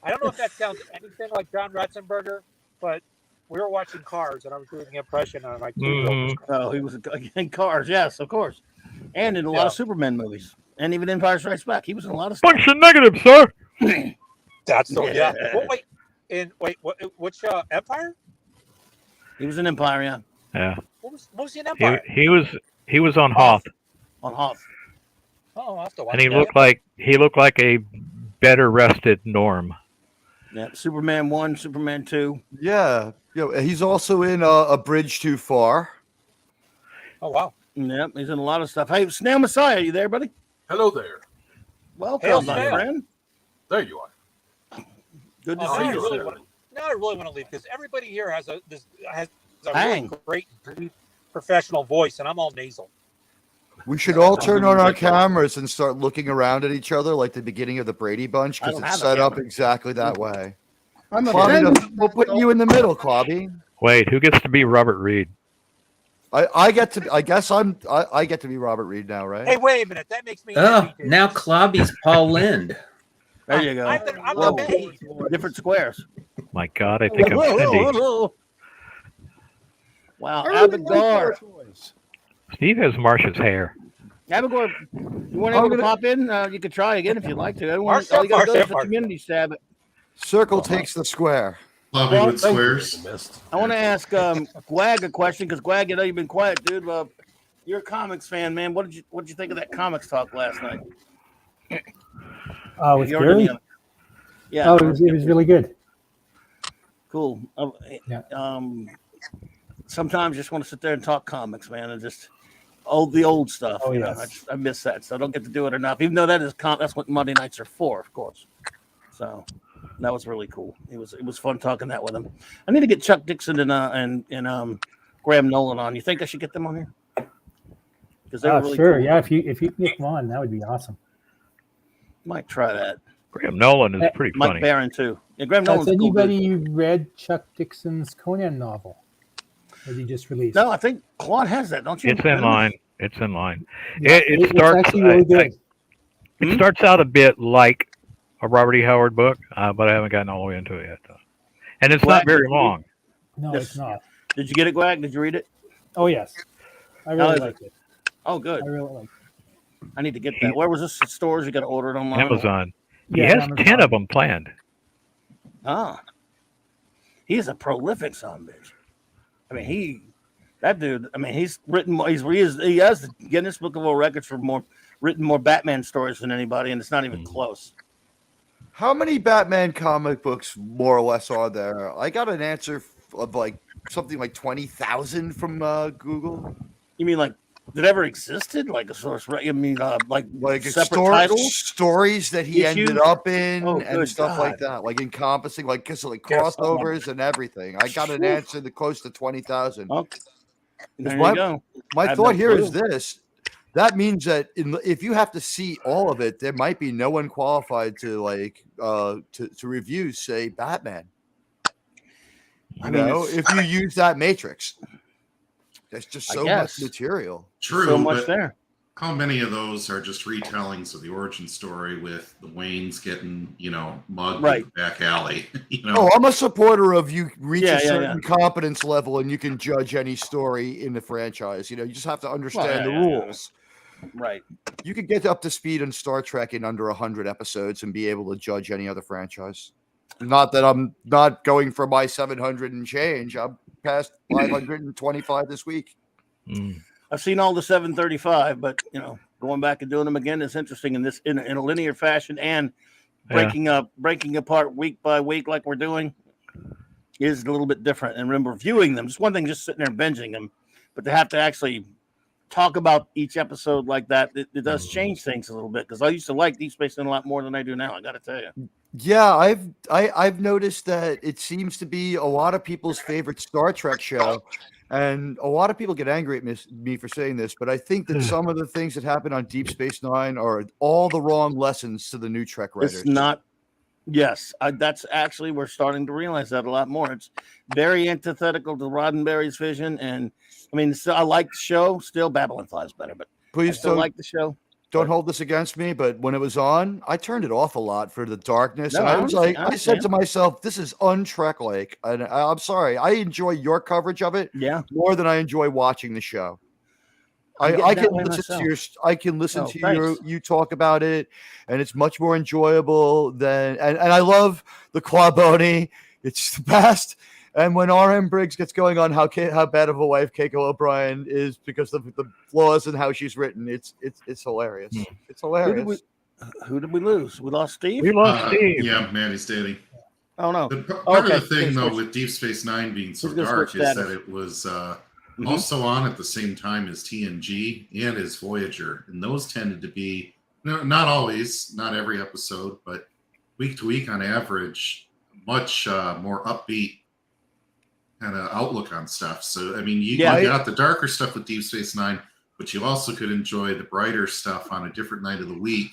I don't know if that sounds anything like John Ratzenberger, but we were watching Cars, and I was doing the impression on my 2-year-old. Oh, he was in Cars, yes, of course, and in a lot of Superman movies, and even Empire Strikes Back. He was in a lot of stuff. Bunch of negatives, sir. That's so Well, which Empire? He was in Empire, yeah. Yeah. What was he in Empire? He was on Hoth. On Hoth. Oh, I'll have to watch. And he looked like a better rested Norm. Yeah, Superman 1, Superman 2. Yeah, he's also in A Bridge Too Far. Oh wow. Yep, he's in a lot of stuff. Hey, Snail Messiah, you there, buddy? Hello there. Welcome, my friend. There you are. Good to see you. Now I really want to leave because everybody here has a really great professional voice, and I'm all nasal. We should all turn on our cameras and start looking around at each other like the beginning of the Brady Bunch because it's set up exactly that way. We'll put you in the middle, Clobby. Wait, who gets to be Robert Reed? I get to. I guess I get to be Robert Reed now, right? Hey, wait a minute. That makes me. Now Clobby's Paul Lind. There you go. I'm different squares. My God, I think I'm Cindy. Wow, Abigor. Steve has Marsha's hair. Abigor, you weren't able to pop in? You could try again if you'd like to. All you got to go to the community tab. Circle takes the square. Hollywood squares. I want to ask Gwag a question because Gwag, you've been quiet, dude. You're a comics fan, man. What did you think of that comics talk last night? With Gary? Yeah. Oh, it was really good. Cool. Sometimes you just want to sit there and talk comics, man, and just the old stuff. Oh, yeah. I miss that, so I don't get to do it enough. Even though that's what Monday nights are for, of course. So that was really cool. It was fun talking that with him. I need to get Chuck Dixon and Graham Nolan on. You think I should get them on here? Because they were really sure. cool. Yeah, if you can get them on, that would be awesome. Might try that. Graham Nolan is pretty funny. Mike Barron too. Yeah, Graham Nolan's Has anybody cool, read Chuck Dixon's Conan novel that he just released? No, I think Claude has that, don't you? It's in line. It's in line. Yeah, It starts. It's actually really good. It starts out a bit like a Robert E. Howard book, but I haven't gotten all the way into it yet. And it's not very long. No, it's not. Did you get it, Gwag? Did you read it? Oh yes, I really liked it. Oh, good. I really liked it. I need to get that. Where was this? Stores? You got to order it online? Amazon. He Yeah, has Amazon. 10 of them planned. Ah, he's a prolific son of a bitch. I mean, that dude. I mean, he's written. He has the Guinness Book of World Records for written more Batman stories than anybody, and it's not even close. How many Batman comic books, more or less, are there? I got an answer of something like 20,000 from Google. You mean like that ever existed? Like a source? I mean, like separate titles, stories that he Issues? ended up in, Oh, and good stuff like God. that, like encompassing, like crossovers and everything. I got an answer that close to 20,000. Okay. There my you go. my thought here is this: that means that if you have to see all of it, there might be no one qualified to to review, say, Batman. If you use that matrix, there's just so much material. True, so much but there. How many of those are just retellings of the origin story with the Waynes getting, mugged in the back alley? Oh, I'm a supporter of you reach Yeah, a certain competence level and you can judge any story in the franchise. You just have to understand the rules. Right. You could get up to speed on Star Trek in under 100 episodes and be able to judge any other franchise. Not that I'm not going for my 700 and change. I'm surpassed 525 this week. I've seen all the 735, but going back and doing them again is interesting in a linear fashion, and breaking apart week by week like we're doing is a little bit different. And remember, viewing them, it's one thing just sitting there binging them, but to have to actually talk about each episode like that, it does change things a little bit, because I used to like Deep Space Nine a lot more than I do now. I got to tell you. Yeah, I've noticed that it seems to be a lot of people's favorite Star Trek show, and a lot of people get angry at me for saying this, but I think that some of the things that happen on Deep Space Nine are all the wrong lessons to the new Trek writers. It's not. Yes, that's actually, we're starting to realize that a lot more. It's very antithetical to Roddenberry's vision, and I mean, so I like the show. Still, Babylon 5 is better, but please I still like the show. Don't hold this against me, but when it was on, I turned it off a lot for the darkness. No, and I was like, I I said to myself, this is un-Trek-like. And I'm sorry, I enjoy your coverage of it more than I enjoy watching the show. I can listen to you talk about it, and it's much more enjoyable than and I love the Clobberin. It's the best. And when R.M. Briggs gets going on how bad of a wife Keiko O'Brien is because of the flaws in how she's written, it's hilarious. It's hilarious. Who did we lose? We lost Steve? We lost Steve. Yeah, Mandy Stady. Oh, no. Part of the thing, though, with Deep Space Nine being so dark is that it was also on at the same time as TNG and as Voyager. And those tended to be, not always, not every episode, but week to week on average, much more upbeat kind of outlook on stuff. So, I mean, you got the darker stuff with Deep Space Nine, but you also could enjoy the brighter stuff on a different night of the week.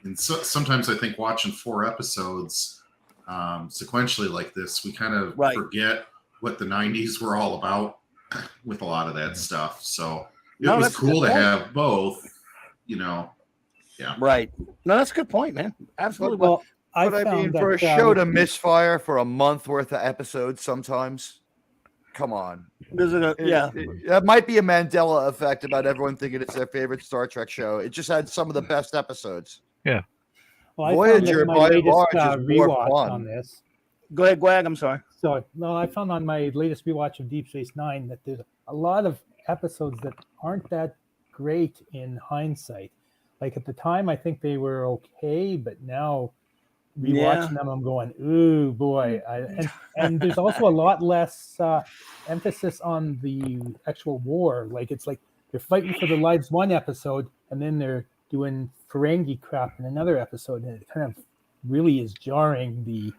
And so, sometimes I think watching 4 episodes sequentially like this, we kind of forget what the 90s were all about with a lot of that stuff. So it was cool to have both, Right. No, that's a good point, man. Absolutely. But I mean, for a show to misfire for a month worth of episodes sometimes, come on. That might be a Mandela effect about everyone thinking it's their favorite Star Trek show. It just had some of the best episodes. Yeah. Well, Voyager, my by and latest large, is more rewatch fun. on this. Go ahead, Gwag. I'm sorry. So, no, I found on my latest rewatch of Deep Space Nine that there's a lot of episodes that aren't that great in hindsight. Like at the time, I think they were okay, but now rewatching them, I'm going, ooh, boy. And there's also a lot less emphasis on the actual war. Like it's like they're fighting for their lives one episode, and then they're doing Ferengi crap in another episode, and it kind of really is jarring the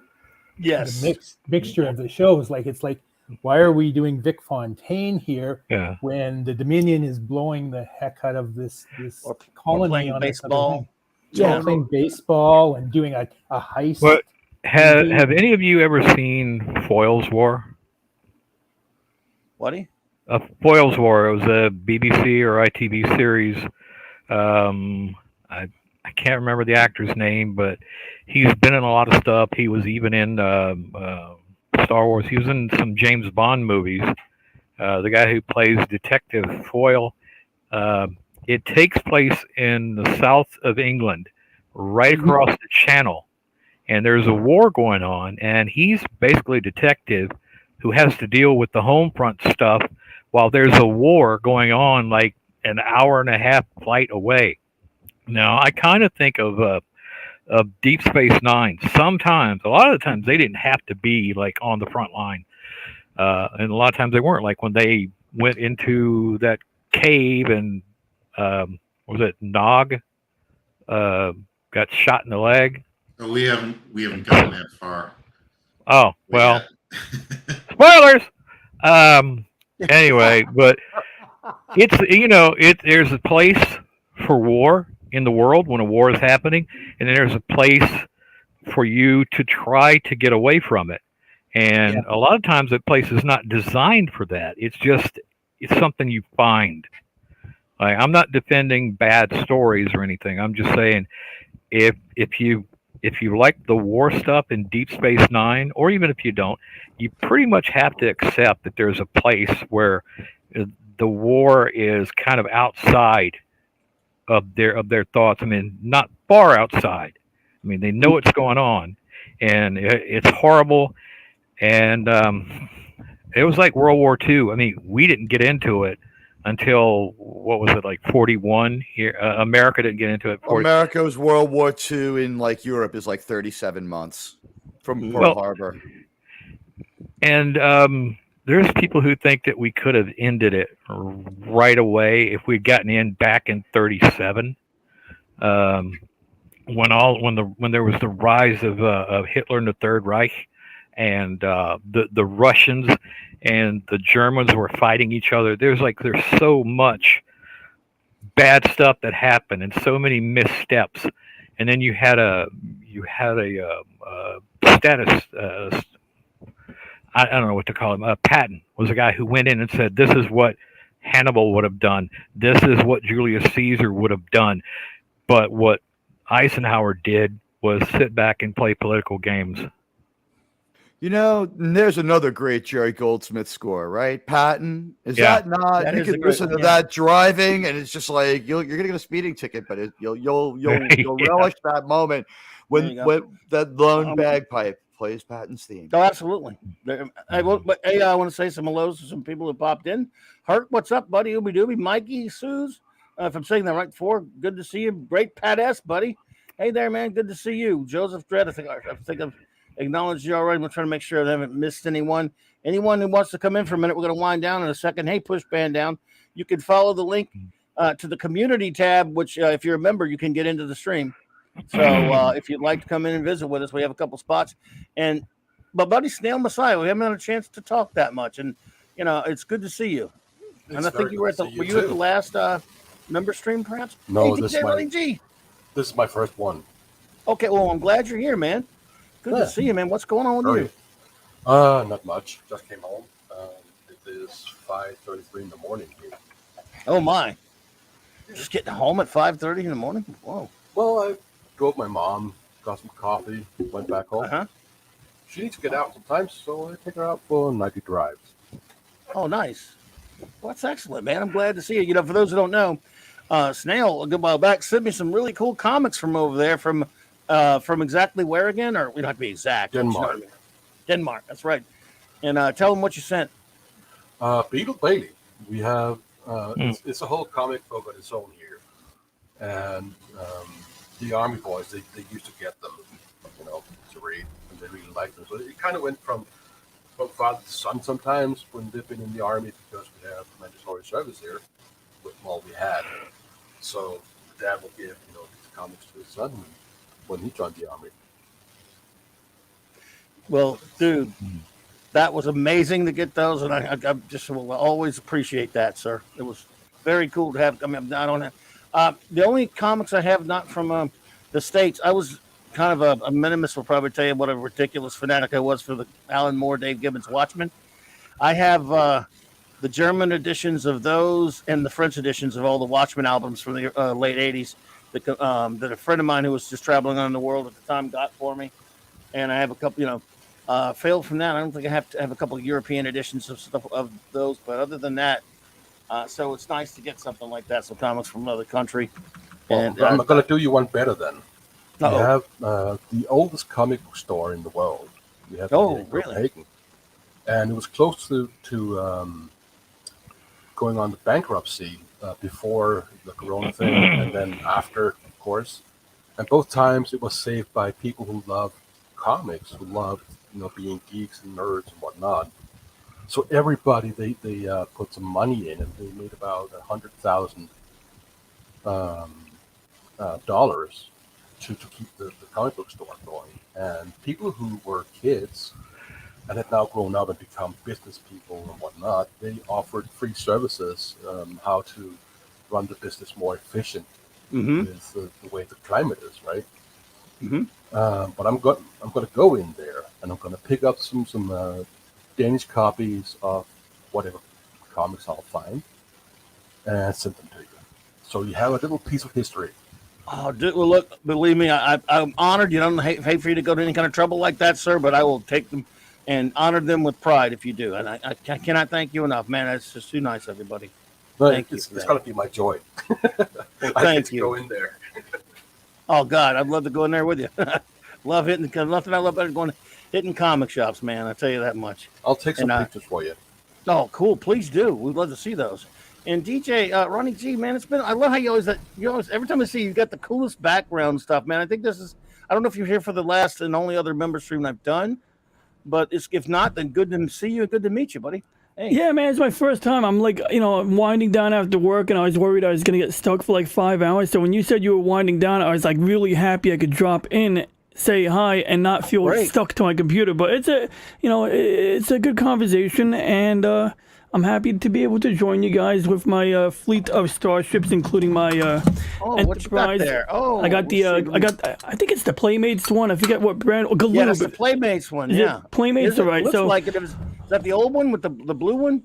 mixture of the shows. Like it's like, why are we doing Vic Fontaine here when the Dominion is blowing the heck out of this colony playing on baseball? Playing baseball and doing a heist. But have any of you ever seen Foyle's War? What? Foyle's War. It was a BBC or ITV series. I can't remember the actor's name, but he's been in a lot of stuff. He was even in Star Wars. He was in some James Bond movies. The guy who plays Detective Foyle. It takes place in the south of England, right across the channel. And there's a war going on, and he's basically a detective who has to deal with the home front stuff while there's a war going on like an hour and a half flight away. Now, I kind of think of Deep Space Nine. Sometimes, a lot of the times, they didn't have to be like on the front line. And a lot of times they weren't. Like when they went into that cave and was it Nog got shot in the leg? Oh, we haven't gotten that far. Oh, well, spoilers. Anyway, but it's there's a place for war in the world when a war is happening, and then there's a place for you to try to get away from it. And a lot of times that place is not designed for that. It's something you find. Like, I'm not defending bad stories or anything. I'm just saying if you like the war stuff in Deep Space Nine, or even if you don't, you pretty much have to accept that there's a place where the war is kind of outside of their thoughts. I mean, not far outside. I mean, they know what's going on, and it's horrible. And it was like World War II. I mean, we didn't get into it until what was it, like 41 here? America didn't get into it. America's World War II in like Europe is like 37 months from Pearl Harbor. And there's people who think that we could have ended it right away if we'd gotten in back in 37. When there was the rise of Hitler and the Third Reich, and the Russians and the Germans were fighting each other. There's so much bad stuff that happened and so many missteps. And then you had a status. I don't know what to call him. Patton was a guy who went in and said, "This is what Hannibal would have done. This is what Julius Caesar would have done." But what Eisenhower did was sit back and play political games. You know, there's another great Jerry Goldsmith score, right? Patton. Is that not? You can listen to that driving, and it's just like you're gonna get a speeding ticket, but you'll relish that moment when that lone bagpipe plays Patton's theme. Oh, absolutely. I want to say some hellos to some people who popped in. Hurt, what's up, buddy? Ooby Dooby, Mikey, Suze. If I'm saying that right before, good to see you. Great Pat S, buddy. Hey there, man. Good to see you. Joseph Dredd, I think I've acknowledged you already. I'm trying to make sure I haven't missed anyone. Anyone who wants to come in for a minute, we're going to wind down in a second. Hey, push band down. You can follow the link to the community tab, which if you're a member, you can get into the stream. So if you'd like to come in and visit with us, we have a couple spots. And my buddy Snail Messiah, we haven't had a chance to talk that much. And, it's good to see you. And I think you were at the last member stream, perhaps? No, hey, this is my first one. Okay, well, I'm glad you're here, man. Good to see you, man. What's going on with you? Not much. Just came home. It is 5:33 in the morning here. Oh my! Just getting home at 5:30 in the morning. Whoa. Well, I drove my mom, got some coffee, went back home. She needs to get out sometimes, so I take her out for nightly drives. Oh, nice. Well, that's excellent, man. I'm glad to see you. For those who don't know, Snail a good while back sent me some really cool comics from over there from exactly where again? Or we don't have to be exact. Denmark. Denmark, that's right. And tell them what you sent. Beetle Bailey. We have it's a whole comic book on its own here, and the Army boys they used to get them, to read, and they really liked them. So it kind of went from father to son sometimes when they've been in the Army, because we have mandatory service here with all we had. So dad will give these comics to his son when he joined the Army. Well, dude, that was amazing to get those, and I just will always appreciate that, sir. It was very cool to have. I mean, I don't have the only comics I have not from the States. I was kind of a minimalist. Will probably tell you what a ridiculous fanatic I was for the Alan Moore, Dave Gibbons Watchmen. I have the German editions of those and the French editions of all the Watchmen albums from the late '80s. That a friend of mine who was just traveling around the world at the time got for me, and I have a couple. Failed from that. I don't think I have to have a couple of European editions of stuff of those, but other than that, so it's nice to get something like that. Some comics from another country. Well, And I'm going to do you one better then. We Uh-oh. have the oldest comic book store in the world. We have Oh, really? Copenhagen. And it was close to going on the bankruptcy before the Corona thing, and then after, of course. And both times it was saved by people who love comics, who love being geeks and nerds and whatnot. So everybody they put some money in, and they made about $100,000 dollars to keep the comic book store going. And people who were kids and had now grown up and become business people and whatnot, they offered free services, how to run the business more efficient with the way the climate is, right? But I'm going to go in there, and I'm going to pick up some Danish copies of whatever comics I'll find and send them to you. So you have a little piece of history. Oh, dude, well, look, believe me, I'm honored. You don't hate for you to go to any kind of trouble like that, sir, but I will take them and honor them with pride if you do. And I cannot thank you enough, man. That's just too nice, everybody. Thank you. It's going to be my joy. Well, I thank get to you. go in there. Oh, God, I'd love to go in there with you. Love hitting, because nothing I love better than hitting comic shops, man. I tell you that much. I'll take some And, pictures for you. Oh, cool! Please do. We'd love to see those. And DJ Ronnie G, man, it's been. I love how you always every time I see you, got the coolest background stuff, man. I think this is. I don't know if you're here for the last and only other member stream I've done, but if not, then good to see you. Good to meet you, buddy. Hey. Yeah, man, it's my first time. I'm like, I'm winding down after work, and I was worried I was gonna get stuck for like 5 hours. So when you said you were winding down, I was like really happy I could drop in, say hi, and not feel stuck to my computer. But it's a good conversation, and I'm happy to be able to join you guys with my fleet of starships, including my Enterprise. What you got there? Oh, I got I think it's the Playmates one. I forget what brand. Galoob. Yeah, that's the Playmates one. Yeah, Playmates are right. Looks like it. Is that the old one with the blue one?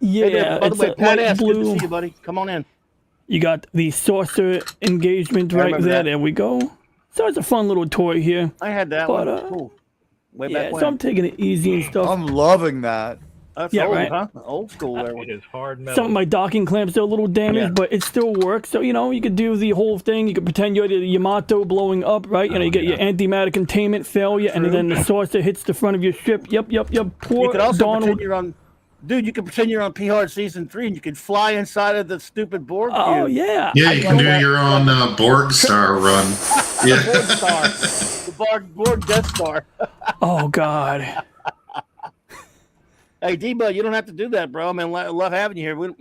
Yeah. Hey, by the way, Pat S, blue. good to see you, buddy. Come on in. You got the saucer engagement right there. That. There we go. So it's a fun little toy here. I had that one. Cool. Way back when. So I'm taking it easy and stuff. I'm loving that. That's old, huh? Old school there. It is hard metal. Some of my docking clamps are a little damaged, but it still works. So, you could do the whole thing. You could pretend you're the Yamato blowing up, right? You get your antimatter containment failure, and then the saucer hits the front of your ship. Yep. Poor you could also Donald. pretend you're on... Dude, you can pretend you're on P-Hard Season 3, and you can fly inside of the stupid Borg cube. Oh, yeah. Yeah, you can do your own Borg Star run. Yeah. Borg Star. The Borg Death Star. Oh, God. Hey, D-Bud, you don't have to do that, bro. I mean, love having you here. We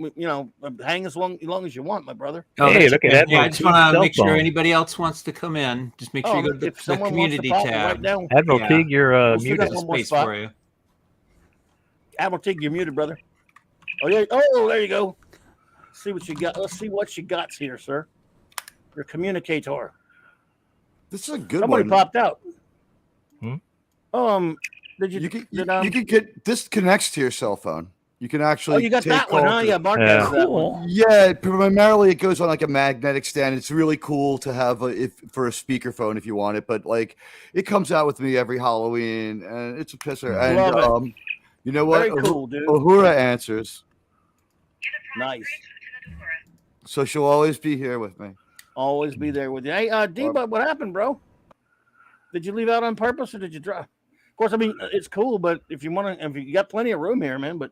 hang as long as you want, my brother. Oh, hey, look at that. Yeah, I just want to make sure anybody else wants to come in. Just make sure you go to the community tab. Right Admiral Teague, you're muted. There's space for you. Admiral Teague, you're muted, brother. Oh, yeah. Oh, there you go. See what you got. Let's see what you got here, sir. Your communicator. This is a good Somebody one. popped out. You can get this connects to your cell phone. You can actually. Oh, you got that one, huh? Yeah, Mark has that one. Yeah, primarily it goes on like a magnetic stand. It's really cool to have for a speakerphone if you want it. But like, it comes out with me every Halloween, and it's a pisser. Love it. You know what? Very cool, dude. Uhura answers. Nice. So she'll always be here with me. Always be there with you. Hey, D-Bud, what happened, bro? Did you leave out on purpose or did you drive? Of course, I mean, it's cool, but if you got plenty of room here, man, but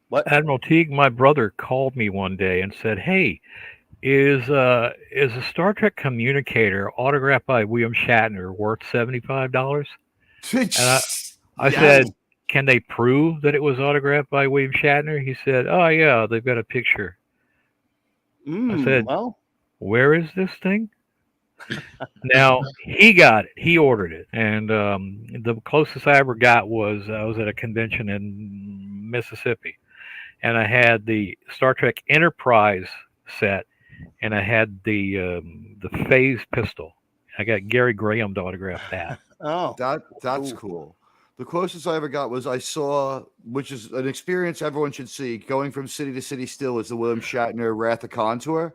what? Admiral Teague, my brother called me one day and said, "Hey, is a Star Trek communicator autographed by William Shatner worth $75?" And I said, "Can they prove that it was autographed by William Shatner?" He said, "Oh yeah, they've got a picture." I said, "Well, where is this thing?" Now he got it. He ordered it, and the closest I ever got was I was at a convention in Mississippi, and I had the Star Trek Enterprise set, and I had the phase pistol. I got Gary Graham to autograph that. Oh, that's cool. The closest I ever got was I saw, which is an experience everyone should see, going from city to city still, is the William Shatner Wrath of Khan tour.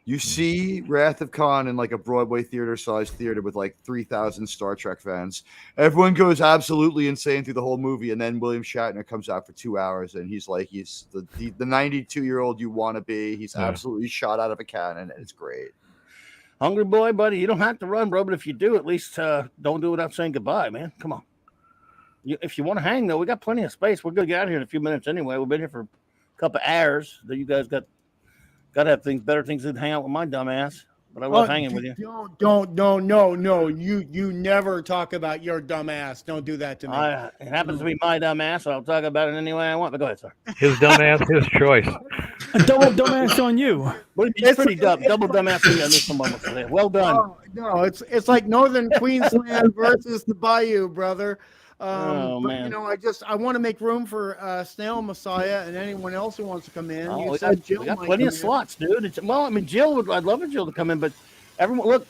You see Wrath of Khan in like a Broadway theater-sized theater with like 3,000 Star Trek fans. Everyone goes absolutely insane through the whole movie, and then William Shatner comes out for 2 hours, and he's like, he's the 92-year-old you want to be. He's absolutely shot out of a cannon, and it's great. Hungry boy, buddy. You don't have to run, bro, but if you do, at least don't do it without saying goodbye, man. Come on. If you want to hang, though, we got plenty of space. We're going to get out of here in a few minutes anyway. We've been here for a couple of hours. You guys got to have better things than hang out with my dumb ass. But I love hanging with you. No. You never talk about your dumb ass. Don't do that to me. It happens to be my dumb ass, so I'll talk about it any way I want. But go ahead, sir. His dumb ass, his choice. A double dumb ass on you. It's pretty dumb. Double dumb ass on you on this one. Well done. No, it's like Northern Queensland versus the Bayou, brother. Man. I want to make room for Snail Messiah and anyone else who wants to come in. We got plenty of slots, dude. Jill I'd love for Jill to come in, but everyone, look,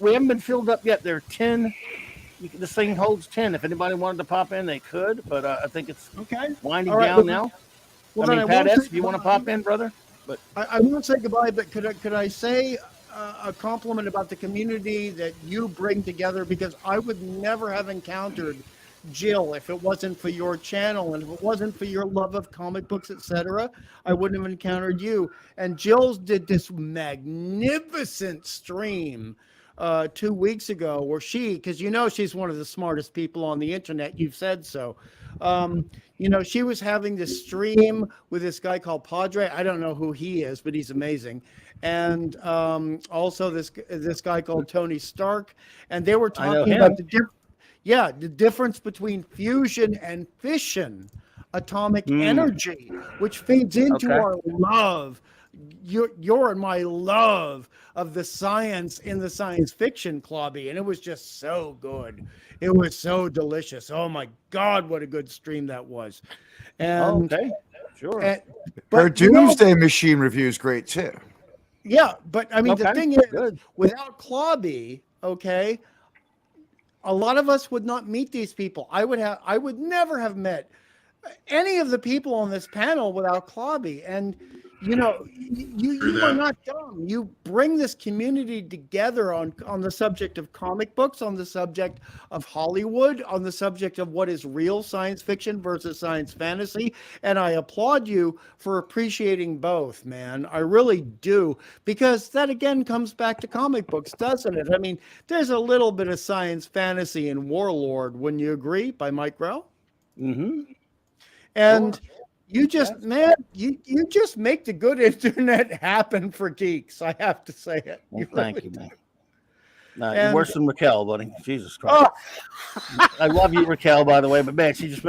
we haven't been filled up yet. There are 10. This thing holds 10. If anybody wanted to pop in, they could, but I think it's winding down now. Well, Pat S., if you want to pop in, brother. But I won't say goodbye, but could I say a compliment about the community that you bring together? Because I would never have encountered Jill if it wasn't for your channel, and if it wasn't for your love of comic books, etc., I wouldn't have encountered you. And Jill's did this magnificent stream 2 weeks ago where because she's one of the smartest people on the internet. You've said so. She was having this stream with this guy called Padre. I don't know who he is, but he's amazing. And also this guy called Tony Stark. And they were talking about the difference between fusion and fission, atomic energy, which feeds into our love. Your and my love of the science in the science fiction, Clobby, and it was just so good. It was so delicious. Oh my God, what a good stream that was! And sure. Her Doomsday Machine review is great too. Yeah, but I mean the thing is, without Clobby, a lot of us would not meet these people. I would never have met any of the people on this panel without Clobby. And you are not dumb. You bring this community together on the subject of comic books, on the subject of Hollywood, on the subject of what is real science fiction versus science fantasy. And I applaud you for appreciating both, man. I really do. Because that again comes back to comic books, doesn't it? I mean, there's a little bit of science fantasy in Warlord, wouldn't you agree, by Mike Grell? Mm-hmm. And you just you just make the good internet happen for geeks. I have to say it. Thank you, man. No, you're worse than Raquel, buddy. Jesus Christ. Oh. I love you, Raquel, by the way, but man, it's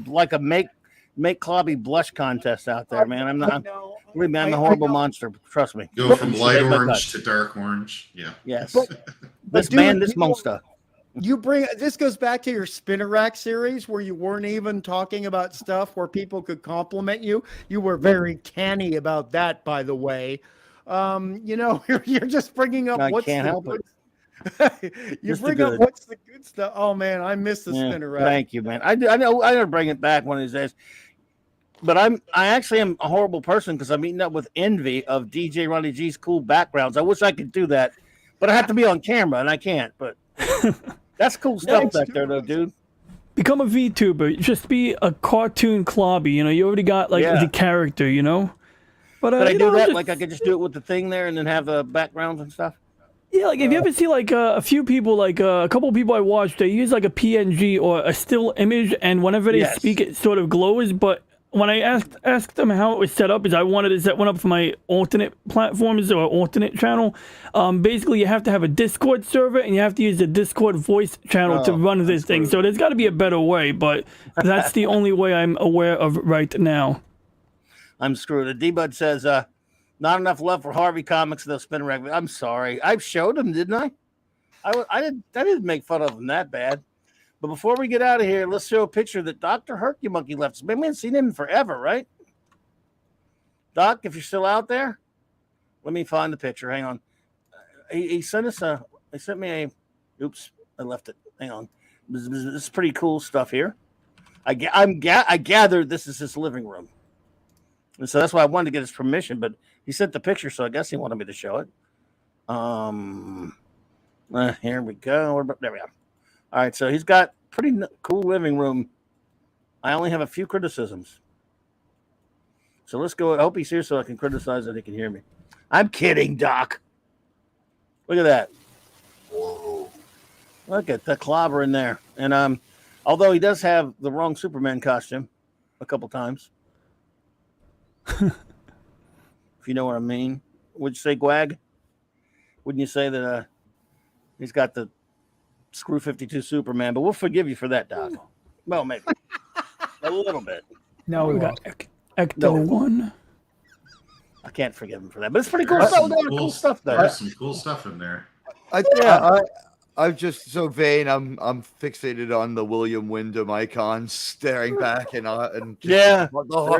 like a make Clobby blush contest out there, man. I'm not. Believe me, I'm a horrible monster. Trust me. Go from light orange to dark orange. Yeah. Yes. This monster. You bring this goes back to your Spinner Rack series where you weren't even talking about stuff where people could compliment you. You were very canny about that, by the way. You're just bringing up what's the good stuff. Oh man, I miss the Spinner Rack. Thank you, man. I know I gotta bring it back one of these days. But I actually am a horrible person because I'm meeting up with envy of DJ Ronnie G's cool backgrounds. I wish I could do that, but I have to be on camera and I can't. But that's cool stuff back there, though, dude. Become a VTuber. Just be a cartoon Clobby. You already got the character. But could I do that? Like I could just do it with the thing there and then have the backgrounds and stuff. Yeah, if you ever see a few people, a couple of people I watched, they use a PNG or a still image, and whenever they speak, it sort of glows. But when I asked them how it was set up, is I wanted to set one up for my alternate platforms or alternate channel. Basically, you have to have a Discord server and you have to use the Discord voice channel to run this thing. So there's got to be a better way, but that's the only way I'm aware of right now. I'm screwed. The D-Bud says, not enough love for Harvey Comics, they'll spin around. I'm sorry. I showed him, didn't I? I didn't make fun of him that bad. But before we get out of here, let's show a picture that Dr. Hercumonkey left us. Man, we haven't seen him in forever, right? Doc, if you're still out there, let me find the picture. Hang on. He sent us he sent me a, oops, I left it. Hang on. This is pretty cool stuff here. I gathered this is his living room. And so that's why I wanted to get his permission, but he sent the picture, so I guess he wanted me to show it. Here we go. There we are. All right, so he's got pretty cool living room. I only have a few criticisms. So let's go. I hope he's here so I can criticize that he can hear me. I'm kidding, Doc. Look at that. Whoa. Look at the Clobberin there. And although he does have the wrong Superman costume a couple times. If you know what I mean. Would you say Gwag? Wouldn't you say that he's got the Screw 52 Superman, but we'll forgive you for that, Doc. Well, maybe a little bit. No, we got Ecto 1. I can't forgive him for that, but it's pretty cool stuff. Cool stuff there. There's some cool stuff in there. I'm just so vain. I'm fixated on the William Wyndham icon, staring back and there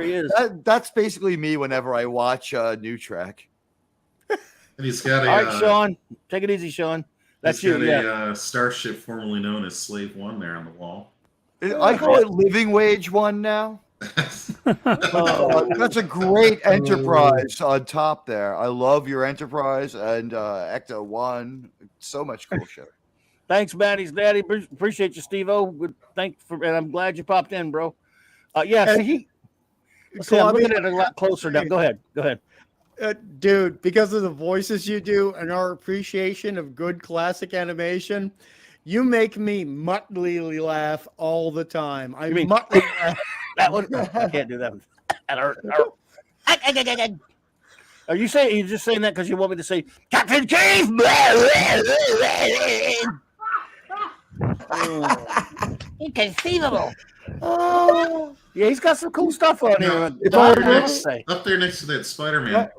he is. That's basically me whenever I watch New Track. And he's got all right, Sean, take it easy, Sean. That's he's you. got a starship formerly known as Slave One there on the wall. I call it Living Wage One now. That's a great Enterprise on top there. I love your Enterprise and Ecto 1. So much cool shit. Thanks, Maddie's daddy. Appreciate you, Steve-O. And I'm glad you popped in, bro. I'm looking at it a lot closer now. Go ahead. Dude, because of the voices you do and our appreciation of good classic animation, you make me muttly laugh all the time. I muttly laugh. That one, I can't do that one. Are you saying you're just saying that because you want me to say Captain Cave? Inconceivable. Oh, yeah, he's got some cool stuff on here. Up there next to that Spider-Man.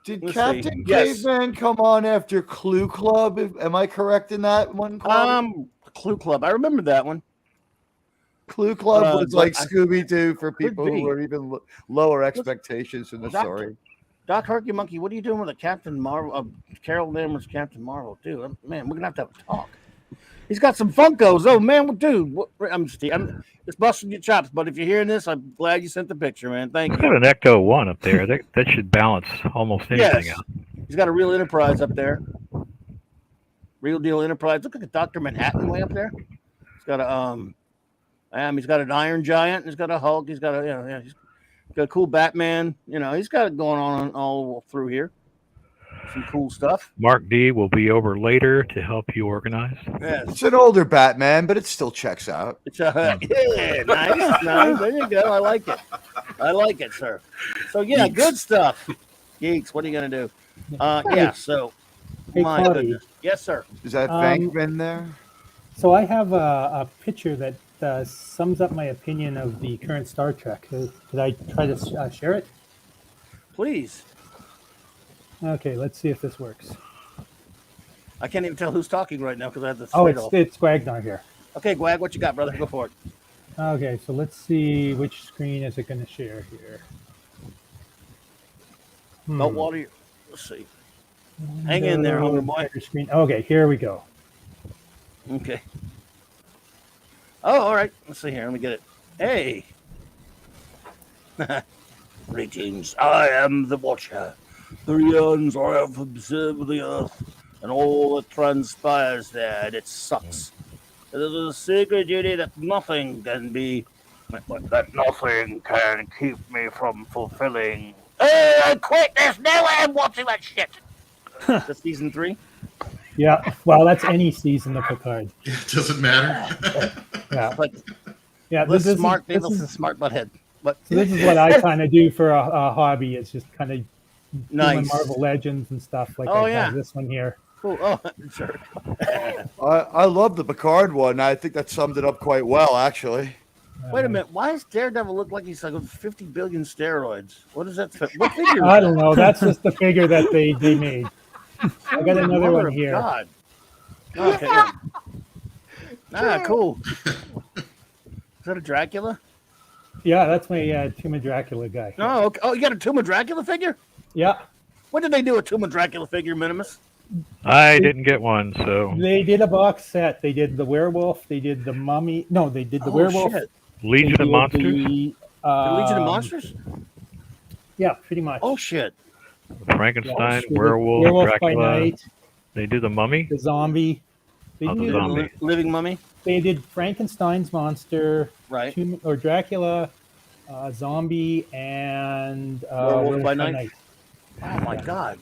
Did Captain Caveman come on after Clue Club? Am I correct in that one? Clue Club. I remember that one. Clue Club was like Scooby-Doo for people who were even lower expectations in the story. Doc Herky Monkey, what are you doing with a Captain Marvel? Carol Danvers Captain Marvel, dude. Man, we're gonna have a talk. He's got some Funkos. Oh man, dude, I'm just busting your chops. But if you're hearing this, I'm glad you sent the picture, man. Thank you. He's got an Ecto 1 up there. That should balance almost anything out. He's got a real Enterprise up there. Real deal Enterprise. Look at the Dr. Manhattan way up there. He's got he's got an Iron Giant. He's got a Hulk. He's got he's got a cool Batman. He's got it going on all through here. Some cool stuff. Mark D will be over later to help you organize. Yes. It's an older Batman, but it still checks out. Yeah, nice. There you go. I like it, sir. So yeah, Geeks. Good stuff. Geeks, what are you gonna do? So Hey, my Claudia. goodness. Yes, sir. Is that Bankman there? So I have a picture that sums up my opinion of the current Star Trek. Could I try to share it? Please. Okay, let's see if this works. I can't even tell who's talking right now because I have the it's Gwagnar here. Okay, Gwag, what you got, brother? Go for it. Okay, so let's see which screen is it going to share here. Meltwater. Let's see. Hang in there, Hunger Boy. Screen. Okay, here we go. Okay. Oh, all right. Let's see here. Let me get it. Hey. Greetings. I am the Watcher. 3 years I have observed the Earth and all that transpires there, and it sucks. It is a sacred duty that nothing can keep me from fulfilling. Oh, I quit! There's no way I'm watching that shit! That's season 3? Yeah, well, that's any season of Picard. It doesn't matter. Yeah. This is smart butthead. But so this is what I kind of do for a hobby. It's just kind of doing Marvel Legends and stuff like have this one here. Cool. Oh, sure. I love the Picard one. I think that summed it up quite well, actually. Wait a minute. Why does Daredevil look like he's like 50 billion steroids? What is that? What figure? I don't know. That's just the figure that they made. I got another one here. God. Okay. Cool. Is that a Dracula? Yeah, that's my Tomb of Dracula guy. Oh, okay. Oh, you got a Tomb of Dracula figure? Yeah. When did they do a Tomb of Dracula figure, Minimus? I didn't get one, so they did a box set. They did the werewolf. They did the mummy. No, they did the werewolf. Shit. Legion of Monsters. The Legion of Monsters. Yeah, pretty much. Oh shit. Frankenstein, werewolf, Dracula. By Night. They did the Mummy. The zombie. They the did zombie. Living Mummy. They did Frankenstein's monster. Right. Or Dracula, zombie, and werewolf by night. Oh my god.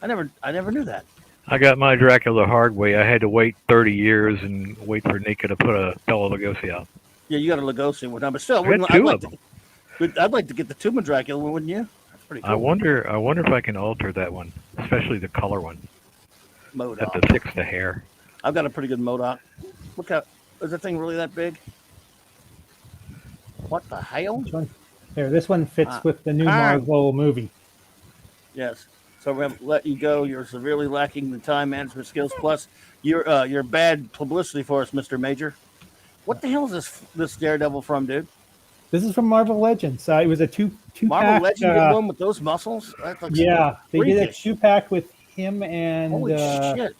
I never knew that. I got my Dracula the hard way. I had to wait 30 years and wait for Nika to put a Bela Lugosi out. Yeah, you got a Lugosi one, but still, I'd like to get the Tomb of Dracula one, wouldn't you? That's pretty cool. I wonder if I can alter that one, especially the color one. MODOK. Have to fix the hair. I've got a pretty good MODOK. Look out! Is that thing really that big? What the hell? There, this one fits with the new Marvel movie. Yes. So we're going to let you go. You're severely lacking the time management skills. Plus, you're bad publicity for us, Mr. Major. What the hell is this Daredevil from, dude? This is from Marvel Legends. It was a two Marvel pack, Legends did one with those muscles? Yeah, they did a 2-pack with him and... Holy shit.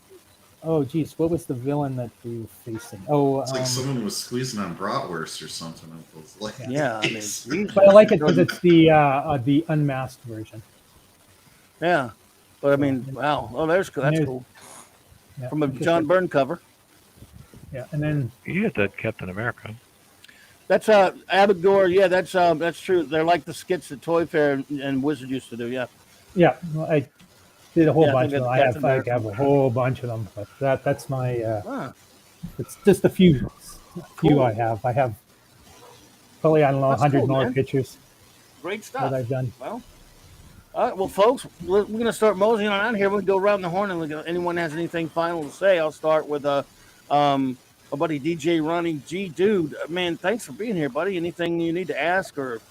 Oh, geez. What was the villain that they were facing? Oh, it's like someone was squeezing on bratwurst or something. Yeah, I mean, but I like it because it's the unmasked version. Yeah, but I mean, wow. Oh, that's cool. Yeah, from a John Byrne cover. Yeah, and then you get that Captain America. That's Abigor. Yeah, that's true. They're like the skits that Toy Fair and Wizard used to do. Yeah. Yeah, well, I did a whole Yeah, I bunch think of them. that's I have a whole bunch of them, but that's my. It's just a few Cool. I have. I have probably, I don't know, That's 100 cool, more man. pictures Great stuff. that I've done. Well, all right, well, folks, we're going to start moseying on out here. We'll go around the horn, and anyone has anything final to say, I'll start with my buddy DJ Ronnie G. Dude, man, thanks for being here, buddy. Anything you need to ask or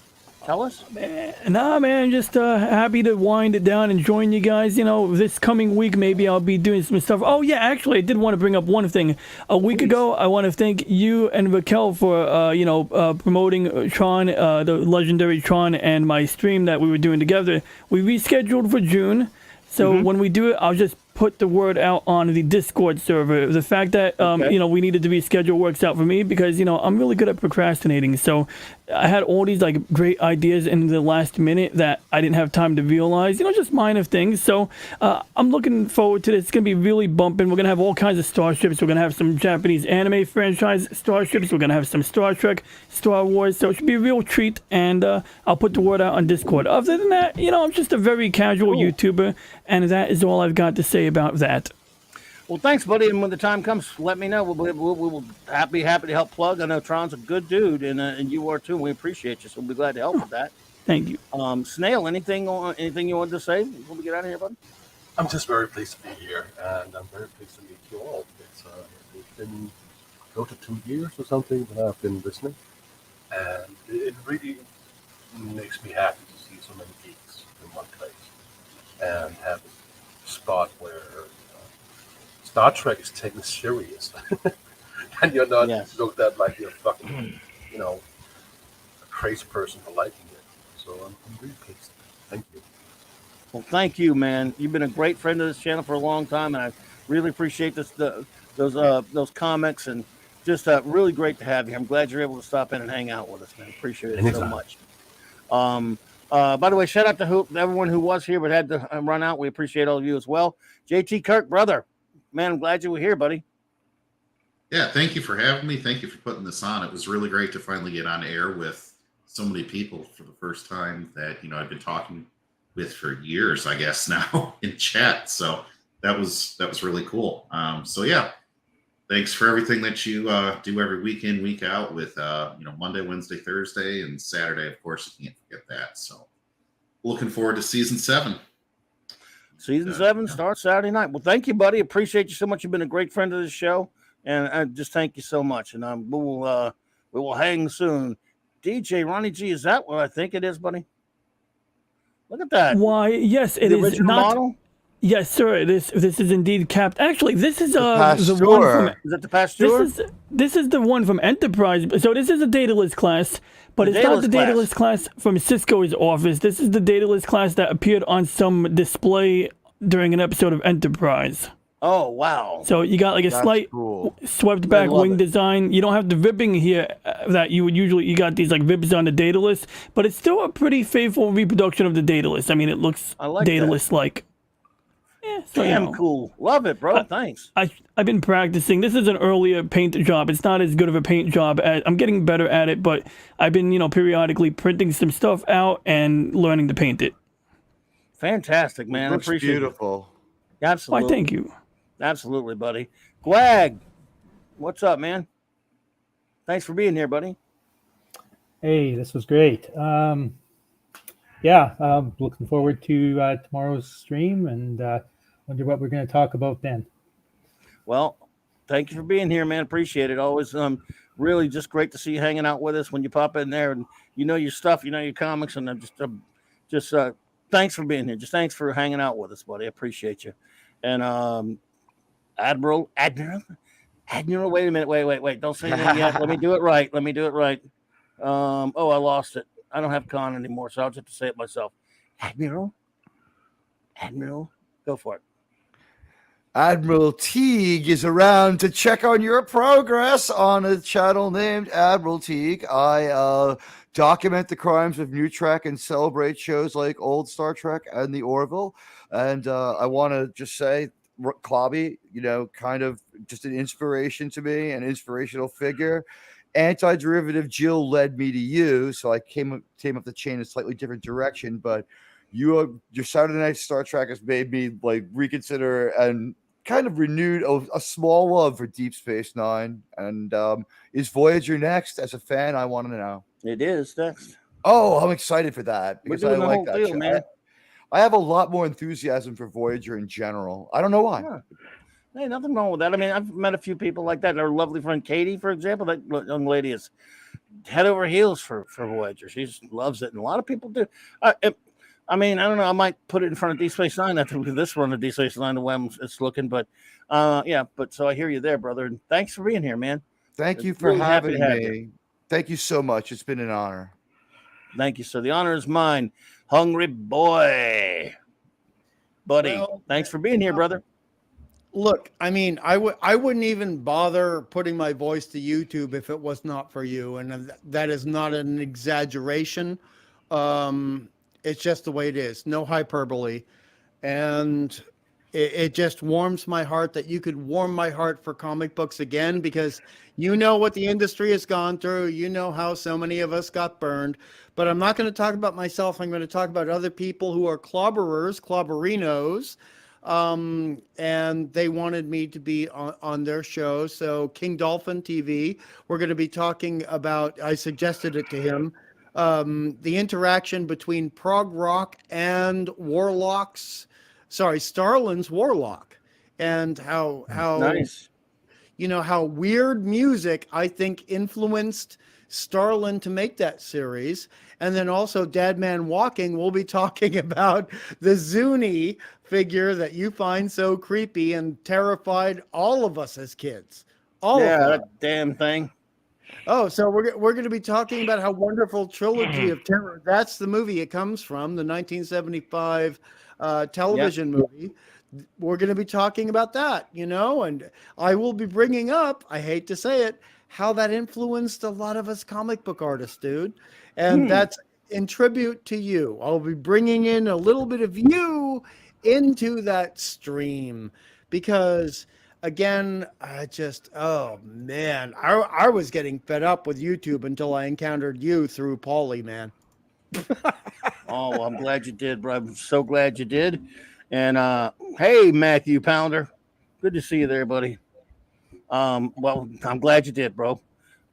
tell us? Man, just happy to wind it down and join you guys. You know, this coming week, maybe I'll be doing some stuff. Oh, yeah, actually, I did want to bring up one thing. A week ago, I want to thank you and Raquel for, promoting Tron, the legendary Tron, and my stream that we were doing together. We rescheduled for June. So when we do it, I'll just put the word out on the Discord server. The fact that, we needed to reschedule works out for me because, I'm really good at procrastinating. So I had all these great ideas in the last minute that I didn't have time to realize, just minor things. So I'm looking forward to this. It's going to be really bumping. We're going to have all kinds of starships. We're going to have some Japanese anime franchise starships. We're going to have some Star Trek, Star Wars. So it should be a real treat. And I'll put the word out on Discord. Other than that, I'm just a very casual YouTuber. And that is all I've got to say about that. Well, thanks, buddy. And when the time comes, let me know. We'll be happy to help plug. I know Tron's a good dude, and you are too. And we appreciate you, so we'll be glad to help with that. Thank you. Snail, anything you wanted to say before we get out of here, buddy? I'm just very pleased to be here, and I'm very pleased to meet you all. It's been close to 2 years or something that I've been listening, and it really makes me happy to see so many geeks in one place and have a spot where Star Trek is taken serious, and you're not looked at like you're fucking, a crazy person for liking it. So I'm really pleased. Thank you. Well, thank you, man. You've been a great friend of this channel for a long time, and I really appreciate those comics, and just really great to have you. I'm glad you're able to stop in and hang out with us, man. Appreciate it so much. By the way, shout out to everyone who was here but had to run out. We appreciate all of you as well. JT Kirk, brother. Man, I'm glad you were here, buddy. Yeah, thank you for having me. Thank you for putting this on. It was really great to finally get on air with so many people for the first time that, I've been talking with for years, I guess now in chat. So that was really cool. So yeah, thanks for everything that you do every week in, week out with, Monday, Wednesday, Thursday, and Saturday. Of course, you can't forget that. So looking forward to season 7. Season 7 starts Saturday night. Well, thank you, buddy. Appreciate you so much. You've been a great friend of the show, and I just thank you so much. And we will hang soon. DJ Ronnie G, is that what I think it is, buddy? Look at that. Why? Yes, it is original not. Model? Yes, sir. This is indeed capped. Actually, this is the Pasteur. one from. Is that the Pasteur? This is the one from Enterprise. So this is a dataless class. But it's not the dataless class from Cisco's office. This is the dataless class that appeared on some display during an episode of Enterprise. Oh, wow. So you got like a slight swept back wing design. You don't have the ribbing here that you would usually, you got these like ribs on the dataless, but it's still a pretty faithful reproduction of the dataless. I mean, it looks dataless-like. Yeah, so, damn cool. Love it, bro. Thanks. I've been practicing. This is an earlier paint job. It's not as good of a paint job. I'm getting better at it, but I've been, periodically printing some stuff out and learning to paint it. Fantastic, man. It looks beautiful. It. Absolutely. Why, thank you. Absolutely, buddy. Gwag, what's up, man? Thanks for being here, buddy. Hey, this was great. Looking forward to tomorrow's stream, and wonder what we're going to talk about then. Well, thank you for being here, man. Appreciate it. Always really just great to see you hanging out with us when you pop in there and your stuff, your comics, and just thanks for being here. Just thanks for hanging out with us, buddy. I appreciate you. And Admiral, wait a minute, wait. Don't say anything yet. Let me do it right. I lost it. I don't have con anymore, so I'll just have to say it myself. Admiral, go for it. Admiral Teague is around to check on your progress on a channel named Admiral Teague. I document the crimes of New Trek and celebrate shows like Old Star Trek and The Orville. And I want to just say, Clobby, kind of just an inspiration to me, an inspirational figure. Anti-derivative Jill led me to you, so I came up the chain in a slightly different direction. But your Saturday Night Star Trek has made me like reconsider and kind of renewed a small love for Deep Space Nine. And is Voyager next? As a fan, I want to know. It is next. Oh, I'm excited for that because I like that deal, man. I have a lot more enthusiasm for Voyager in general. I don't know why. Yeah. Hey, nothing wrong with that. I mean, I've met a few people like that. Our lovely friend Katie, for example, that young lady is head over heels for Voyager. She just loves it, and a lot of people do. I mean, I don't know. I might put it in front of Deep Space Nine after this run of Deep Space Nine, the way it's looking. But yeah. But so I hear you there, brother. And thanks for being here, man. Thank you for having me. Thank you so much. It's been an honor. Thank you, sir. The honor is mine. Hungry boy. Buddy, well, thanks for being here, brother. Look, I mean, I wouldn't even bother putting my voice to YouTube if it was not for you. And that is not an exaggeration. It's just the way it is. No hyperbole. And it just warms my heart that you could warm my heart for comic books again, because you know what the industry has gone through. You know how so many of us got burned. But I'm not going to talk about myself. I'm going to talk about other people who are clobberers, clobberinos. And they wanted me to be on their show. So King Dolphin TV, we're going to be talking about, I suggested it to him, the interaction between prog rock and Starlin's Warlock, and how nice, you know, how weird music I think influenced Starlin to make that series. And then also Dead Man Walking, we'll be talking about the Zuni figure that you find so creepy and terrified all of us as kids. All of us. That damn thing. Oh, so we're going to be talking about how wonderful Trilogy of Terror. That's the movie it comes from, the 1975 television movie. We're going to be talking about that, you know, and I will be bringing up, I hate to say it, how that influenced a lot of us comic book artists, dude. And that's in tribute to you. I'll be bringing in a little bit of you into that stream because, again, oh man, I was getting fed up with YouTube until I encountered you through Paulie, man. Oh, well, I'm glad you did, bro. I'm so glad you did. And hey, Matthew Pounder, good to see you there, buddy. Well, I'm glad you did, bro.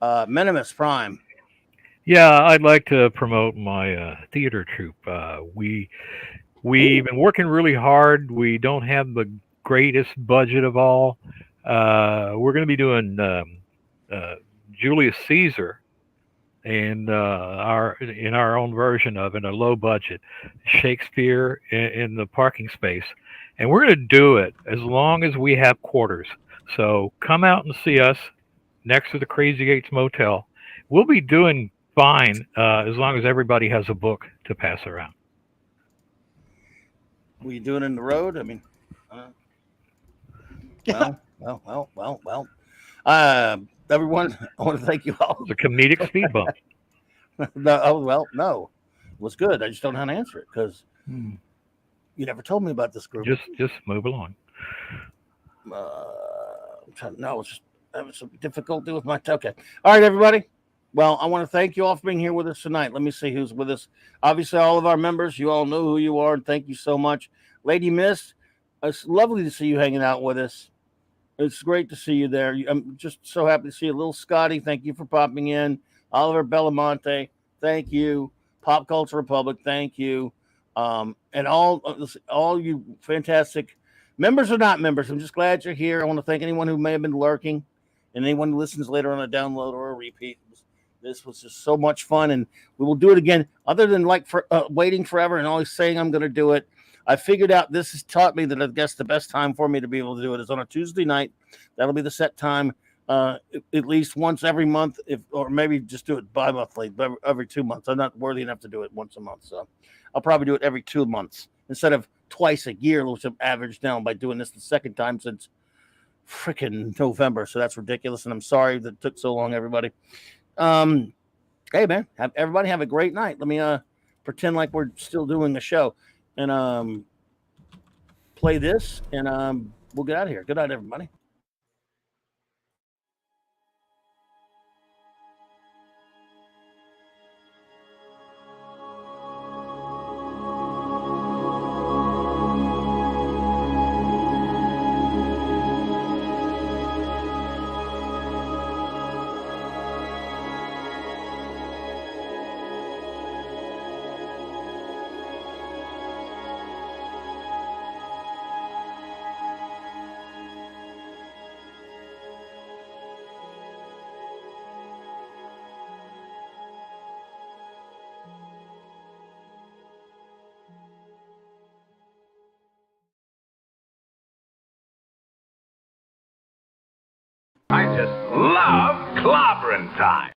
Memebers Prime. Yeah, I'd like to promote my theater troupe. We've been working really hard. We don't have the greatest budget of all. We're going to be doing Julius Caesar and in our own version of it, a low budget Shakespeare in the parking space, and we're going to do it as long as we have quarters. So come out and see us next to the Crazy Gates Motel. We'll be doing fine as long as everybody has a book to pass around. Were you doing it in the road? I mean, well. Everyone, I want to thank you all. It's a comedic speed bump. No, it was good. I just don't know how to answer it because you never told me about this group. Just move along. No, it's just having some difficulty with my okay. All right, everybody. Well, I want to thank you all for being here with us tonight. Let me see who's with us. Obviously, all of our members, you all know who you are, and thank you so much. Lady Miss, it's lovely to see you hanging out with us. It's great to see you there. I'm just so happy to see you. Little Scotty, thank you for popping in. Oliver Belamonte, thank you. Pop Culture Republic, thank you. And all you fantastic members or not members, I'm just glad you're here. I want to thank anyone who may have been lurking and anyone who listens later on a download or a repeat. This was just so much fun, and we will do it again. Other than waiting forever and always saying I'm going to do it, I figured out this has taught me that I guess the best time for me to be able to do it is on a Tuesday night. That'll be the set time, at least once every month, or maybe just do it bi-monthly, every 2 months. I'm not worthy enough to do it once a month, so I'll probably do it every 2 months instead of twice a year, which I've averaged down by doing this the second time since freaking November. So that's ridiculous, and I'm sorry that it took so long, everybody. Hey man, everybody have a great night. Let me pretend like we're still doing the show and play this, and we'll get out of here. Good night, everybody. I just love clobbering time.